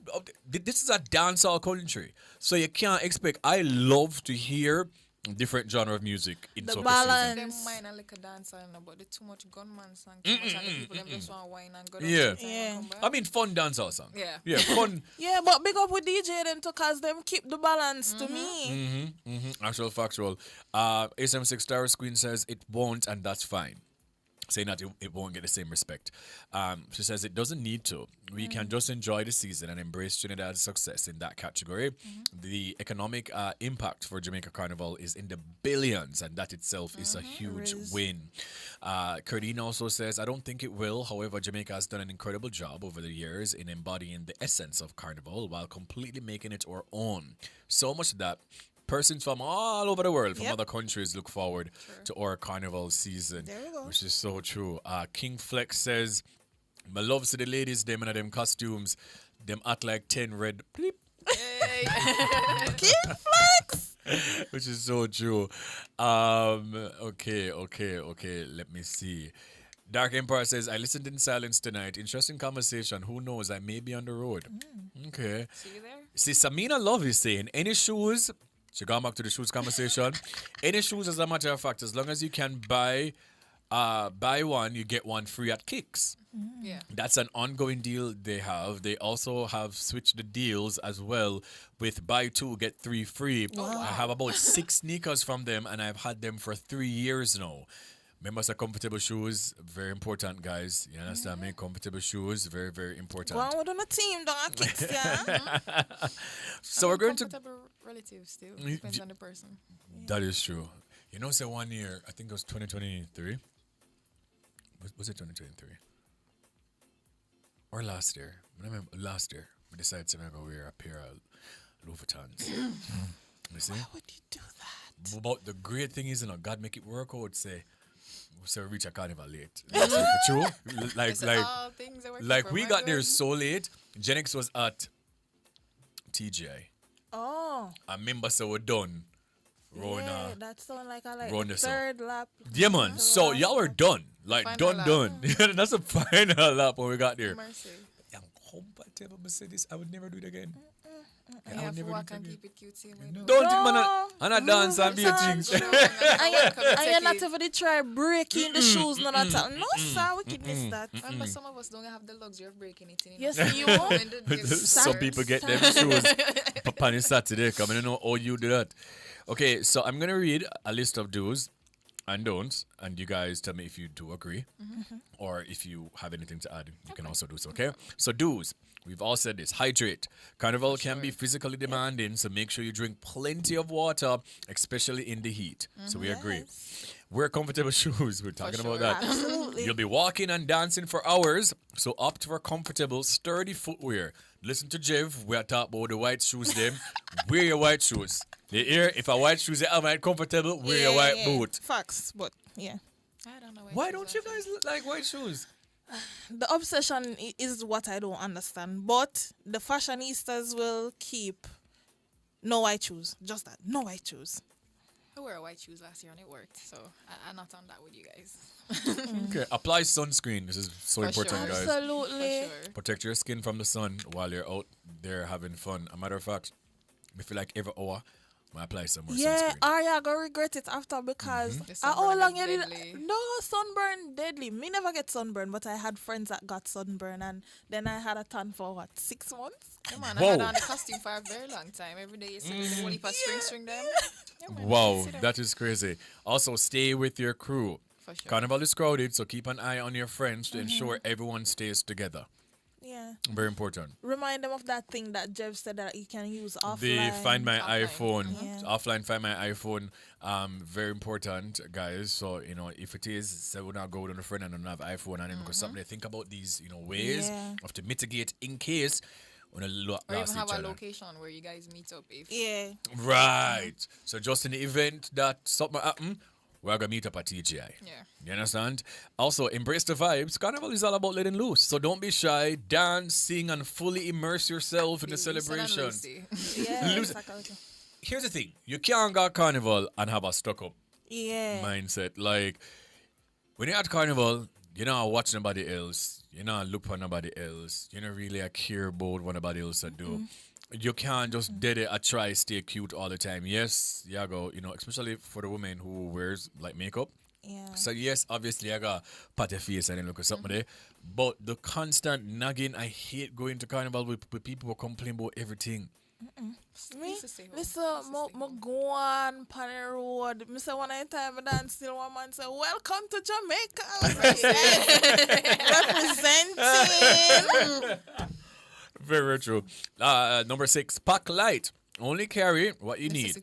this is a dancehall country. So you can't expect, I love to hear different genre of music in the soca balance. season. Them mind and like a dancer, but there's too much gunman song. Too much and the people them just want to whine and go down. Yeah. I mean, fun dancehall song. Yeah, fun. Yeah, but big up with DJ then to cause them keep the balance to me. Actual factual. SM6 Star Queen says it won't, and that's fine. Saying that it won't get the same respect. She says it doesn't need to. We can just enjoy the season and embrace Trinidad's success in that category. The economic impact for Jamaica Carnival is in the billions, and that itself is a huge win. Cardine also says, I don't think it will. However, Jamaica has done an incredible job over the years in embodying the essence of Carnival while completely making it our own. So much that persons from all over the world, from other countries, look forward to our carnival season, which is so true. King Flex says, my love to the ladies, them in them costumes, them act like 10 red bleep. King Flex! Which is so true. Okay. Let me see. Dark Empire says, I listened in silence tonight. Interesting conversation. Who knows? I may be on the road. Okay. See you there? See, Samina Love is saying, any shoes... She gone back to the shoes conversation. Any shoes, as a matter of fact, as long as you can buy one, you get one free at Kicks. Yeah. That's an ongoing deal they have. They also have switched the deals as well with buy two, get three free. Wow. I have about 6 sneakers from them, and I've had them for 3 years now. Remember, so comfortable shoes, very important, guys. You understand me? Comfortable shoes, very, very important. Go on with on a team, don't Kicks, yeah. So we're going to... Comfortable relatives still. Depends on the person. That is true. You know, say 1 year, I think it was 2023. Was it 2023? Or last year? I remember last year, we decided to wear a pair of Louboutins. You see? Why would you do that? But the great thing is, God make it work out, say, so we reach a carnival late. True. Like we got there so late. Genix was at TGI. Oh. I remember so we're done. Yeah, that sound like a Rona third lap. Yeah, man. So y'all were done. Like done. That's a final lap when we got there. Mercy. I'm compatible. I said this. I would never do it again. You have to walk and keep it cutesy. Don't think, man, and I dance and be a thing. And you're not even try breaking the shoes, none at all. No, sir, we can miss that. Remember, some of us don't have the luxury of breaking it. Yes, you won't. Some people get them shoes on Saturday. Come and know how you do that. Okay, so I'm going to read a list of do's and don'ts, and you guys tell me if you do agree or if you have anything to add. You can also do so, okay? So do's. We've all said this. Hydrate. Carnival can be physically demanding, so make sure you drink plenty of water, especially in the heat. So we agree. Wear comfortable shoes. We're talking about that. Absolutely. You'll be walking and dancing for hours, so opt for comfortable, sturdy footwear. Listen to Jeff. We are talking about the white shoes them. Wear your white shoes. You hear? If a white shoes are not comfortable, wear your white boot. Facts, but yeah. I don't know. Why don't you guys like white shoes? The obsession is what I don't understand. But the fashionistas will keep no white shoes. Just that. No white shoes. I wore white shoes last year and it worked. So I'm not on that with you guys. Okay, apply sunscreen. This is so important, guys. Absolutely. Protect your skin from the sun while you're out there having fun. A matter of fact, I feel like every hour, I apply some more yeah, sunscreen. or you go regret it after because how long you did no sunburn deadly. Me never get sunburn, but I had friends that got sunburn and then I had a tan for what 6 months. Yeah, man, I had on the costume for a very long time. Every day you see the whole heap of string them. Yeah, man, Wow, that is crazy. Also, stay with your crew. For sure. Carnival is crowded, so keep an eye on your friends to ensure everyone stays together. Yeah. Very important. Remind them of that thing that Jeff said that you can use offline. The Find My iPhone. Offline Find My iPhone. Very important, guys. So, if it is, say we're not going on a friend and don't have iPhone and then because something think about these, ways of to mitigate in case when a or even have a location where you guys meet up if Right. So just in the event that something happen, we're going to meet up at TGI. Yeah. You understand? Also, embrace the vibes. Carnival is all about letting loose. So don't be shy. Dance, sing, and fully immerse yourself in the celebration. Here's the thing. You can't go Carnival and have a stuck-up mindset. Like, when you're at Carnival, you're not watching nobody else. You're not looking for nobody else. You don't really care about what nobody else do. You can't just did it. I try stay cute all the time. Yes, yeah, go. Especially for the woman who wears like makeup. Yeah. So yes, obviously I got pat your face and then look at something there. But the constant nagging, I hate going to Carnival with people who complain about everything. Me, listen, I go on Panny Road. I say one time I dance still one man say, welcome to Jamaica. Representing. Very true. Number 6, pack light. Only carry what you need.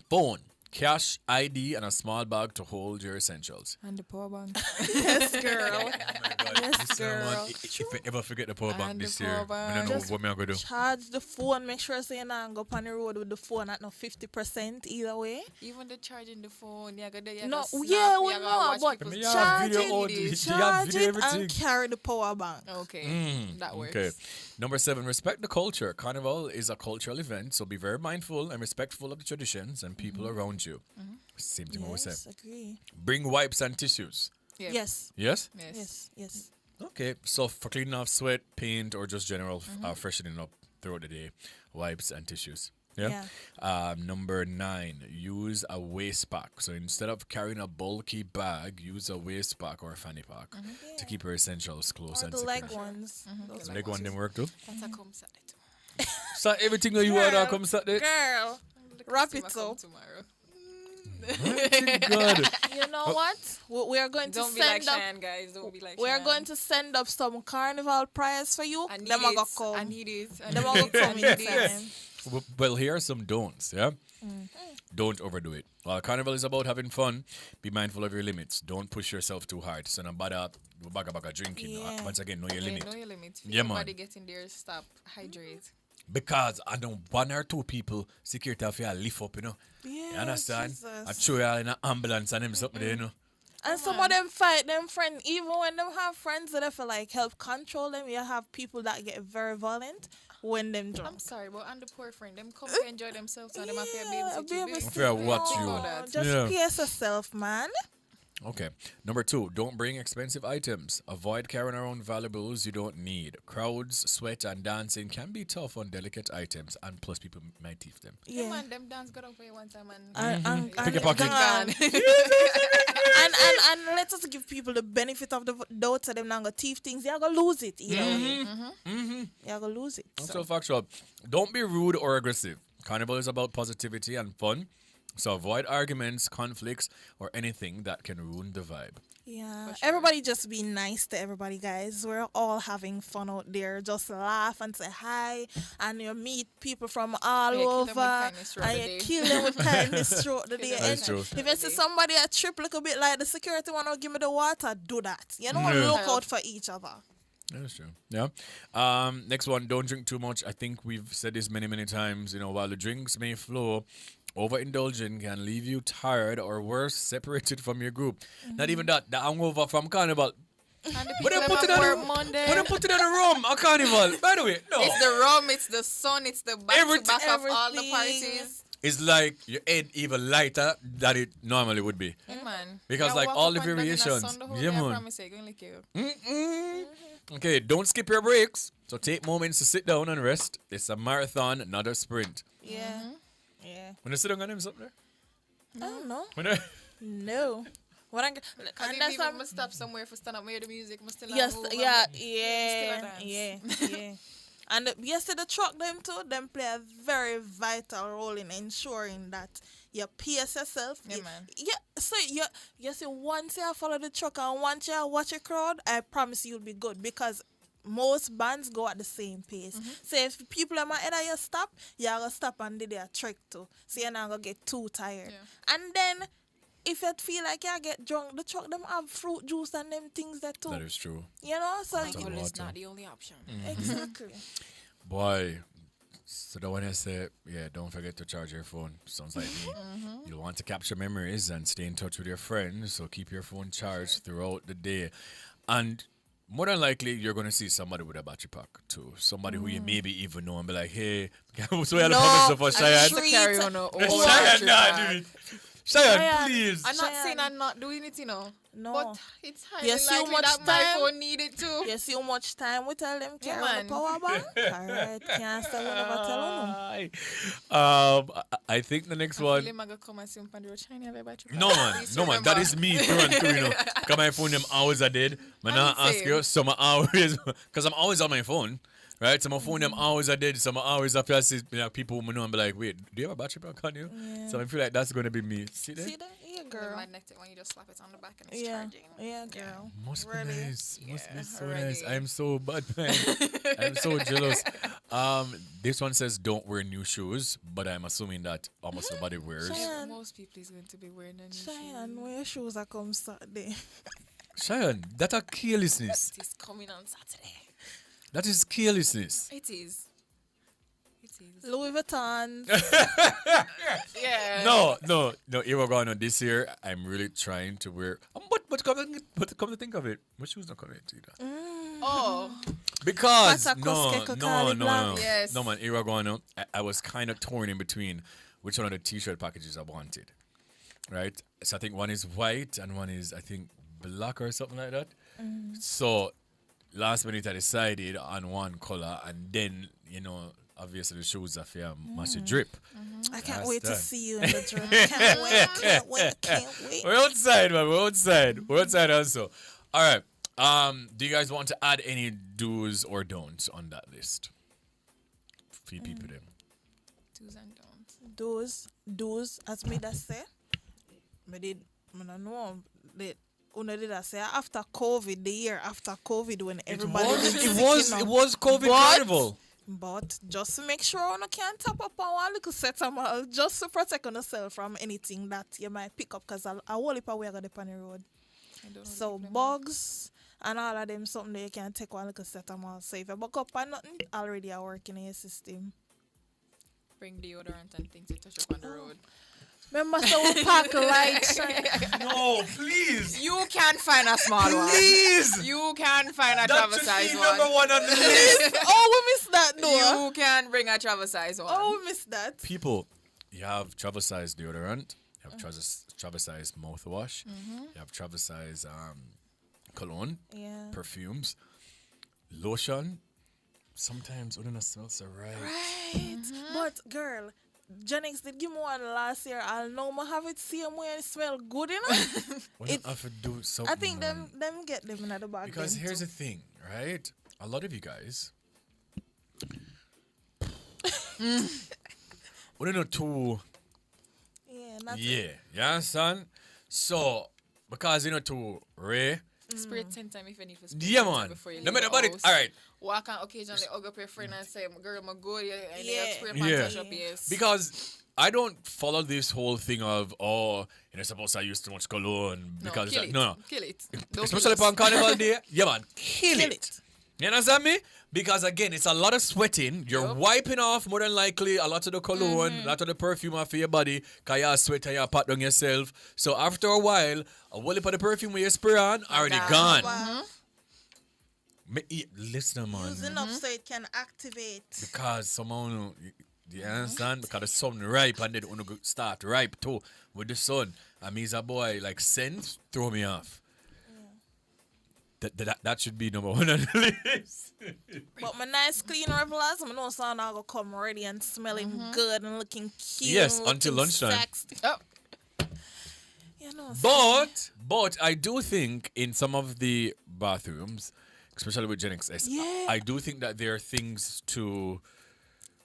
Phone, cash, ID, and a small bag to hold your essentials. And the power bank. Yes, girl. Yes, girl. If I ever forget the power bank this year, I don't know what I'm going to do. Charge the phone. Make sure you not go on the road with the phone at no 50% either way. Even the charging the phone, but charge it and carry the power bank. Okay, that works. Okay. Number 7, respect the culture. Carnival is a cultural event, so be very mindful and respectful of the traditions and people around you. Same thing I say. Agree. Bring wipes and tissues. Yeah. Yes. Yes? Yes. Okay, so for cleaning off sweat, paint, or just general freshening up throughout the day, wipes and tissues. Yeah. Number 9, use a waist pack. So instead of carrying a bulky bag, use a waist pack or a fanny pack to keep your essentials close and the secure. leg ones. The leg one didn't work too? That's a come Saturday too. So everything that you order comes Saturday? Girl, wrap it up. Tomorrow. God. You know what? We are going to Don't be send like up. Shiann, guys. Don't be like We are Shiann. going to send up some Carnival prize for you. Them are gonna come. I need it. Them are gonna come in time. Well, here are some don'ts, yeah? Don't overdo it. While Carnival is about having fun, be mindful of your limits. Don't push yourself too hard. So, no bother drinking. Yeah. Once again, know your limit. Know your limit. Yeah, man. Everybody get in there, stop, hydrate. Because I know 1 or 2 people, security have to lift up, Yeah, you understand? Jesus. I throw you all in an ambulance and them something there, And some of them fight them friends. Even when them have friends that feel like help control them, you have people that get very violent when them drunk. I'm sorry, but and the poor friend, them come to enjoy themselves and them have to babysit you. Fair watch you. Just pace yourself, man. Okay. Number 2, don't bring expensive items. Avoid carrying around valuables you don't need. Crowds, sweat, and dancing can be tough on delicate items, and plus people might thief them. Yeah, man, them dance got up for you one time and Pick your pocket. and let us give people the benefit of the doubt so them not gonna thief things. You're gonna lose it. You're gonna lose it. So factual. Don't be rude or aggressive. Carnival is about positivity and fun. So avoid arguments, conflicts, or anything that can ruin the vibe. Yeah, everybody just be nice to everybody, guys. We're all having fun out there. Just laugh and say hi, and you meet people from all over, and you kill them with kindness throughout the day. That's true. If you see somebody a trip look a bit like the security one, give me the water, do that. You know, look out for each other. That's true. Yeah. Next one, don't drink too much. I think we've said this many, many times. You know, while the drinks may flow, overindulging can leave you tired or worse, separated from your group. Not even that. The hangover from Carnival. But they put it on the rum at Carnival. By the way, no. It's the rum, it's the sun, it's the back-to-back of all the parties. It's like your head even lighter than it normally would be. Yeah, man. Because like all the variations. Yeah, man. Okay, don't skip your breaks. So take moments to sit down and rest. It's a marathon, not a sprint. Yeah. Yeah. When you sit down on him something there? I don't know. No. What I must stop somewhere for stand up hear the music. Must still yes, move yeah. And yesterday the truck them too, them play a very vital role in ensuring that you pace yourself. Yeah, man. Yeah, so you see, once you follow the truck and once you watch a crowd, I promise you'll be good because most bands go at the same pace. So if people are ahead of you stop, you're going to stop and do their trick too. So you're not going to get too tired. Yeah. And then if you feel like you get drunk, the truck them have fruit juice and them things that too. That is true. You know? So alcohol is not the only option. Exactly. Boy, so the one I say, yeah, don't forget to charge your phone. Sounds like me. You want to capture memories and stay in touch with your friends, so keep your phone charged throughout the day. And more than likely, you're going to see somebody with a battery pack too. Somebody who you maybe even know and be like, hey, so we had a promise for Shiann. Carry on Shiann, nah, dude. Shiann, please. I'm not saying I'm not doing it, you know. No. But it's highly you see how likely much that time my phone need it too. You see how much time we tell them carry Yeah, the power bank? Alright, can't say we never tell them. I think the next I one. feel like I'm come and see him on the road, China, have a battery pack. No man, that is me through and through, you know. Because my phone them hours I did. Man, I ask you some hours, because I'm always on my phone. Right, so my phone them hours I did, some hours after I see people who know and be like, wait, do you have a battery pack on you? Yeah. So I feel like that's gonna be me. See that? Yeah, girl. Magnetic when you just slap it on the back and it's charging. Yeah, girl. Must really? be nice. Must be so already. nice. I'm so bad, man. I'm so jealous. This one says don't wear new shoes, but I'm assuming that almost everybody wears. Shiann. Most people is going to be wearing a new shoes. Shiann, where your shoes are come Saturday? Shiann, that a carelessness. It is coming on Saturday. That is carelessness. It is. Louis Vuitton. Yeah. No. Here we're going on this year. I'm really trying to wear. But come to think of it, my shoes not coming either. Oh. Because no. Yes. No man, here we're going on. I was kind of torn in between which one of the t-shirt packages I wanted. Right. So I think one is white and one is I think black or something like that. So last minute I decided on one color and then, you know, obviously the shoes are fair must drip. I can't wait to see you in the drip. Can't wait. We're outside, man. We're outside also. All right. Do you guys want to add any do's or don'ts on that list? Few people them. Do's and don'ts. Do's, as me that say. I don't know. Did I say after COVID, the year after COVID, when everybody it was COVID Carnival. But just to make sure you can't top up on one little set of mal, just to protect yourself from anything that you might pick up, because I whole heap of way on the road. So bugs and all of them something that you can take one little set of mal. So if you buck up and nothing, already are working in your system. Bring deodorant and things to touch up on the road. Remember, so we pack lights. No, please. You can find a small one. Please. You can find a travel size one. Number one on the list. Oh, we missed that, though. You can bring a travel size one. Oh, we missed that. People, you have travel size deodorant, You have travel size mouthwash. You have travel size cologne, perfumes, lotion. Sometimes it doesn't smell so right. Right. But girl, Jennings did give me one last year. I'll know I have it same way and smell good, you know? I have to do something. I think them get them in the bag. Because here's the thing, right? A lot of you guys we don't know too. Yeah, you understand? So because you know too rare. Spray 10 times if you need to spray. Yeah, man. Before you No leave matter the about it. house. All right. Walk on occasionally, hug up your friend and say, girl, I'm good. And then spray pan touch up, yes. Because I don't follow this whole thing of, you're supposed to use too much cologne. No, Because kill it. no. Kill it. Especially upon Carnival Day. Yeah, man. Kill it. You understand me? Because again, it's a lot of sweating. You're wiping off more than likely a lot of the cologne, a lot of the perfume off of your body, because you sweat and you pat on yourself. So after a while, a whole heap of the perfume with your spray on already gone. Listen, man. Using up so it can activate. Because someone, you understand? Because the sun ripe and then when you start ripe too with the sun. I mean, a boy like scent throw me off. That should be number one on the list. But my nice clean revelers, I know someone will come ready and smelling good and looking cute. Yes, until lunchtime. You know, But I do think in some of the bathrooms, especially with Gen X, I do think that there are things to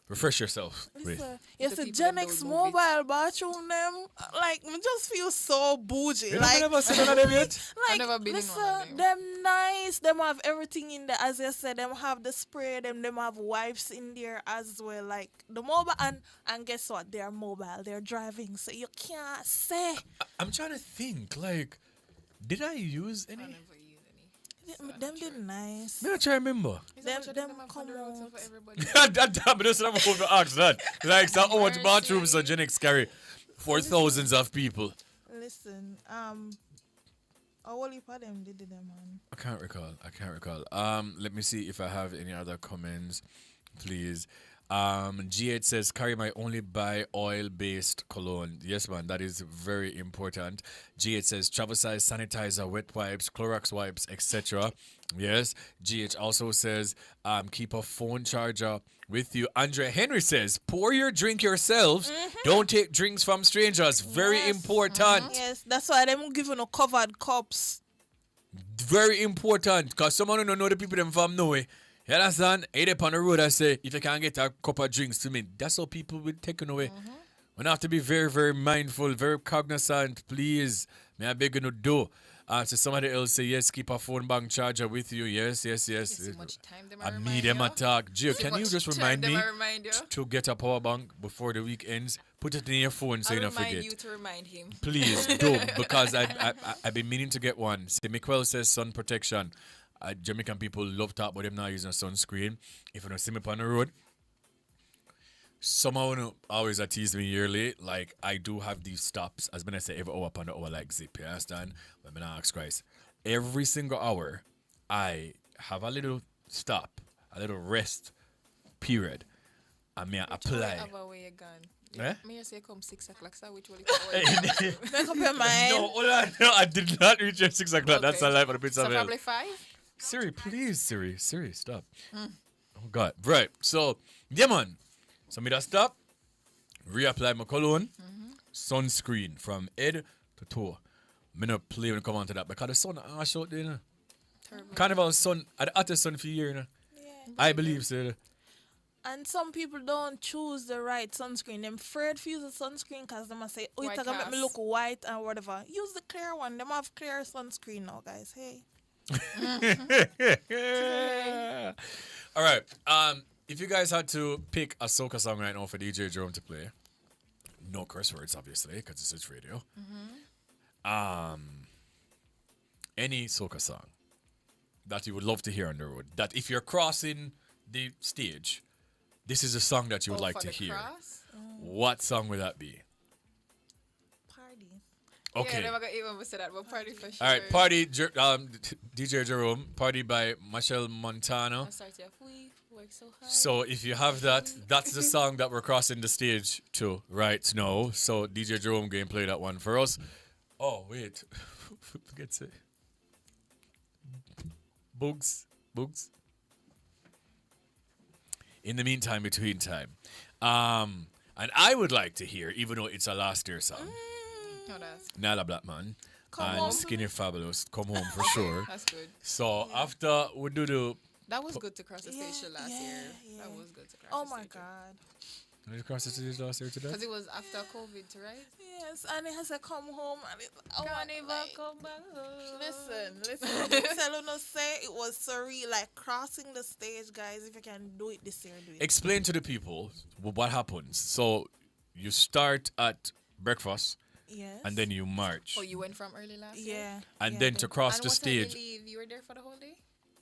refresh yourself with. Yes, the Gen X mobile bathroom them, like, me just feel so bougie. You like, never seen one of them yet? Like, never been in one of them. Them nice. Them have everything in there. As I said, them have the spray. Them have wipes in there as well. Like the mobile and guess what? They are mobile. They're driving, so you can't say. I'm trying to think. Like, did I use any? Them did nice. Me not try to remember. Them come out. Damn, but that's what I'm going to ask that. Like, so how much bathrooms does Gen X carry for thousands of people? Listen, all heap of them did them, man. I can't recall. Let me see if I have any other comments, please. G8 says, carry my only buy oil-based cologne. Yes, man, that is very important. G8 says, travel size sanitizer, wet wipes, Clorox wipes, etc. Yes. GH also says, keep a phone charger with you. Andre Henry says, pour your drink yourselves. Don't take drinks from strangers. Very important. Yes, that's why them giving no covered cups. Very important, because someone don't know the people them from nowhere. You understand? Ain't up on the road, I say, if you can't get a cup of drinks to me, that's how people will take it away. We have to be very, very mindful, very cognizant, please. May I beg you to do. So somebody else say, yes, keep a phone bank charger with you. Yes. I need them attack. Gio, can you just remind me to get a power bank before the week ends? Put it in your phone so you don't forget. Remind you to remind him. Please do, because I've been meaning to get one. See, Miquel says sun protection. Jamaican people love talk about them not using a sunscreen. If you don't see me on the road, someone always tease me yearly. Like, I do have these stops, as when I say every hour upon the hour, like zip, you understand? But I ask Christ, every single hour, I have a little stop, a little rest period. I mean, I apply. Have a way gone. Eh? May I say come 6 o'clock, so which will Make up your mind. No, I did not reach at 6 o'clock. That's a lie for the pizza. So probably 5? Siri, please, Siri, stop. Oh, God. Right. So, yeah, man. So, me that stop, reapply my cologne, sunscreen from head to toe. Me not play when I come on to that because the sun ash out there, you know. Carnival sun, the hottest sun for you, you know. Yeah. I believe so. And some people don't choose the right sunscreen. Them afraid to use the sunscreen because they must say, oh, it's gonna make me look white and whatever. Use the clear one. Them have clear sunscreen now, guys. Hey. All right. If you guys had to pick a soca song right now for DJ Jerome to play, no curse words, obviously, because this is radio. Any soca song that you would love to hear on the road, that if you're crossing the stage, this is a song that you would like to hear. What song would that be? Party. Okay. Yeah, never got even to say that, but party for sure. All right, party. DJ Jerome, party by Michelle Montano. I started off, we work so hard. So if you have that, that's the song that we're crossing the stage to right now. So DJ Jerome going to play that one for us. Oh wait, forget to say. Bugs. In the meantime, between time, and I would like to hear, even though it's a last year song, Nala Blackman and Home. Skinny Fabulous, Come Home for sure. That's good. So after we do the That was good to cross the stage last year. That was good to cross Oh the my stage. God. Did you cross the stage last year today? Because it was after COVID, right? Yes, and it has to come home and it, Carnival, come back home. Listen. Tell you no say it was surreal, like crossing the stage, guys. If you can do it this year, do it. Explain to the people what happens. So you start at breakfast, Yes. and then you march. Oh, you went from early last year? And then to cross and the what stage. time you leave? You were there for the whole day?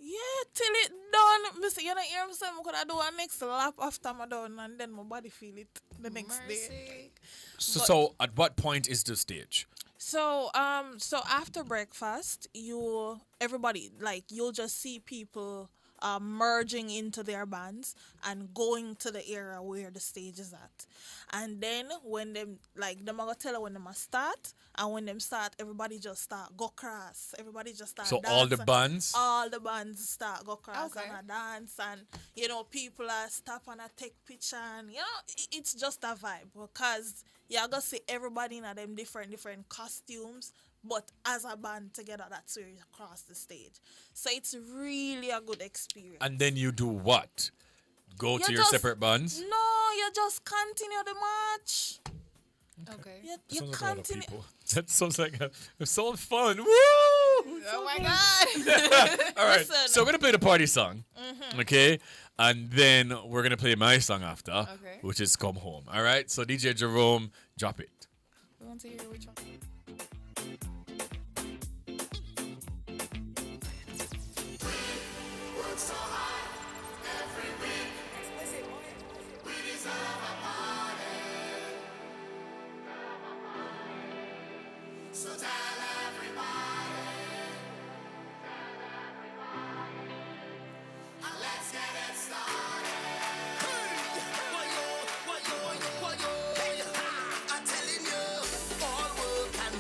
Yeah, till it done. Mister, you know, hear me say I could do a next lap after I'm done, and then my body feel it the next day. So at what point is the stage? So after breakfast, everybody like you'll just see people merging into their bands and going to the area where the stage is at. And then when them gonna tell her when them start, and when them start, everybody just start go cross. Everybody just start So dance. all the bands? All the bands start go cross and a dance, and people are stop and a take picture, and it's just a vibe because you're gonna see everybody in them different costumes. But as a band together, that's where you cross the stage. So it's really a good experience. And then you do what? Go to your just- separate bands? No, you just continue the march. Okay. You Sounds like a lot of continue. people. That sounds like it's so fun. Woo! Oh my God. All right. Listen. So we're gonna play the party song. Mhm. Okay? And then we're gonna play my song after, Okay. which is Come Home. All right. So DJ Jerome, drop it. We want to hear which one. Work so hard every week. We deserve a party. So tell everybody. And let's get it started. I'm telling you, all work and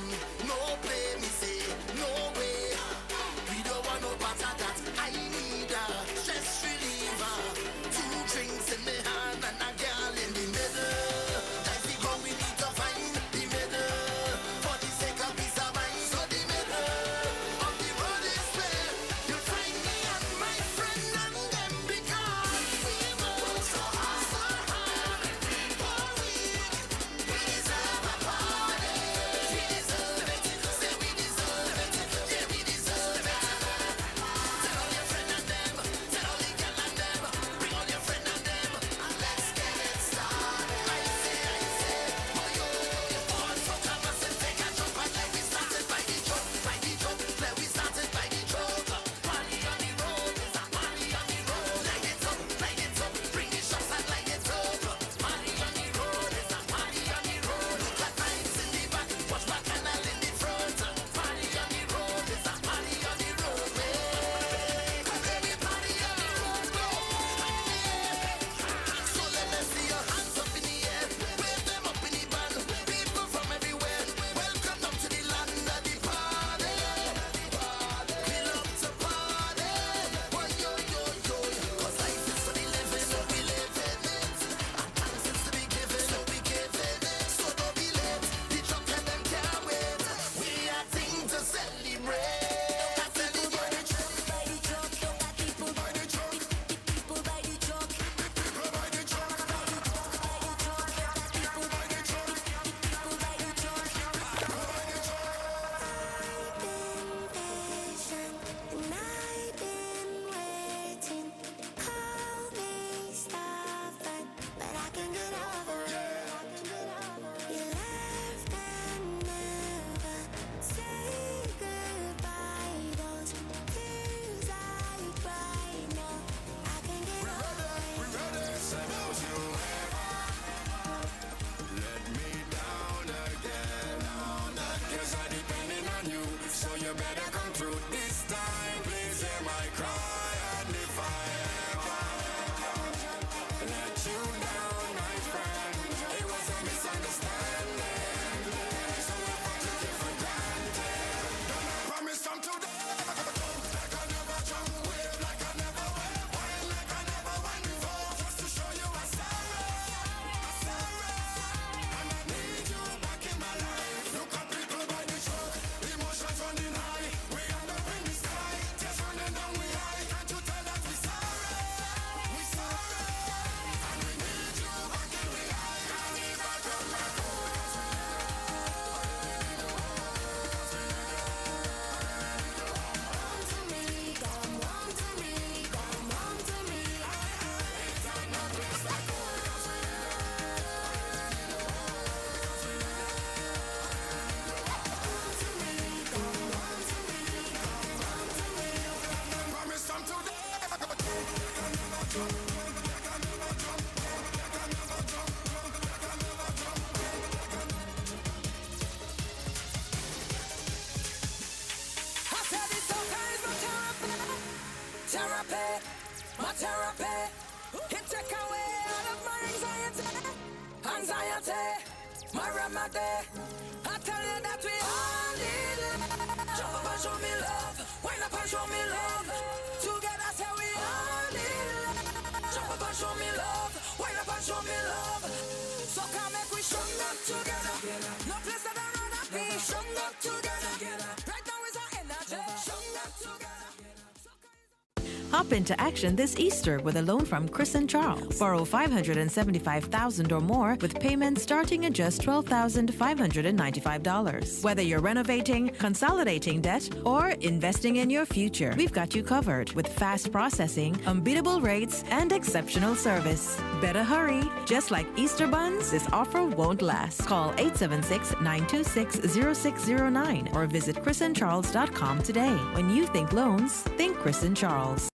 It take away all of my anxiety, my remedy. I tell you that we all need love. Jump up and show me love, wind up and show me love. Together say we all need love. Jump up and show me love, wind up and show me love. So come make we strong up together. No place that I'd rather be. Strong up together. Right now is our energy. Strong up together. Hop into action this Easter with a loan from Chris and Charles. Borrow $575,000 or more with payments starting at just $12,595. Whether you're renovating, consolidating debt, or investing in your future, we've got you covered with fast processing, unbeatable rates, and exceptional service. Better hurry. Just like Easter buns, this offer won't last. Call 876-926-0609 or visit chrisandcharles.com today. When you think loans, think Chris and Charles.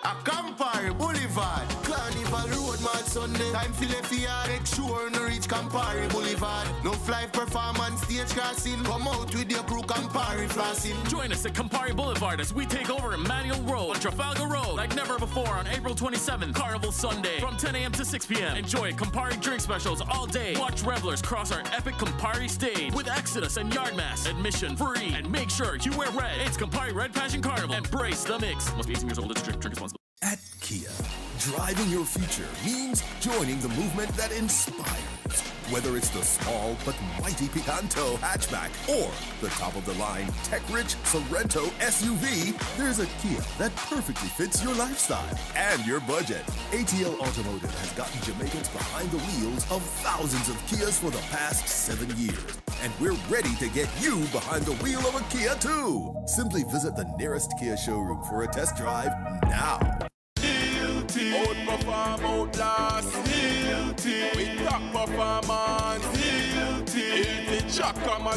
A Campari Boulevard, Carnival Road, Mad Sunday. Time for left yard, sure no reach Campari Boulevard. No fly performance, stage crossing. Come out with your crew, Campari flossing. Join us at Campari Boulevard as we take over Emmanuel Road on Trafalgar Road like never before on April 27th, Carnival Sunday from 10 a.m. to 6 p.m. Enjoy Campari drink specials all day. Watch revelers cross our epic Campari stage with Exodus and Yardmass. Admission free and make sure you wear red. It's Campari Red Passion Carnival. Embrace the mix. Must be 18 years old. Let's drink responsibly. At Kia, driving your future means joining the movement that inspires. Whether it's the small but mighty Picanto hatchback or the top-of-the-line tech-rich Sorrento SUV, there's a Kia that perfectly fits your lifestyle and your budget. ATL Automotive has gotten Jamaicans behind the wheels of thousands of Kias for the past 7 years. And we're ready to get you behind the wheel of a Kia too. Simply visit the nearest Kia showroom for a test drive now. Outperform, outlast, with top performance, Jackama,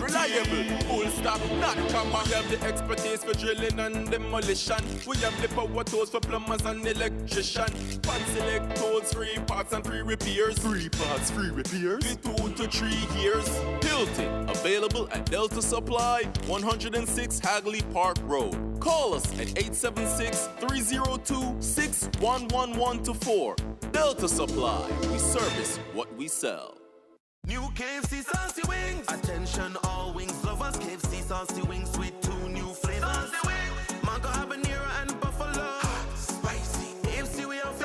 reliable, full stop, not comma. We have the expertise for drilling and demolition. We have the power tools for plumbers and electrician. Pan select tools, 3 parts and 3 repairs. 3 parts, 3 repairs. 2 to 3 years. Hilton, available at Delta Supply, 106 Hagley Park Road. Call us at 876-302-6111-4. Delta Supply, we service what we sell. New KFC saucy wings. Attention all wings lovers. KFC saucy wings with 2 new flavors. Mango habanero and buffalo. Spicy. KFC we have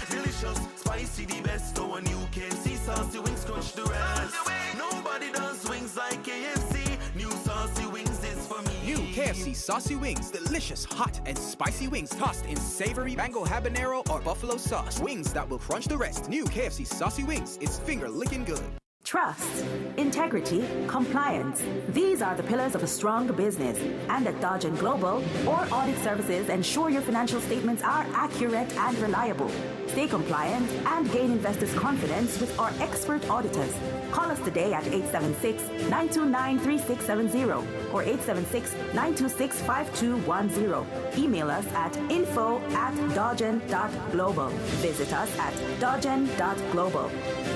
delicious. Spicy the best. So a new KFC saucy wings crush the rest. Nobody does wings like KFC. New saucy wings is for me. New KFC saucy wings. Delicious, hot, and spicy wings tossed in savory mango habanero or buffalo sauce. Wings that will crunch the rest. New KFC saucy wings. It's finger licking good. Trust, integrity, compliance. These are the pillars of a strong business. And at Dodge & Global, our audit services ensure your financial statements are accurate and reliable. Stay compliant and gain investors' confidence with our expert auditors. Call us today at 876-929-3670 or 876-926-5210. Email us at info@dodgen.global. Visit us at dodgen.global.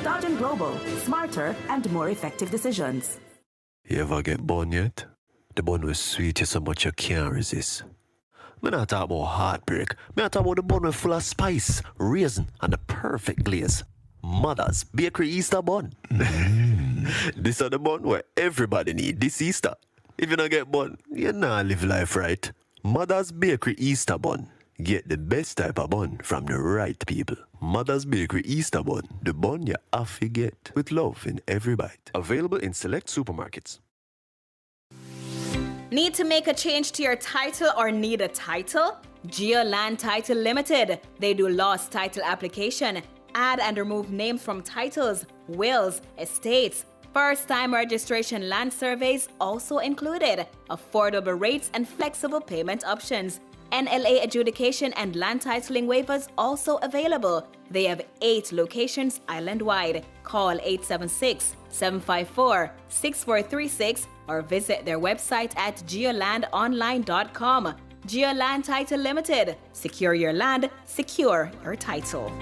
Dodge & Global, smarter and more effective decisions. You ever get bun yet? The bun was sweet so much you can't resist. Me not talk about heartbreak. Me not talk about the bun with full of spice, raisin, and the perfect glaze. Mother's Bakery Easter bun. This is the bun where everybody need this Easter. If you don't get bun, you not live life right. Mother's Bakery Easter bun. Get the best type of bun from the right people. Mother's Bakery Easter bun. The bun you have to get with love in every bite. Available in select supermarkets. Need to make a change to your title or need a title? GeoLand Title Limited. They do lost title application, add and remove names from titles, wills, estates. First-time registration land surveys also included. Affordable rates and flexible payment options. NLA adjudication and land titling waivers also available. They have 8 locations island-wide. Call 876-754-6436 or visit their website at geolandonline.com. GeoLand Title Limited. Secure your land, secure your title.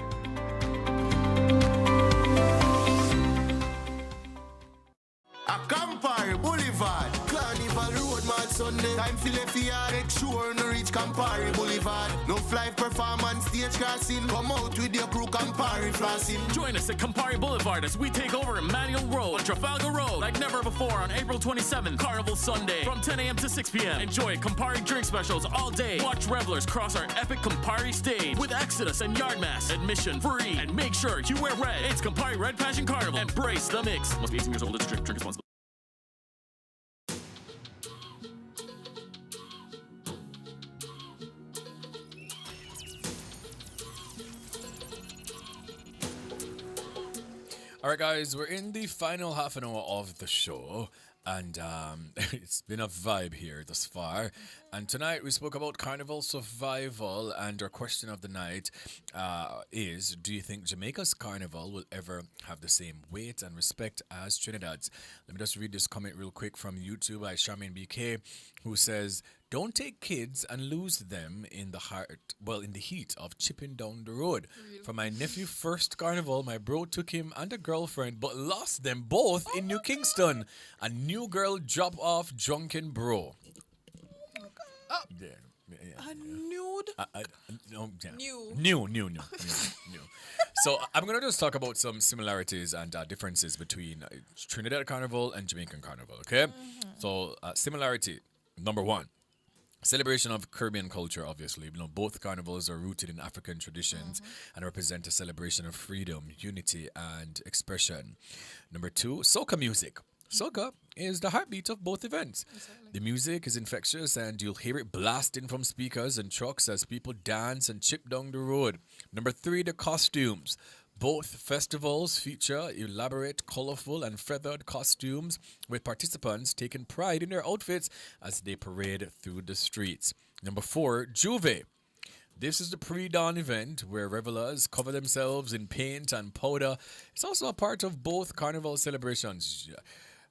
A Campari Boulevard, Carnival Road, Mad Sunday. Time for left yard, sure no reach Campari Boulevard. No Tough life performance, stage crossing. Come out with your crew, Campari flossing. Join us at Campari Boulevard as we take over Emmanuel Road on Trafalgar Road like never before on April 27th, Carnival Sunday from 10 a.m. to 6 p.m. Enjoy Campari drink specials all day. Watch revelers cross our epic Campari stage with Exodus and Yardmass. Admission free and make sure you wear red. It's Campari Red Passion Carnival. Embrace the mix. Must be 18 years old to drink responsibly. All right, guys, we're in the final half an hour of the show, and it's been a vibe here thus far. And tonight we spoke about Carnival survival, and our question of the night is, do you think Jamaica's Carnival will ever have the same weight and respect as Trinidad's? Let me just read this comment real quick from YouTube by Charmaine BK, who says, don't take kids and lose them in the heat of chipping down the road. For my nephew's first carnival, my bro took him and a girlfriend, but lost them both in New Kingston. A new girl drop off drunken bro. Yeah. A nude? New. So I'm going to just talk about some similarities and differences between Trinidad Carnival and Jamaican Carnival, okay? So similarity, number one. Celebration of Caribbean culture, obviously. You know, both carnivals are rooted in African traditions and represent a celebration of freedom, unity, and expression. Number two, soca music. Soca is the heartbeat of both events. Exactly. The music is infectious and you'll hear it blasting from speakers and trucks as people dance and chip down the road. Number three, the costumes. Both festivals feature elaborate, colorful, and feathered costumes, with participants taking pride in their outfits as they parade through the streets. Number four, Juve. This is the pre-dawn event where revelers cover themselves in paint and powder. It's also a part of both carnival celebrations.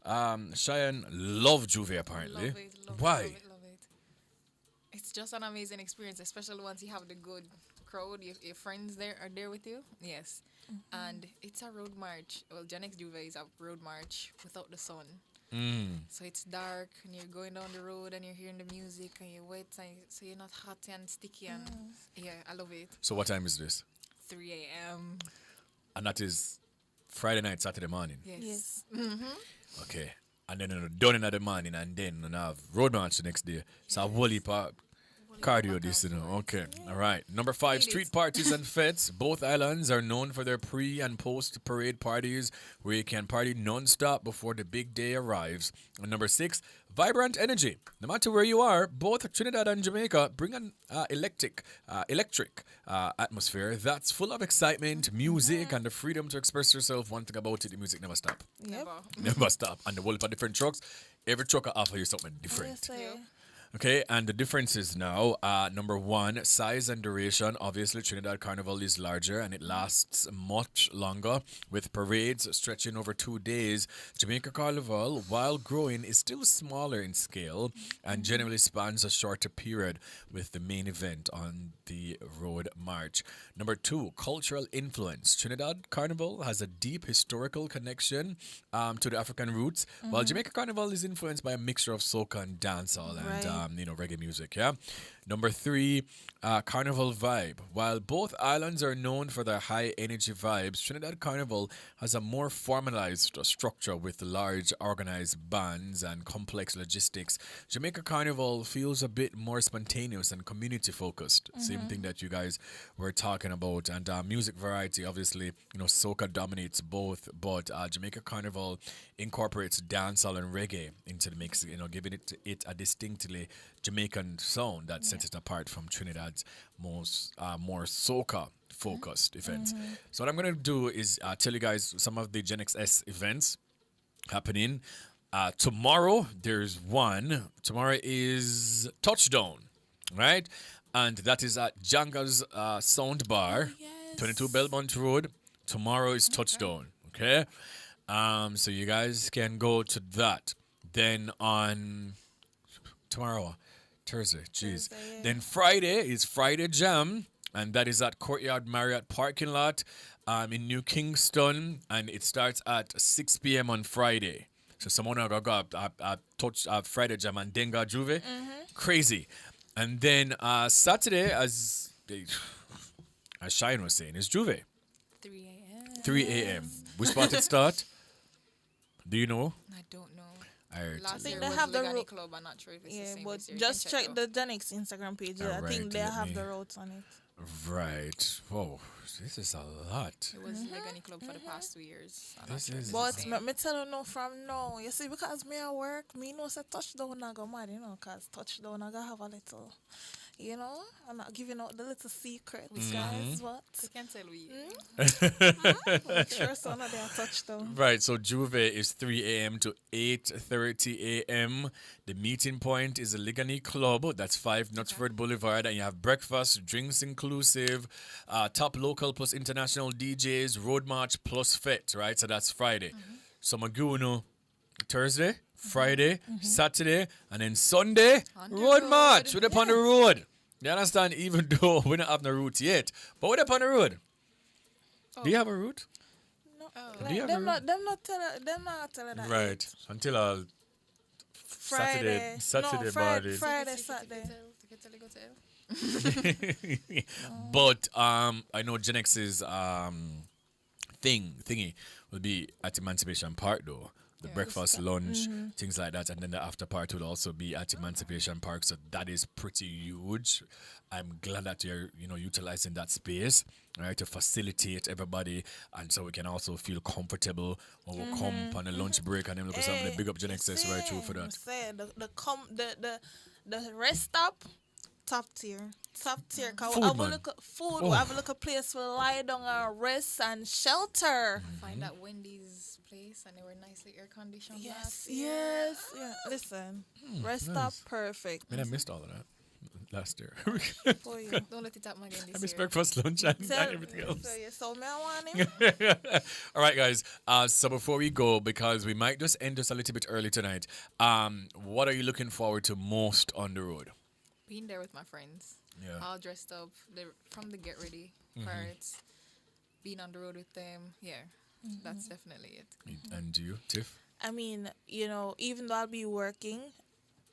Shiann love Juve apparently. Why? Love it. It's just an amazing experience, especially once you have the good crowd, your friends there are there with you. Yes. And it's a road march. Well, Gen X Juve is a road march without the sun. So it's dark and you're going down the road and you're hearing the music and you're wet, and so you're not hot and sticky. And yeah, I love it. So what time is this? 3 a.m. And that is Friday night, Saturday morning? Yes. Okay. And then done in the morning and then have road march the next day. So a whole heap of cardio this, you know. Okay. All right. Number five, street parties and fetes. Both islands are known for their pre and post parade parties where you can party non-stop before the big day arrives. And number six, vibrant energy. No matter where you are, both Trinidad and Jamaica bring an electric atmosphere that's full of excitement, music, and the freedom to express yourself. One thing about it, the music never stop. Never stop. And the whole of different trucks, every truck will offer you something different. Okay, and the differences now, number one, size and duration. Obviously, Trinidad Carnival is larger and it lasts much longer, with parades stretching over 2 days. Jamaica Carnival, while growing, is still smaller in scale and generally spans a shorter period, with the main event on the road march. Number two, cultural influence. Trinidad Carnival has a deep historical connection to the African roots, while Jamaica Carnival is influenced by a mixture of soca and dancehall and reggae music, yeah? Number three, Carnival vibe. While both islands are known for their high energy vibes, Trinidad Carnival has a more formalized structure with large organized bands and complex logistics. Jamaica Carnival feels a bit more spontaneous and community focused. Same thing that you guys were talking about. And music variety, obviously, you know, soca dominates both, but Jamaica Carnival incorporates dancehall and reggae into the mix, you know, giving it a distinctly Jamaican sound that sets it apart from Trinidad's most more soca focused events. So what I'm going to do is tell you guys some of the Gen XS events happening. Tomorrow there's one. Tomorrow is Touchdown, right? And that is at Janga's Sound Bar, 22 Belmont Road. Tomorrow is Touchdown, okay? So you guys can go to that. Then on tomorrow, Thursday, jeez. Then Friday is Friday Jam, and that is at Courtyard Marriott parking lot in New Kingston, and it starts at 6 p.m. on Friday. So someone will go up, touch Friday Jam and then go Juve. Crazy. And then Saturday, as as Shiann was saying, it's Juve. 3 a.m. 3 a.m. Which part it start? Do you know? I don't know. I think year they was have the Legani route. Club. I'm not sure if it's the Yeah, same but this year. just You can check the Genix Instagram page. I Alright, think they let have me- the routes on it. Right. Whoa, this is a lot. It was Legani Club for the past 2 years. I'm not This sure if is- it's But the same. me tell you no from now. You see, because me at work, me know say touchdown I go mad, you know, because touchdown I go have a little, you know, I'm not giving out the little secrets, guys, but You can tell we. I'm sure some of them touchdown. Right, so Juve is 3 a.m. to 8:30 a.m. The meeting point is the Ligani Club. That's 5 Knutsford Boulevard, and you have breakfast, drinks inclusive, top local plus international DJs, road march plus fet. Right, so that's Friday. So Maguno, Thursday, Friday, Saturday, and then Sunday, road march. We're up on the road. You understand? Even though we don't have no route yet, but we're up on the road. Do you have a route? Do you have a Them route? not tell that. Right. Until Friday. Saturday Friday, morning. Friday, Saturday. But I know Gen X's thingy will be at Emancipation Park though. The breakfast, lunch, things like that, and then the after party will also be at Emancipation Park. So that is pretty huge. I'm glad that you're utilizing that space, right, to facilitate everybody, and so we can also feel comfortable when we come on a lunch break and then look at something. Big up Gen X's right through for that. Say the rest stop. Top tier. Cause Food, we have man. a look at food. Oh. We have a look at place for lie down and rest and shelter. Find that Wendy's place and they were nicely air conditioned. Yes. Yeah. Listen, rest stop nice. perfect. I mean, I missed all of that last year. For you. Don't let it happen again this I missed year. breakfast, lunch, and everything else. So you saw me I want him. All right, guys. So before we go, because we might just end just a little bit early tonight, what are you looking forward to most on the road? Being there with my friends. Yeah. All dressed up. From the get ready parts. Being on the road with them. Yeah. That's definitely it. And you, Tiff? I mean, even though I'll be working,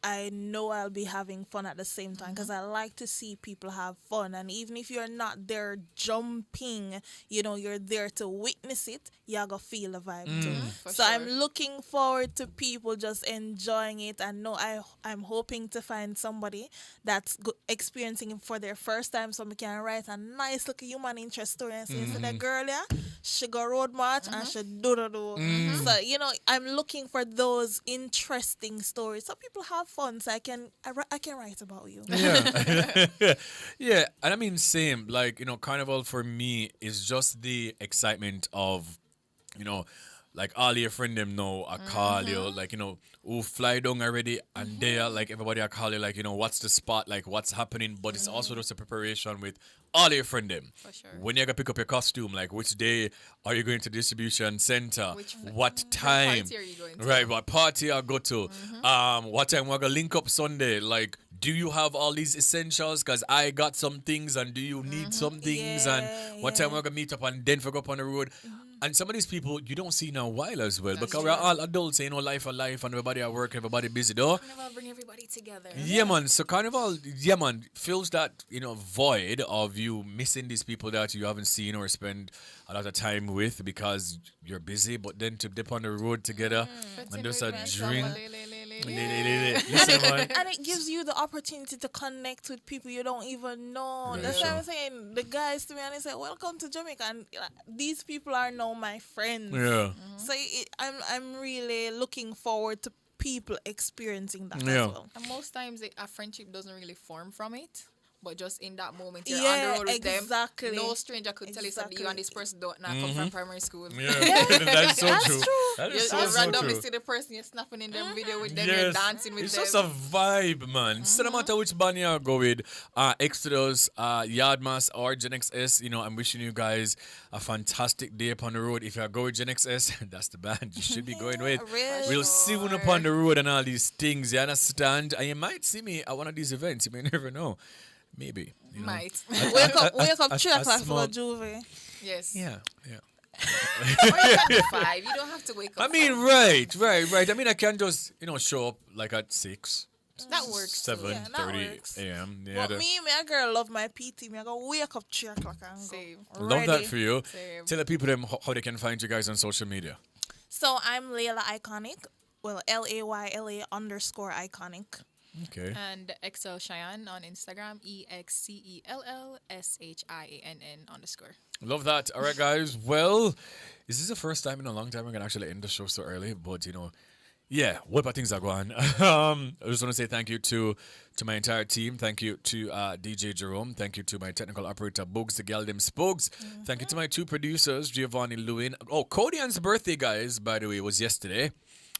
I know I'll be having fun at the same time because I like to see people have fun. And even if you're not there jumping, you're there to witness it, you're going to feel the vibe too. So sure. I'm looking forward to people just enjoying it. And no, I'm hoping to find somebody that's experiencing it for their first time so we can write a nice little human interest story and say, so that girl, she go road march and she do. So, I'm looking for those interesting stories so people have fun so I can write about you. Yeah. Yeah. And I mean, same. Like, Carnival for me is just the excitement of, like all your friend them know, I call you, like, who fly down already and there, like everybody I call you, like, what's the spot, like what's happening, but it's also just a preparation with all your friend them. For sure. When you gotta pick up your costume, like which day are you going to distribution center? What What time? party are you going to? Right, what party I go to? What time we're gonna link up Sunday? Like, do you have all these essentials? Cause I got some things, and do you need some things? And what time we're gonna meet up and then go up on the road? And some of these people you don't see in a while as well, because we're all adults, life and life, and everybody at work, everybody busy though. Carnival bring everybody together. Yeah, man. So Carnival, yeah, man, fills that void of you missing these people that you haven't seen or spend a lot of time with because you're busy. But then to dip on the road together and just a drink. Listen, man. And it gives you the opportunity to connect with people you don't even know. Very That's true. what I'm saying. The guys to me and they say, "Welcome to Jamaica," and these people are now my friends. Yeah. So I'm really looking forward to people experiencing that Yeah. as well. And most times a friendship doesn't really form from it. But just in that moment, you're Yeah, on the road with exactly. them. No stranger could tell you something. You and this person don't come from primary school. Yeah, that's so true. That You is just so randomly true. see the person, you're snapping in them video with them, you're dancing with it's them. just a vibe, man. So no matter which band you go with, Exodus, Yardmas, or Gen XS, I'm wishing you guys a fantastic day upon the road. If you go with Gen XS, that's the band you should be going with. We'll see you upon the road and all these things, you understand? And you might see me at one of these events, you may never know. Maybe. Might. Wake up 3 o'clock for small- Juve. Yes. Yeah. Or you can do 5. You don't have to wake up. I mean, right. I mean, I can just, show up like at 6. That works. 7:30 a.m. Yeah, but me a girl love my PT. Me I go wake up 3 o'clock and go. love that Ready. for you. Same. Tell the people them how they can find you guys on social media. So I'm Layla Iconic. Well, LAYLA_iconic. Okay. And Excell Shiann on Instagram, EXCELLSHIANN_. Love that. All right, guys. Well, is this the first time in a long time we're gonna actually end the show so early? But yeah, what about things are going? I just want to say thank you to my entire team. Thank you to DJ Jerome. Thank you to my technical operator, Bugs, the gal them Spogs. Thank you to my 2 producers, Giovanni Lewin. Oh, Codian's birthday, guys, by the way, was yesterday.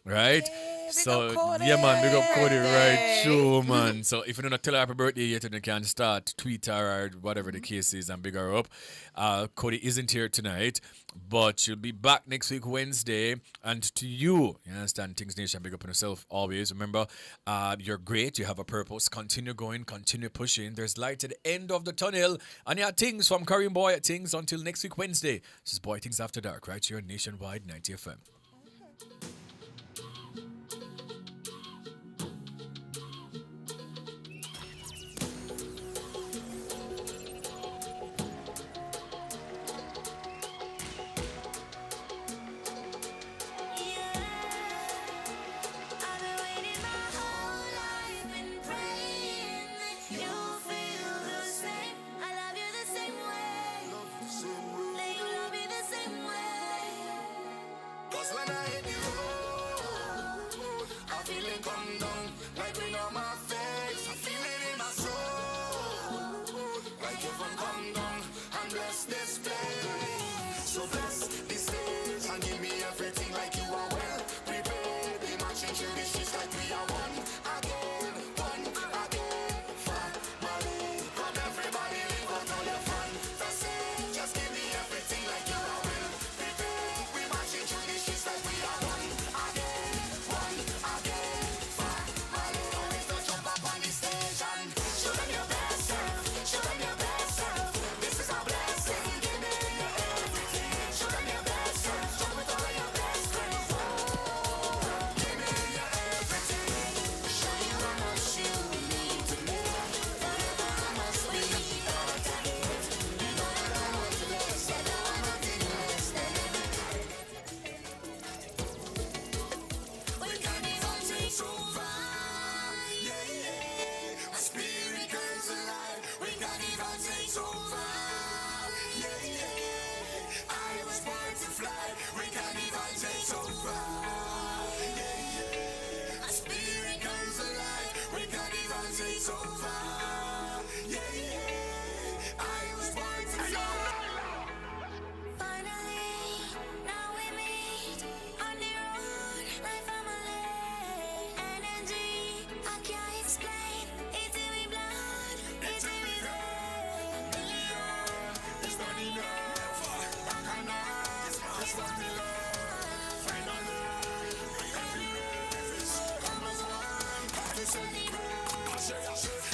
Right? So, yeah, man, big up Cody, right? True, man. So, if you don't tell her happy birthday yet, then you can start tweet her or whatever the case is and big her up. Cody isn't here tonight, but she'll be back next week, Wednesday. And to you understand, Things Nation, big up on yourself always. Remember, you're great. You have a purpose. Continue going, continue pushing. There's light at the end of the tunnel. And yeah, Things from Korean Bwoyatingz until next week, Wednesday. This is Bwoyatingz After Dark, right here on Nationwide 90 FM.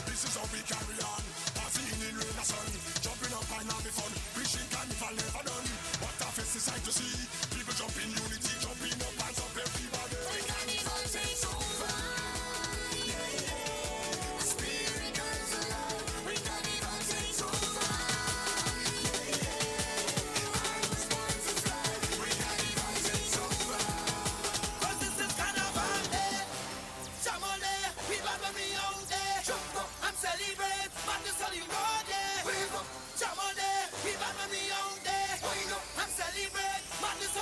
This is how we carry on. Partying in rain and sun. Jumping up and having fun. Wishing Carnival never done. What a fest is sight to see. People jump in unity, jumping up, hands up everybody. When Carnival takes over. Yeah, yeah. The spirit comes alive. When Carnival takes over. Yeah, yeah. I was born to fly. When Carnival takes over. 'Cause this is Carnival Day. Jamole, people let me out there. Jump up and celebrate. Madness on the road, yeah. Wave up. Jamole, people let me out there. Wind up and celebrate. Madness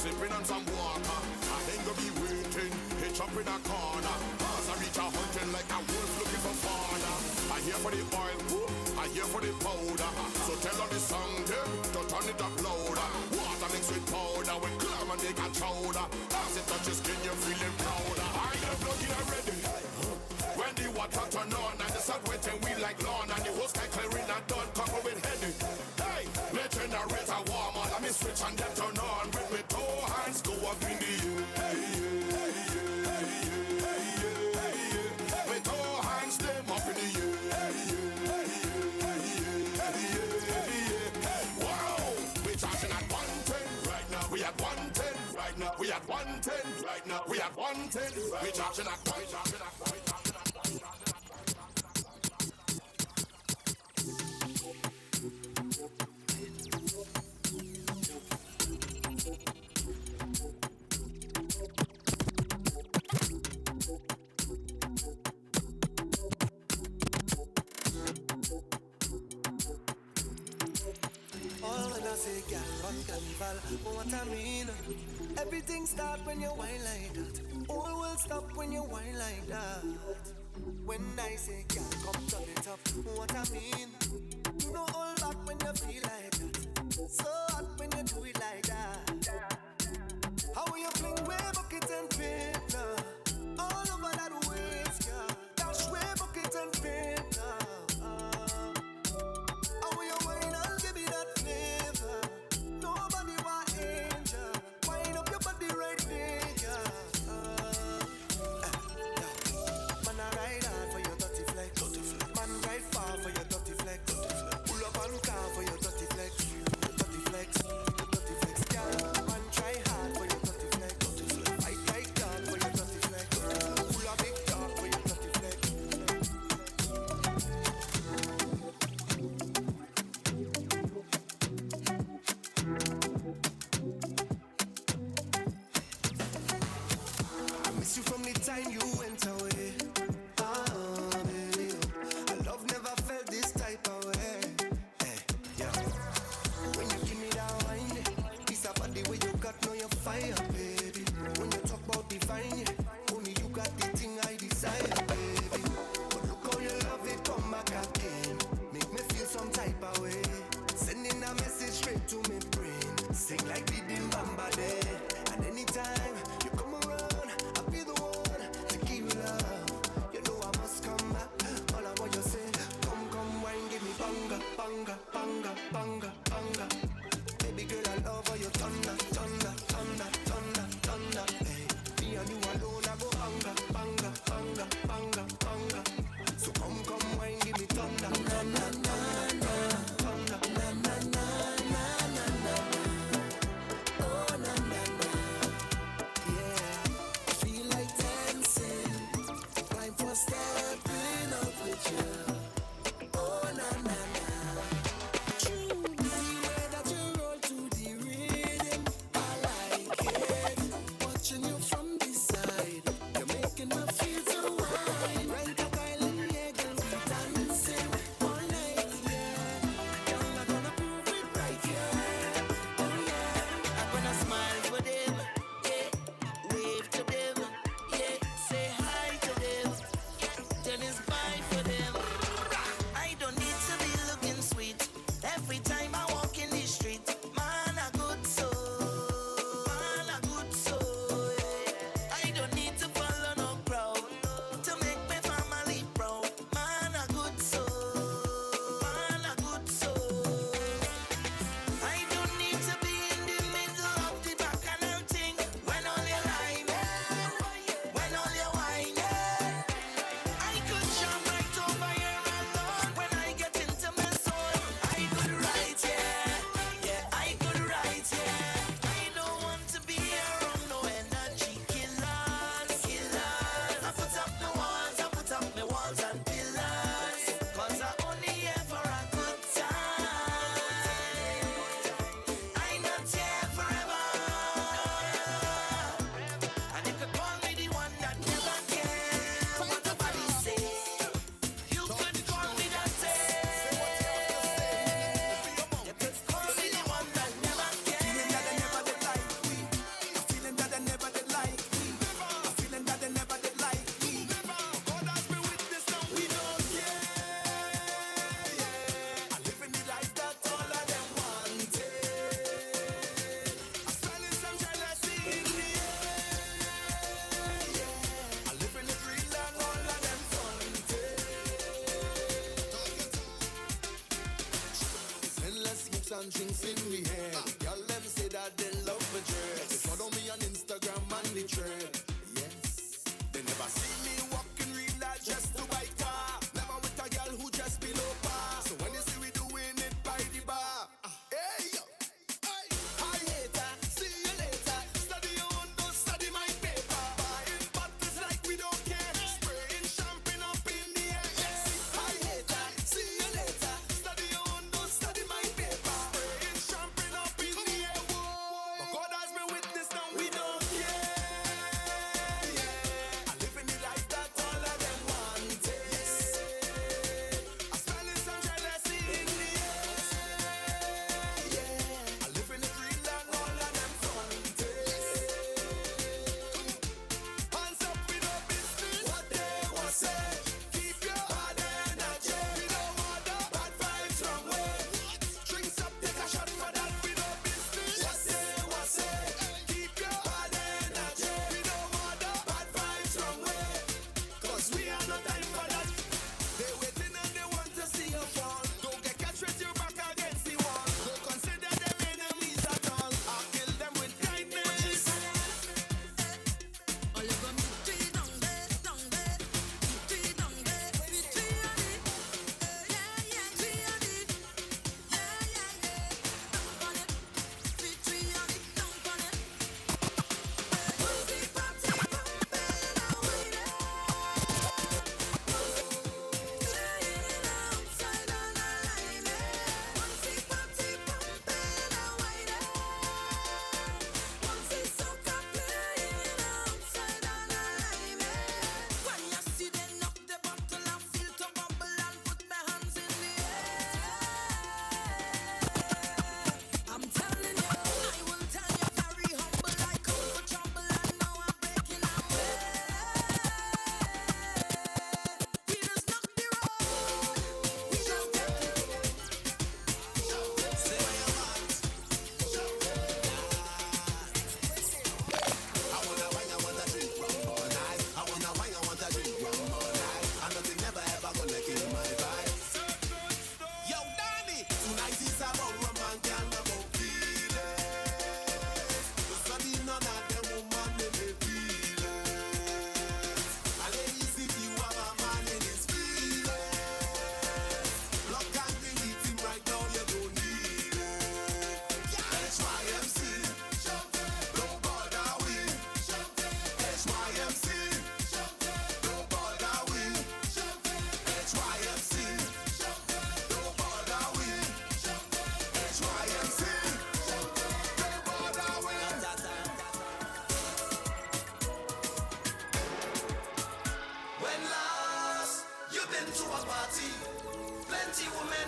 sipping on some water. I ain't gonna be waiting, hitch up in a corner. As I reach a hunting like a wolf looking for fauna. I here for the oil, I here for the powder. So tell her the song them to turn it up louder. Water mixed with powder, with clam and make a chowder. As it touches skin, you're feeling prouder. I am looking ready. When the water turn on and the sun wetting we like lawn and the hose can clearing and done cover with heady. Hey, let's generate a warm on. Let me switch and then turn on with me two hands go up in the air. Hey, hey, hey, hey, hey, hey. Me two hands them up in the air. Hey, hey, hey, hey, hey. Wow, we charging at 110 right now. We at 110 right now. We at 110 right now. We at 110. We charging at 110. All when I say girl run carnival, what I mean? Everything start when you whine like that. All will stop when you whine like that. When I say girl come turn it up, what I mean? No hold back when you feel like that. So hot when you do it like that. How you fling way bucket and paper all over that waist, girl. Dash way bucket and paper. How you whine and give me that flavor? Nobody want angel. Wind up your body right there, girl. Man, I ride hard for your dirty flex. Man, ride far for your dirty flex. Pull up and car for your dirty flex. Dirty flex, dirty flex, girl. Man, try hard for your dirty flex. I try hard for your dirty flex. Pull a big dog for your dirty flex. I miss you from the time you went away. Ah, baby, oh. Our love never felt this type of way. Hey, yeah. When you give me that wine, it's about the way you got no your fire, baby. When you talk about divine, yeah, only you got the thing I desire, baby. But look how you love it, come back again. Make me feel some type of way. Sending a message straight to me brain. Sing like the Dimbamba day. And anytime you come around, I'll be the one to give you love. You know I must come back. All I want you say, come, wine, give me banga, banga, banga, banga, banga. Baby girl, I love how you thunder, thunder, thunder, thunder, thunder. Hey, me and you alone.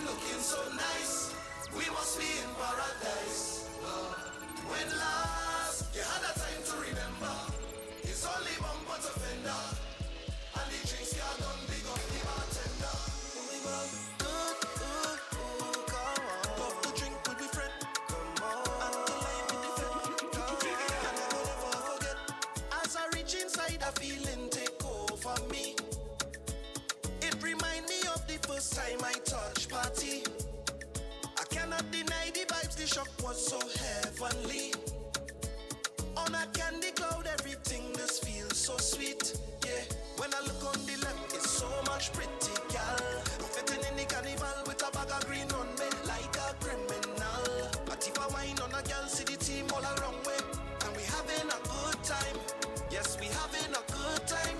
looking so nice. We must be in paradise. When last you had a time to remember, it's only bumper to fender. And the drinks you done big up the bartender. Come on. Puff the drink with my friend. Come on. And the light with the friend. And I will never forget. As I reach inside, a feeling take over me. It remind me of the first time I touched party. I cannot deny the vibes, the shock was so heavenly. On a candy cloud, everything just feels so sweet. Yeah, when I look on the left, it's so much pretty gal. Fitting in the carnival with a bag of green on me, like a criminal. A tip of wine on a gal, see the team all around me. And we having a good time. Yes, we having a good time.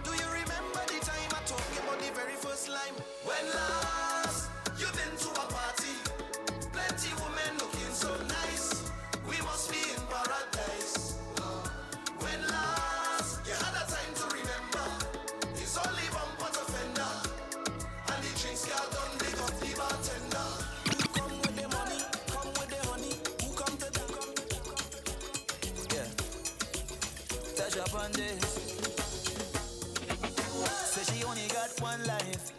Do you remember the time I talked about the very first line? When last you've been to a party, plenty women looking so nice. We must be in paradise. When last you had a time to remember, it's only bumper to fender. And the drinks girl done big up the bartender. Who come with the money? Come with the honey. Who come to the Yeah. Touch up on this. Say she only got one life.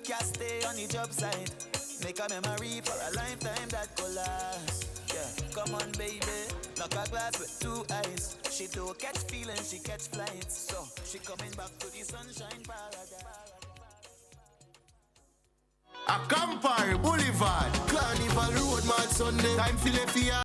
Can't stay on the job site. Make a memory for a lifetime that could last. Yeah, come on, baby. Knock a glass with two eyes. She don't catch feelings, she catch flights. So she coming back to the sunshine paradise. A Campari Boulevard, Carnival Road, Mad Sunday. Time for